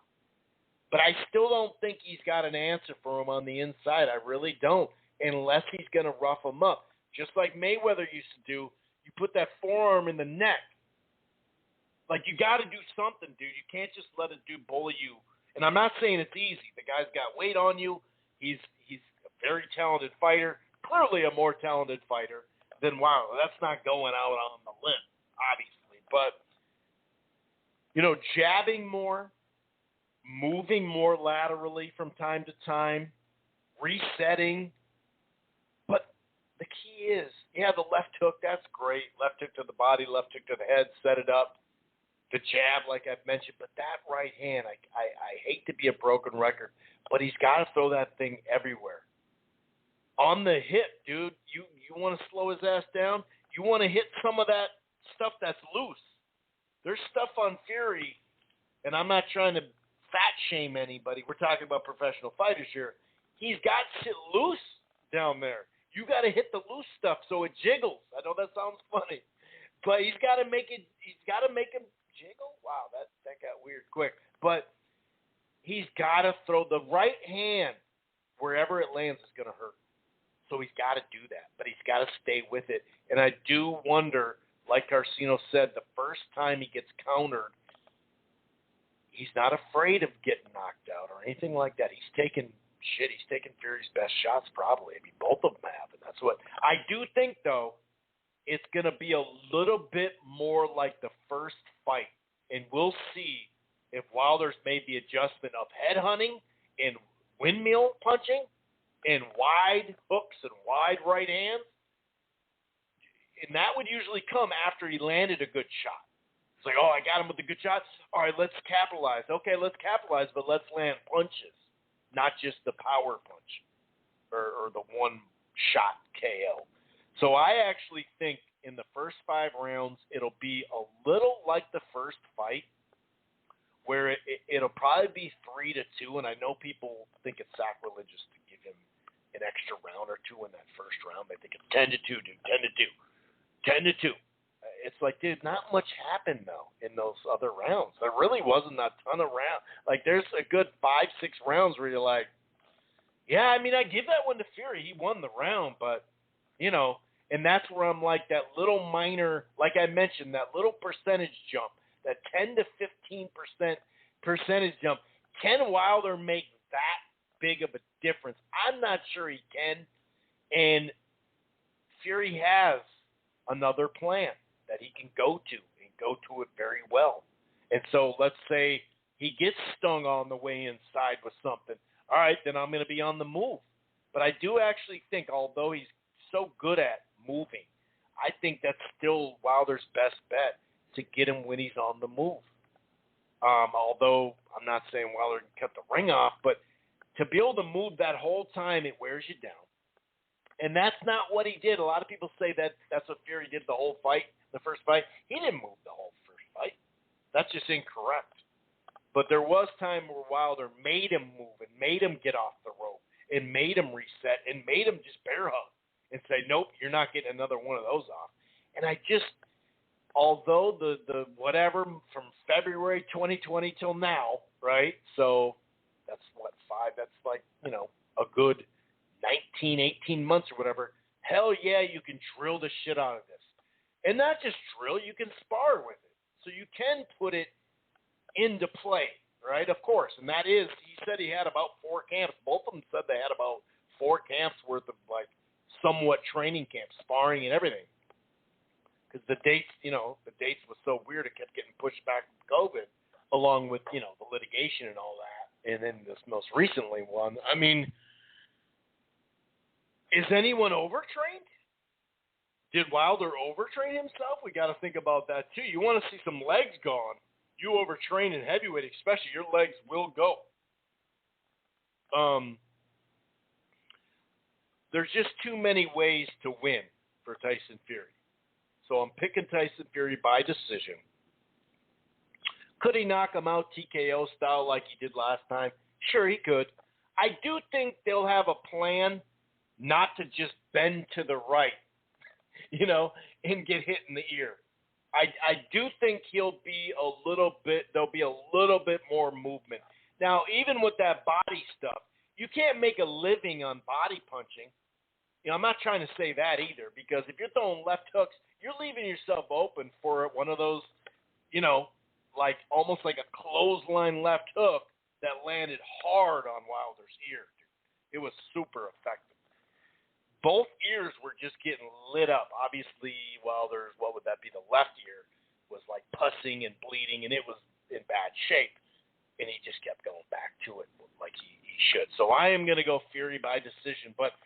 But I still don't think he's got an answer for him on the inside. I really don't, unless he's going to rough him up. Just like Mayweather used to do, you put that forearm in the neck. Like, you got to do something, dude. You can't just let a dude bully you. And I'm not saying it's easy. The guy's got weight on you. He's a very talented fighter, clearly a more talented fighter than Wilder. That's not going out on the limb, obviously. But, you know, jabbing more, moving more laterally from time to time, resetting. But the key is, yeah, the left hook, that's great. Left hook to the body, left hook to the head, set it up. The jab, like I've mentioned, but that right hand, I hate to be a broken record, but he's got to throw that thing everywhere. On the hip, dude, you want to slow his ass down? You want to hit some of that stuff that's loose. There's stuff on Fury, and I'm not trying to fat shame anybody. We're talking about professional fighters here. He's got shit loose down there. You got to hit the loose stuff so it jiggles. I know that sounds funny, but he's got to make it. He's got to make him jiggle. Wow, that got weird quick. But he's got to throw the right hand wherever it lands is going to hurt. So he's got to do that, but he's got to stay with it. And I do wonder, like Carcino said, the first time he gets countered, he's not afraid of getting knocked out or anything like that. He's taken Fury's best shots probably. I mean, both of them have, and that's what I do think, though. It's going to be a little bit more like the first fight, and we'll see if Wilder's made the adjustment of head hunting and windmill punching and wide hooks and wide right hands. And that would usually come after he landed a good shot. It's like, oh, I got him with a good shot. All right, let's capitalize. Okay, let's capitalize, but let's land punches, not just the power punch or the one-shot KO. So I actually think in the first 5 rounds, it'll be a little like the first fight, where it'll probably be 3-2, and I know people think it's sacrilegious to give him an extra round or two in that first round. They think it's 10-2, dude, 10-2. It's like, dude, not much happened, though, in those other rounds. There really wasn't a ton of rounds. Like, there's a good 5-6 rounds where you're like, yeah, I mean, I give that one to Fury. He won the round, but, you know, and that's where I'm like that little minor, like I mentioned, that little percentage jump, that 10 to 15% percentage jump. Can Wilder make that big of a difference? I'm not sure he can. And Fury has another plan that he can go to and go to it very well. And so let's say he gets stung on the way inside with something. All right, then I'm going to be on the move. But I do actually think, although he's so good at moving, I think that's still Wilder's best bet to get him when he's on the move. Although I'm not saying Wilder can cut the ring off, but to be able to move that whole time, it wears you down. And that's not what he did. A lot of people say that that's what Fury did the whole fight, the first fight. He didn't move the whole first fight. That's just incorrect. But there was time where Wilder made him move and made him get off the rope and made him reset and made him just bear hug and say, nope, you're not getting another one of those off. And I just, although the whatever from February 2020 till now, right? So that's what, 5, that's like, you know, a good 19, 18 months or whatever. Hell yeah, you can drill the shit out of this. And not just drill, you can spar with it. So you can put it into play, right? Of course. And that is, he said he had about 4 camps. Both of them said they had about 4 camps worth of, like, somewhat training camps, sparring and everything. Because the dates was so weird, it kept getting pushed back with COVID, along with, you know, the litigation and all that. And then this most recently one. I mean, is anyone overtrained? Did Wilder overtrain himself? We got to think about that, too. You want to see some legs gone. You overtrain in heavyweight, especially, your legs will go. There's just too many ways to win for Tyson Fury. So I'm picking Tyson Fury by decision. Could he knock him out TKO style like he did last time? Sure, he could. I do think they'll have a plan not to just bend to the right, you know, and get hit in the ear. I do think there'll be a little bit more movement. Now, even with that body stuff, you can't make a living on body punching. You know, I'm not trying to say that either, because if you're throwing left hooks, you're leaving yourself open for one of those, you know, like almost like a clothesline left hook that landed hard on Wilder's ear. It was super effective. Both ears were just getting lit up. Obviously, Wilder's, what would that be, the left ear was like pussing and bleeding, and it was in bad shape. And he just kept going back to it like he should. So I am going to go Fury by decision. But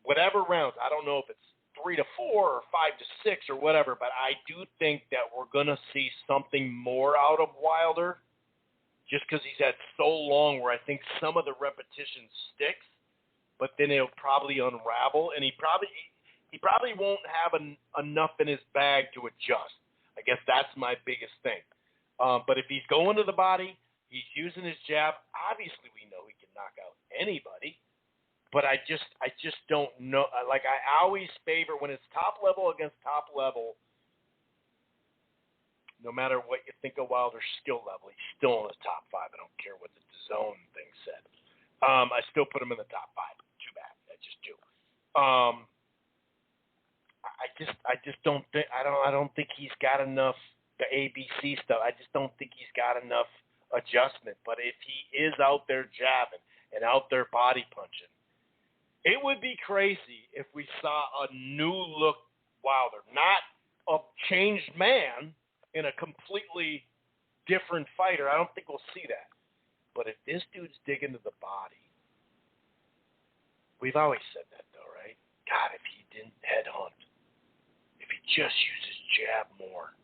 whatever rounds, I don't know if it's 3-4 or 5-6 or whatever, but I do think that we're going to see something more out of Wilder just because he's had so long where I think some of the repetition sticks. But then it'll probably unravel, and he probably won't have enough in his bag to adjust. I guess that's my biggest thing. But if he's going to the body, he's using his jab. Obviously, we know he can knock out anybody. But I just don't know. Like, I always favor when it's top level against top level. No matter what you think of Wilder's skill level, he's still in the top 5. I don't care what the zone thing said. I still put him in the top 5. Too bad. I just do. I just don't think I don't think he's got enough the ABC stuff. I just don't think he's got enough adjustment. But if he is out there jabbing and out there body punching, it would be crazy if we saw a new look Wilder, not a changed man in a completely different fighter. I don't think we'll see that. But if this dude's digging to the body, we've always said that though, right? God, if he didn't headhunt, if he just uses jab more.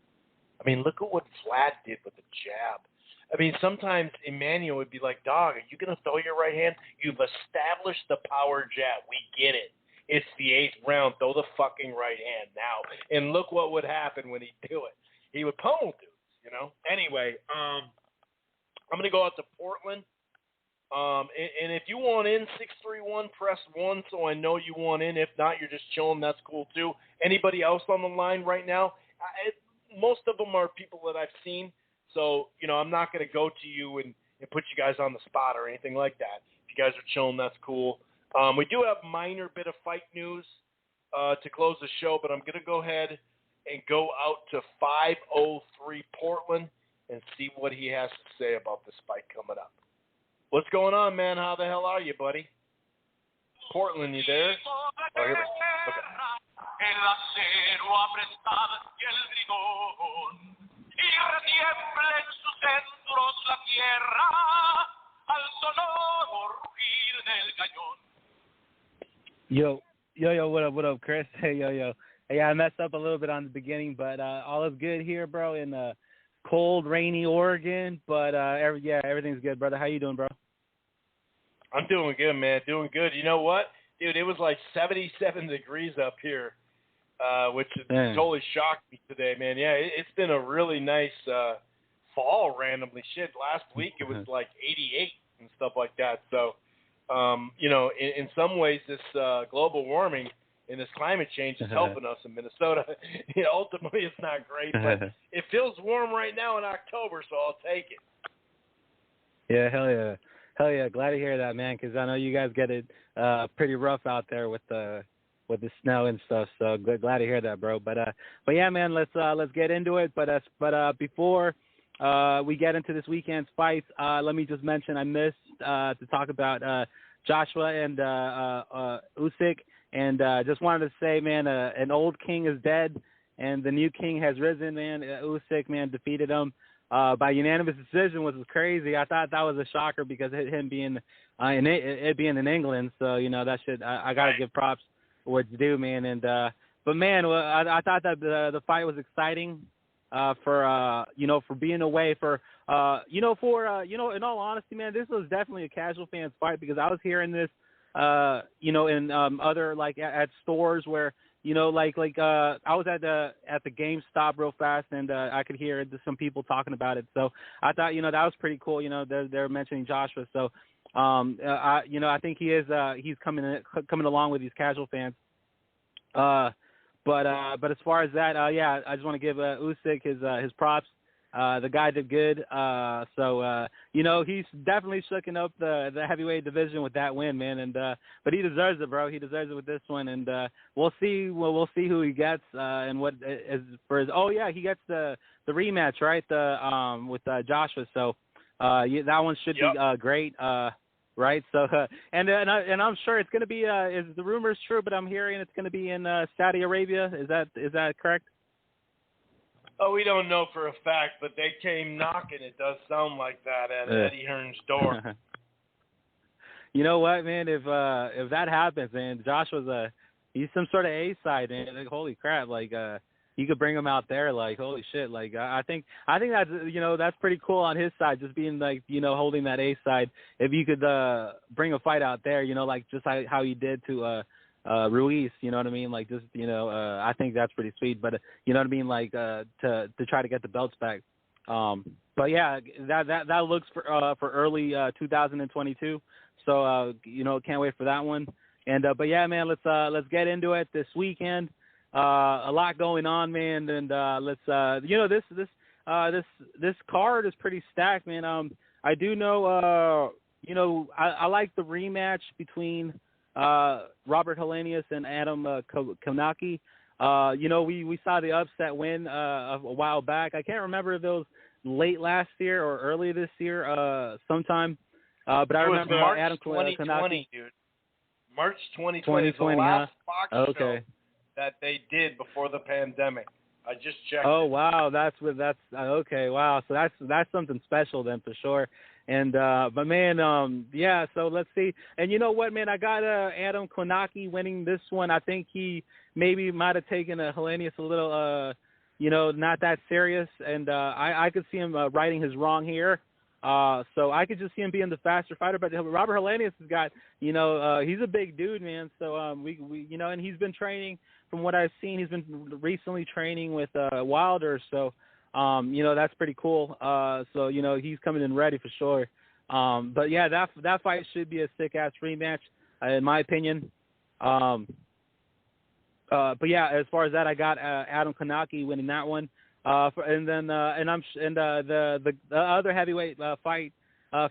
I mean, look at what Vlad did with the jab. I mean, sometimes Emmanuel would be like, dog, are you going to throw your right hand? You've established the power jab. We get it. It's the 8th round. Throw the fucking right hand now. And look what would happen when he'd do it. He would pummel dudes, you know? Anyway, I'm going to go out to Portland. And if you want in 631, press 1 so I know you want in. If not, you're just chilling. That's cool too. Anybody else on the line right now? Most of them are people that I've seen. So, you know, I'm not going to go to you and put you guys on the spot or anything like that. If you guys are chilling, that's cool. We do have a minor bit of fight news to close the show, but I'm going to go ahead and go out to 503 Portland and see what he has to say about this fight coming up. What's going on, man? How the hell are you, buddy? Portland, you there? Oh, here we go. Okay. Yo, what up, Chris? Hey, yo. Hey, I messed up a little bit on the beginning, but all is good here, bro, in cold, rainy Oregon. But, everything's good, brother. How you doing, bro? I'm doing good, man. Doing good. You know what? Dude, it was like 77 degrees up here, which totally shocked me today, man. Yeah, it's been a really nice fall randomly. Shit, last week it was like 88 and stuff like that. So, you know, in some ways this global warming and this climate change is helping us in Minnesota. You know, ultimately, it's not great, but it feels warm right now in October, so I'll take it. Yeah, hell yeah. Glad to hear that, man, because I know you guys get it pretty rough out there with the snow and stuff. So glad to hear that, bro. But yeah, man, let's get into it. But before we get into this weekend's fights, let me just mention I missed to talk about Joshua and Usyk, and just wanted to say, man, an old king is dead, and the new king has risen, man. Usyk, man, defeated him by unanimous decision, which was crazy. I thought that was a shocker because him being it being in England, so you know that should I gotta give props what's due, man. And but man, I thought that the fight was exciting for being away for in all honesty, man, this was definitely a casual fan's fight because I was hearing this in other like at stores where I was at the GameStop real fast and I could hear some people talking about it. So I thought that was pretty cool. You know, they're mentioning Joshua. So I think he is he's coming along with these casual fans. But as far as that, I just want to give Usyk his props. The guy did good. He's definitely shooking up the heavyweight division with that win, man. And but he deserves it, bro. He deserves it with this one. And we'll see who he gets and what is for his. Oh yeah, he gets the rematch, right? With Joshua. So that one should be great. Right. So and I'm sure it's going to be. Is the rumors true? But I'm hearing it's going to be in Saudi Arabia. Is that correct? Oh, we don't know for a fact, but they came knocking. It does sound like that at Eddie Hearn's door. You know what, man? If that happens, man, Joshua's he's some sort of A-side, man. Like, holy crap! Like you could bring him out there. Like, holy shit! Like I think that's that's pretty cool on his side, just being like holding that A-side. If you could bring a fight out there, like just how you did to Ruiz, you know what I mean? Like just, I think that's pretty sweet, but you know what I mean? Like, to try to get the belts back. But yeah, that looks for early, 2022. So, can't wait for that one. And, but yeah, man, let's get into it this weekend. A lot going on, man. And, this card is pretty stacked, man. I do know, I like the rematch between Robert Helenius and Adam Konaki. We saw the upset win a while back. I can't remember if it was late last year or early this year, sometime. But I remember March Adam 2020, Konaki. dude. March 2020 is the last box show Okay. that they did before the pandemic. I just checked. Oh wow, that's okay. Wow, so that's something special then for sure. And but man, yeah. So let's see. And you know what, man? I got Adam Konaki winning this one. I think he maybe might have taken Helenius a little, not that serious. And I could see him righting his wrong here. So I could just see him being the faster fighter. But Robert Helenius has got, he's a big dude, man. So we and he's been training. From what I've seen, he's been recently training with Wilder. So. That's pretty cool. So he's coming in ready for sure. But yeah, that fight should be a sick-ass rematch, in my opinion. But yeah, as far as that, I got Adam Konaki winning that one. And the other heavyweight fight,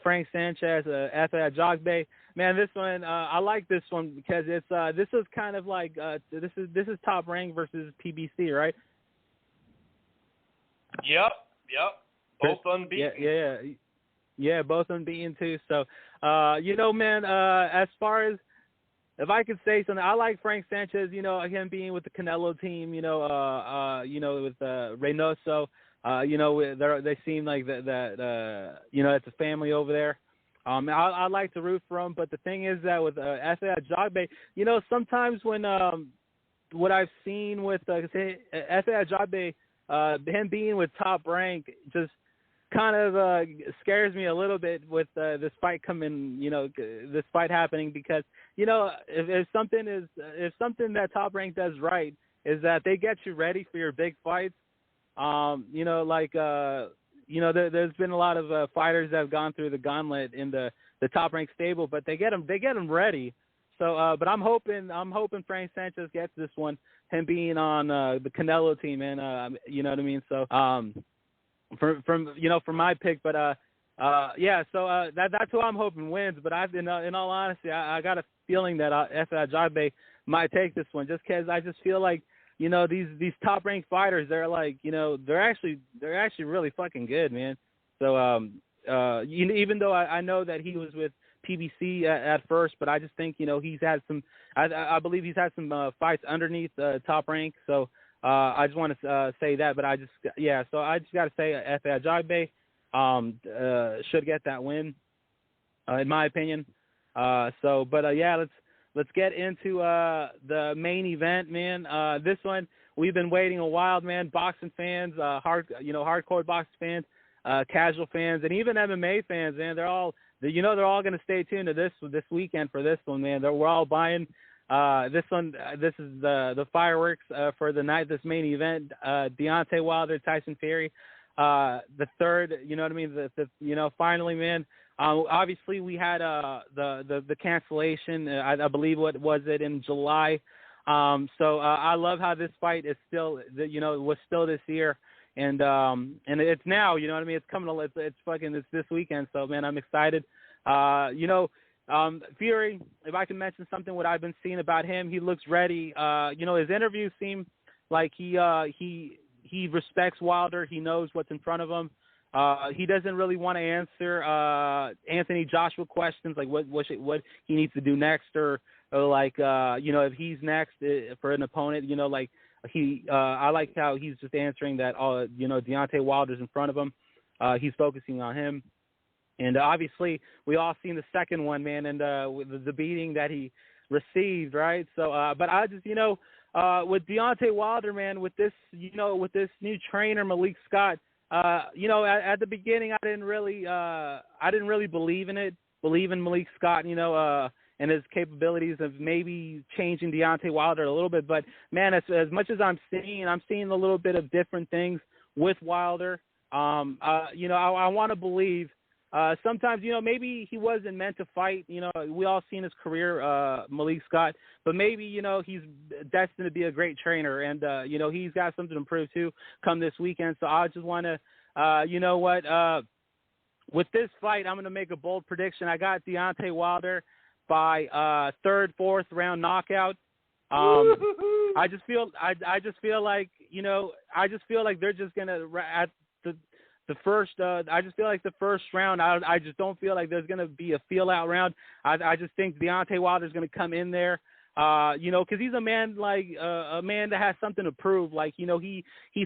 Frank Sanchez, Efe Ajagbe. Man, this one I like this one because this is kind of like this is Top Rank versus PBC, right? Yep. Both unbeaten. Yeah, both unbeaten too. So, man, as far as if I could say something, I like Frank Sanchez. Him being with the Canelo team. With Reynoso. They seem like that. It's a family over there. I like to root for him, but the thing is that with Efe Ajagbe, sometimes when what I've seen with Efe Ajagbe. Him being with Top Rank just kind of scares me a little bit with this fight coming, this fight happening because, if something that Top Rank does right is that they get you ready for your big fights. There's been a lot of fighters that have gone through the gauntlet in the Top Rank stable, but they get them ready. So, but I'm hoping Frank Sanchez gets this one. Him being on the Canelo team, and you know what I mean. So, from my pick, but yeah. So that's who I'm hoping wins. But in all honesty, I got a feeling that Efe Ajagbe might take this one, just because I just feel like these top ranked fighters, they're like they're actually really fucking good, man. So even though I know that he was with PBC at first, but I just think he's had some. I believe he's had some fights underneath Top Rank. So I just want to say that. But So I just got to say Efe Ajagbe should get that win, in my opinion. Let's get into the main event, man. This one we've been waiting a while, man. Boxing fans, hardcore boxing fans, casual fans, and even MMA fans, man. They're all going to stay tuned to this weekend for this one, man. We're all buying this one. This is the fireworks for the night. This main event, Deontay Wilder, Tyson Fury, the third. You know what I mean? Finally, man. Obviously, we had the cancellation. I believe what was it in July. So I love how this fight is still, was still this year. And it's now, you know what I mean? It's coming. It's this weekend. So man, I'm excited. Fury, if I can mention something, what I've been seeing about him, he looks ready. His interviews seem like he respects Wilder. He knows what's in front of him. He doesn't really want to answer Anthony Joshua questions like what he needs to do next or if he's next for an opponent. I like how he's just answering that. Deontay Wilder's in front of him. He's focusing on him, and obviously we all seen the second one, man, and with the beating that he received, right? So, but I just with Deontay Wilder, man, with this new trainer Malik Scott. At the beginning, I didn't really believe in Malik Scott, and his capabilities of maybe changing Deontay Wilder a little bit. But man, as much as I'm seeing a little bit of different things with Wilder. I want to believe. Sometimes, maybe he wasn't meant to fight. We all seen his career, Malik Scott, but maybe, he's destined to be a great trainer, and he's got something to prove too come this weekend. So I just want to, with this fight, I'm going to make a bold prediction. I got Deontay Wilder by third, fourth round knockout. I just feel like they're just gonna at the first. I just feel like the first round. I just don't feel like there's gonna be a feel out round. I just think Deontay Wilder's gonna come in there. Because he's a man a man that has something to prove. Like, he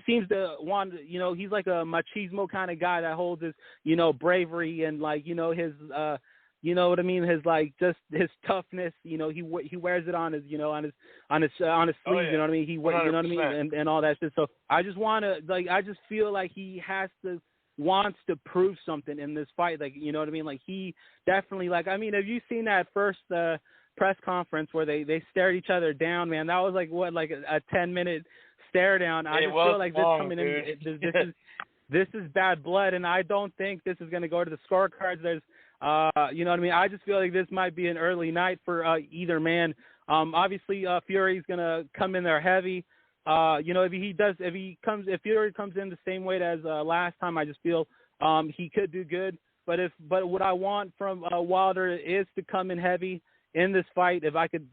seems to want, he's like a machismo kind of guy that holds his, bravery and his, what I mean, his just his toughness. He wears it on his, on his sleeve. Oh, yeah. You know what I mean? 100%. You know what I mean, and all that shit. So I just want to I just feel like he wants to prove something in this fight. You know what I mean? He definitely have you seen that first press conference where they stared each other down, man? That was a 10-minute stare down. I just feel like long, this coming dude. in, this is bad blood, and I don't think this is going to go to the scorecards. There's, you know what I mean? I just feel like this might be an early night for either man. Obviously, Fury's going to come in there heavy. If Fury comes in the same weight as last time, I just feel he could do good. But what I want from Wilder is to come in heavy in this fight. If I could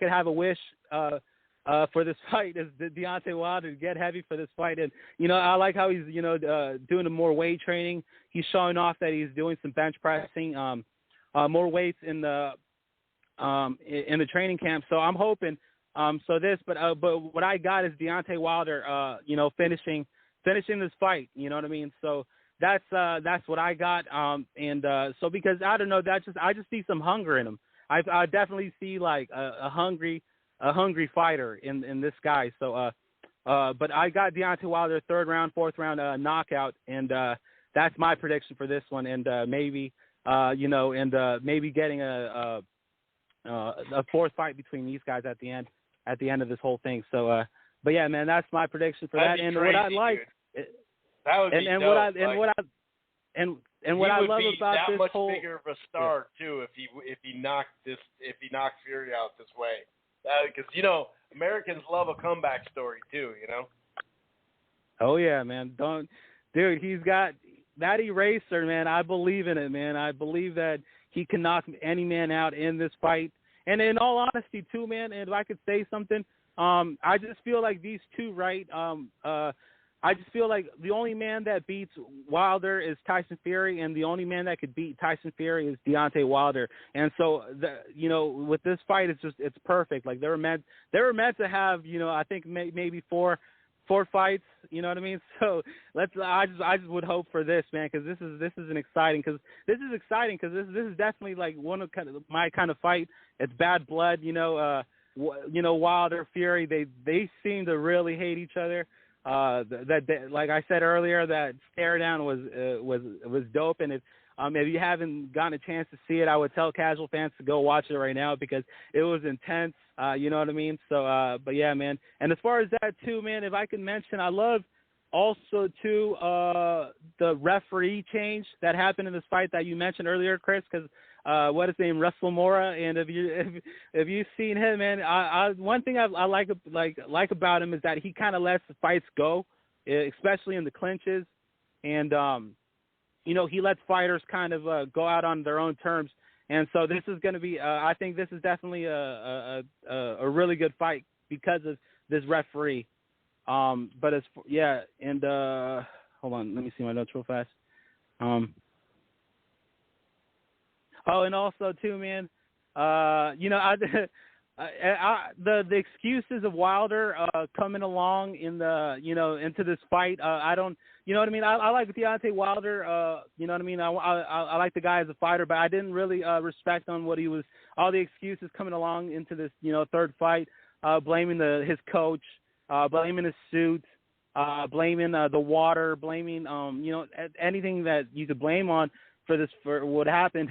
have a wish for this fight, is Deontay Wilder to get heavy for this fight. And I like how he's doing more weight training. He's showing off that he's doing some bench pressing, more weights in the training camp. So I'm hoping but what I got is Deontay Wilder finishing this fight. You know what I mean? So that's what I got. So because I don't know, I just see some hunger in him. I definitely see a hungry fighter in this guy. So, but I got Deontay Wilder third round, fourth round knockout, and that's my prediction for this one. And maybe maybe getting a fourth fight between these guys at the end of this whole thing. So, but yeah, man, that's my prediction for that. And crazy, what I like, that would be dope. What I love about that this much whole bigger of a star too if he knocked Fury out this way, because Americans love a comeback story too. Oh yeah, man, dude, he's got that eraser, man. I believe in it, man. I believe that he can knock any man out in this fight. And in all honesty, too, man, and if I could say something, I just feel like these two, right? I just feel like the only man that beats Wilder is Tyson Fury, and the only man that could beat Tyson Fury is Deontay Wilder. And so, with this fight, it's perfect. Like they were meant to have, I think maybe four fights. You know what I mean? So I just would hope for this, man, because this is exciting. Because this is definitely like one of my kind of fight. It's bad blood. Wilder, Fury, they seem to really hate each other. Like I said earlier, that stare down was dope, and if you haven't gotten a chance to see it, I would tell casual fans to go watch it right now because it was intense. You know what I mean? So, but yeah, man. And as far as that too, man, if I can mention, I love also too the referee change that happened in this fight that you mentioned earlier, Chris, because what is his name, Russell Mora, and if you've seen him, man, one thing I like about him is that he kind of lets the fights go, especially in the clinches, and he lets fighters kind of go out on their own terms, and so this is going to be, I think this is definitely a really good fight because of this referee. But and hold on, let me see my notes real fast. Oh, and also too, man, the excuses of Wilder coming along in the into this fight, I don't, you know what I mean. I like Deontay Wilder, you know what I mean. I like the guy as a fighter, but I didn't really respect on what he was. All the excuses coming along into this third fight, blaming his coach, blaming his suit, blaming the water, blaming anything that you could blame on for what happened,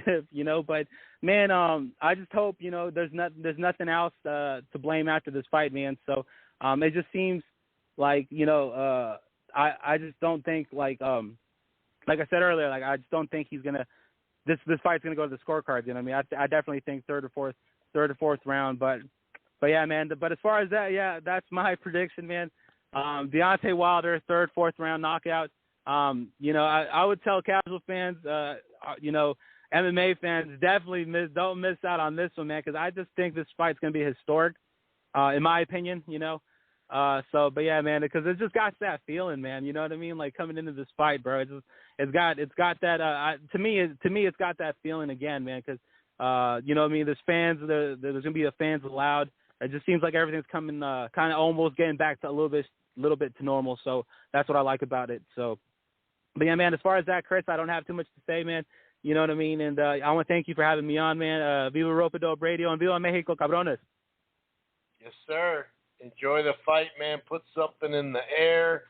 but man, I just hope, there's nothing else to blame after this fight, man. So, it just seems like, I just don't think like I said earlier, like, I just don't think he's going to, this fight's going to go to the scorecards. You know what I mean? I definitely think third or fourth round, but yeah, man, but as far as that, yeah, that's my prediction, man. Deontay Wilder, third, fourth round knockout. I would tell casual fans, MMA fans, definitely don't miss out on this one, man, because I just think this fight's going to be historic, in my opinion, you know. But yeah, man, because it just got that feeling, man. You know what I mean? Like coming into this fight, bro. It's got that. To me, it's got that feeling again, man. Because you know what I mean? There's fans. There's gonna be fans allowed. It just seems like everything's coming, kind of almost getting back to a little bit to normal. So that's what I like about it. So, but yeah, man. As far as that, Chris, I don't have too much to say, man. You know what I mean? And I want to thank you for having me on, man. Viva Ropedope Radio and Viva Mexico, cabrones. Yes, sir. Enjoy the fight, man. Put something in the air.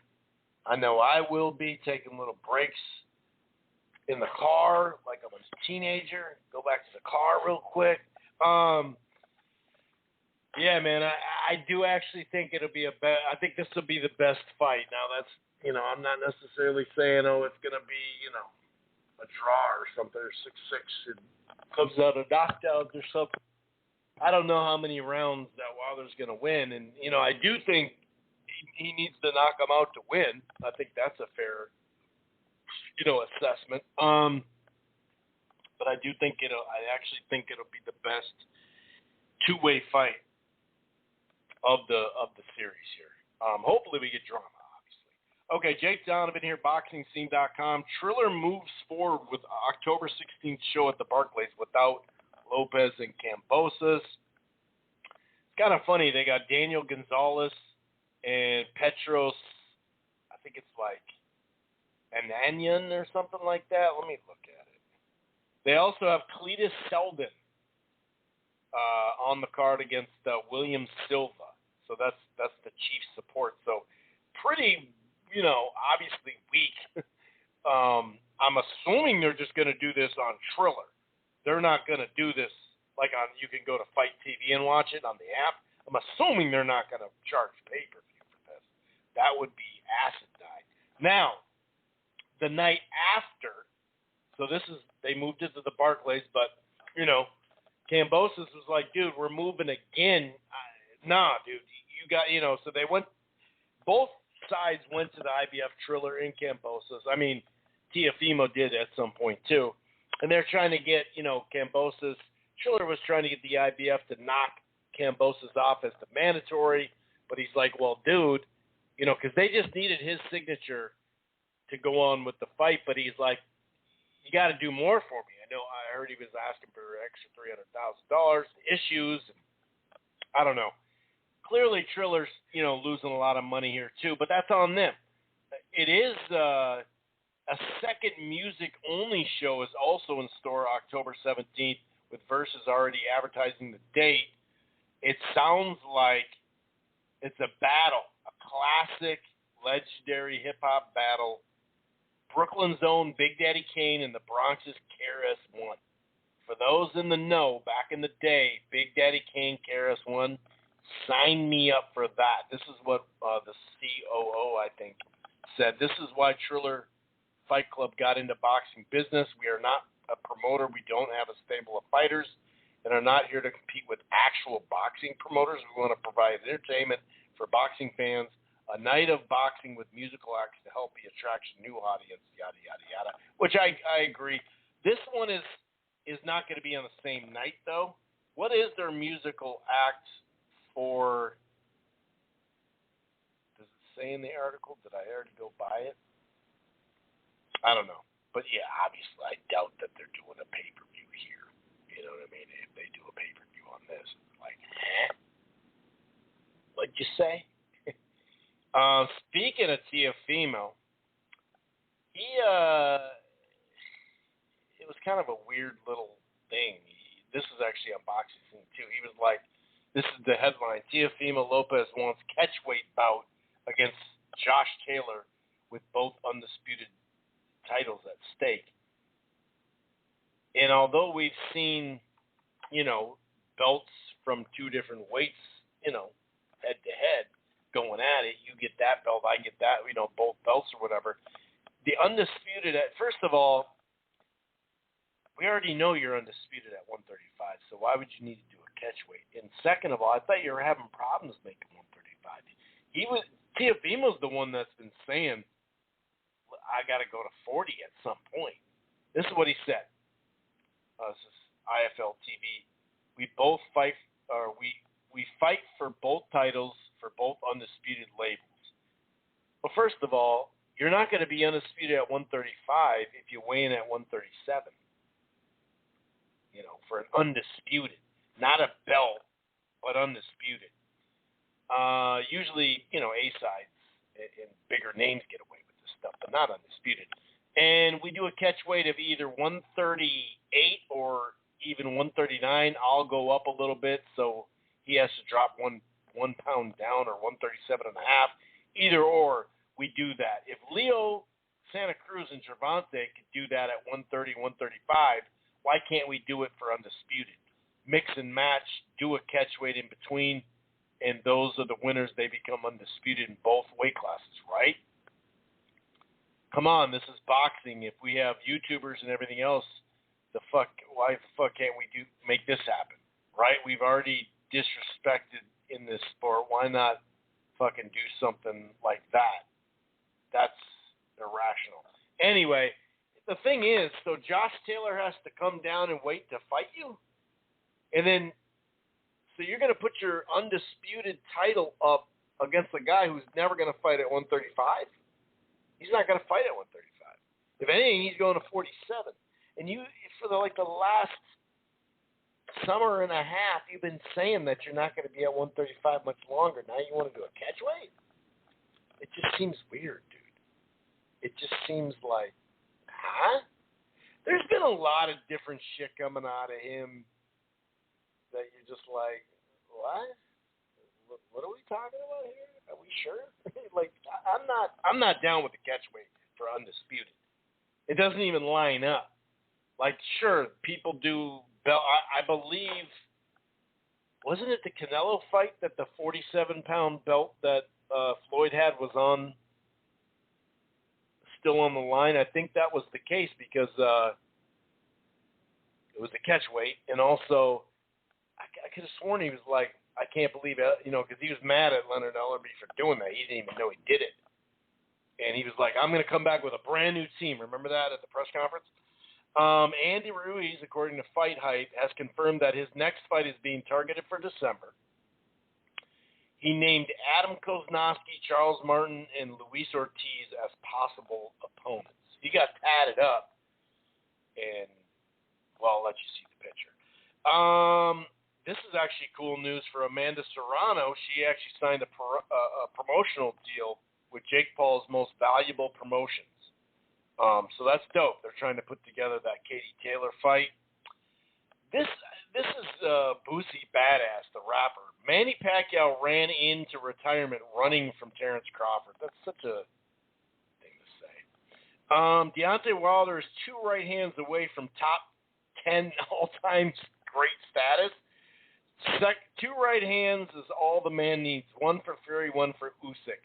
I know I will be taking little breaks in the car like I'm a teenager. Go back to the car real quick. Yeah, man, I do actually think it'll be I think this will be the best fight. Now, that's, you know, I'm not necessarily saying, it's going to be, you know, a draw or something, or 6-6 and comes out of knockdowns or something. I don't know how many rounds that Wilder's going to win. And, you know, I do think he needs to knock him out to win. I think that's a fair, you know, assessment. But I actually think it'll be the best two-way fight of the series here. Hopefully we get drama, obviously. Okay, Jake Donovan here, BoxingScene.com. Triller moves forward with October 16th show at the Barclays without Lopez and Kambosos. It's kind of funny. They got Daniel Gonzalez and Petros. I think it's like Ananyan or something like that. Let me look at it. They also have Cletus Sheldon on the card against William Silva. So that's the chief support. So pretty, you know, obviously weak. I'm assuming they're just going to do this on Triller. They're not going to do this like you can go to Fight TV and watch it on the app. I'm assuming they're not going to charge pay-per-view for this. That would be asinine. Now, the night after, so they moved it to the Barclays, but, you know, Kambosos was like, dude, we're moving again. Nah, dude, you got, you know, so both sides went to the IBF Triller in Kambosos. I mean, Teofimo did at some point too. And they're trying to get, you know, Kambosos. Triller was trying to get the IBF to knock Kambosos off as the mandatory, but he's like, well, dude, you know, because they just needed his signature to go on with the fight, but he's like, you got to do more for me. I heard he was asking for an extra $300,000, issues, and I don't know. Clearly, Triller's, you know, losing a lot of money here too, but that's on them. It is a second music-only show is also in store October 17th, with Versus already advertising the date. It sounds like it's a battle, a classic, legendary hip-hop battle. Brooklyn's own Big Daddy Kane and the Bronx's KRS-One. For those in the know, back in the day, Big Daddy Kane, KRS-One, sign me up for that. This is what the COO, I think, said. This is why Triller Fight Club got into boxing business. We are not a promoter. We don't have a stable of fighters and are not here to compete with actual boxing promoters. We want to provide entertainment for boxing fans, a night of boxing with musical acts to help you attract a new audience, yada, yada, yada, which I agree. This one is not going to be on the same night, though. What is their musical act for? Does it say in the article? Did I already go by it? I don't know. But, yeah, obviously, I doubt that they're doing a pay-per-view here. You know what I mean? If they do a pay-per-view on this, it's like, what'd you say? Speaking of Teofimo, it was kind of a weird little thing. This is actually on Boxing Scene, too. He was like, this is the headline, Teofimo Lopez wants catchweight bout against Josh Taylor with both undisputed titles at stake. And although we've seen, you know, belts from two different weights, you know, head to head going at it, you get that belt, I get that, you know, both belts or whatever. The undisputed, first of all, we already know you're undisputed at 135, so why would you need to do a catchweight? And second of all, I thought you were having problems making 135. Teofimo's the one that's been saying, I got to go to 40 at some point. This is what he said. This is IFL TV. We both fight, or we fight for both titles for both undisputed labels. Well, first of all, you're not going to be undisputed at 135 if you weigh in at 137. You know, for an undisputed, not a belt, but undisputed. Usually, you know, A-sides and bigger names get away with this stuff, but not undisputed. And we do a catch weight of either 138 or even 139. I'll go up a little bit, so he has to drop one pound down, or 137 and a half. Either or, we do that. If Leo Santa Cruz and Gervonta could do that at 130, 135, why can't we do it for undisputed? Mix and match, do a catch weight in between, and those are the winners. They become undisputed in both weight classes, right? Come on, this is boxing. If we have YouTubers and everything else, why the fuck can't we make this happen, right? We've already disrespected in this sport. Why not fucking do something like that? That's irrational. Anyway, the thing is, so Josh Taylor has to come down and wait to fight you? And then, so you're going to put your undisputed title up against a guy who's never going to fight at 135? He's not going to fight at 135. If anything, he's going to 47. And you, for the last summer and a half, you've been saying that you're not going to be at 135 much longer. Now you want to do a catch weight? It just seems weird, dude. It just seems like, huh? There's been a lot of different shit coming out of him that you're just like, what? What are we talking about here? Are we sure? I'm not down with the catch weight for undisputed. It doesn't even line up. Like, sure, people do. I believe, wasn't it the Canelo fight that the 47-pound belt that Floyd had was still on the line? I think that was the case because it was the catch weight, and also I could have sworn he was like, I can't believe it, because he was mad at Leonard Ellerbe for doing that. He didn't even know he did it. And he was like, I'm going to come back with a brand new team. Remember that at the press conference? Andy Ruiz, according to Fight Hype, has confirmed that his next fight is being targeted for December. He named Adam Kozlowski, Charles Martin, and Luis Ortiz as possible opponents. He got tatted up, and, well, I'll let you see the picture. This is actually cool news for Amanda Serrano. She actually signed a promotional deal with Jake Paul's Most Valuable Promotions. So that's dope. They're trying to put together that Katie Taylor fight. This is Boosie Badass, the rapper. Manny Pacquiao ran into retirement running from Terrence Crawford. That's such a thing to say. Deontay Wilder is 2 right hands away from top 10 all-time great status. 2 right hands is all the man needs. 1 for Fury, 1 for Usyk.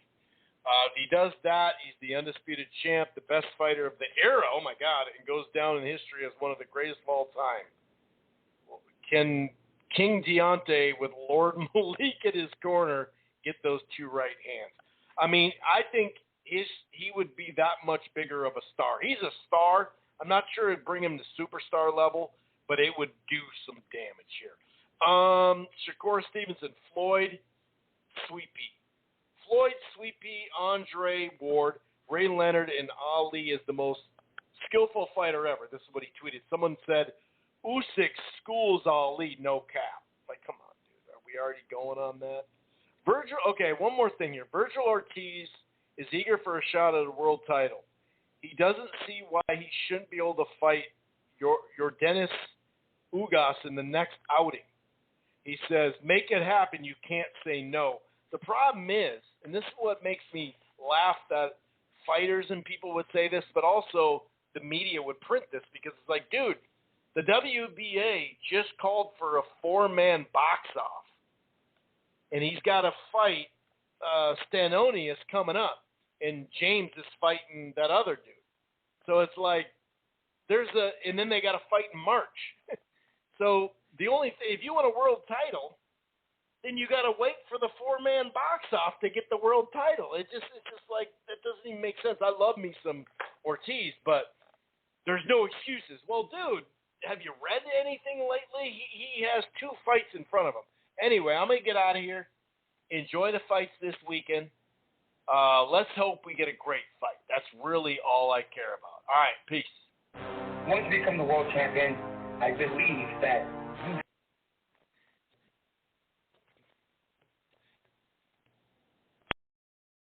If he does that, he's the undisputed champ, the best fighter of the era. Oh, my God. And goes down in history as one of the greatest of all time. Can King Deontay, with Lord Malik at his corner, get those 2 right hands? I mean, I think he would be that much bigger of a star. He's a star. I'm not sure it'd bring him to superstar level, but it would do some damage here. Shakur Stevenson, Floyd, Sweet Pea. Floyd, Sweet Pea, Andre Ward, Ray Leonard, and Ali is the most skillful fighter ever. This is what he tweeted. Someone said, Usyk schools Ali, no cap. Like, come on, dude. Are we already going on that? Okay, one more thing here. Virgil Ortiz is eager for a shot at a world title. He doesn't see why he shouldn't be able to fight your Dennis Ugas in the next outing. He says, make it happen. You can't say no. The problem is, and this is what makes me laugh that fighters and people would say this, but also the media would print this, because it's like, dude, the WBA just called for a 4-man box-off, and he's got to fight Stanoni is coming up, and James is fighting that other dude. So it's like, and then they got to fight in March. So the only thing, if you want a world title, then you got to wait for the 4-man box-off to get the world title. It's just like, that doesn't even make sense. I love me some Ortiz, but there's no excuses. Well, dude, have you read he has 2 fights in front of him. Anyway, I'm going to get out of here. Enjoy the fights this weekend. Let's hope we get a great fight. That's really all I care about. All right, peace. Once you become the world champion, I believe that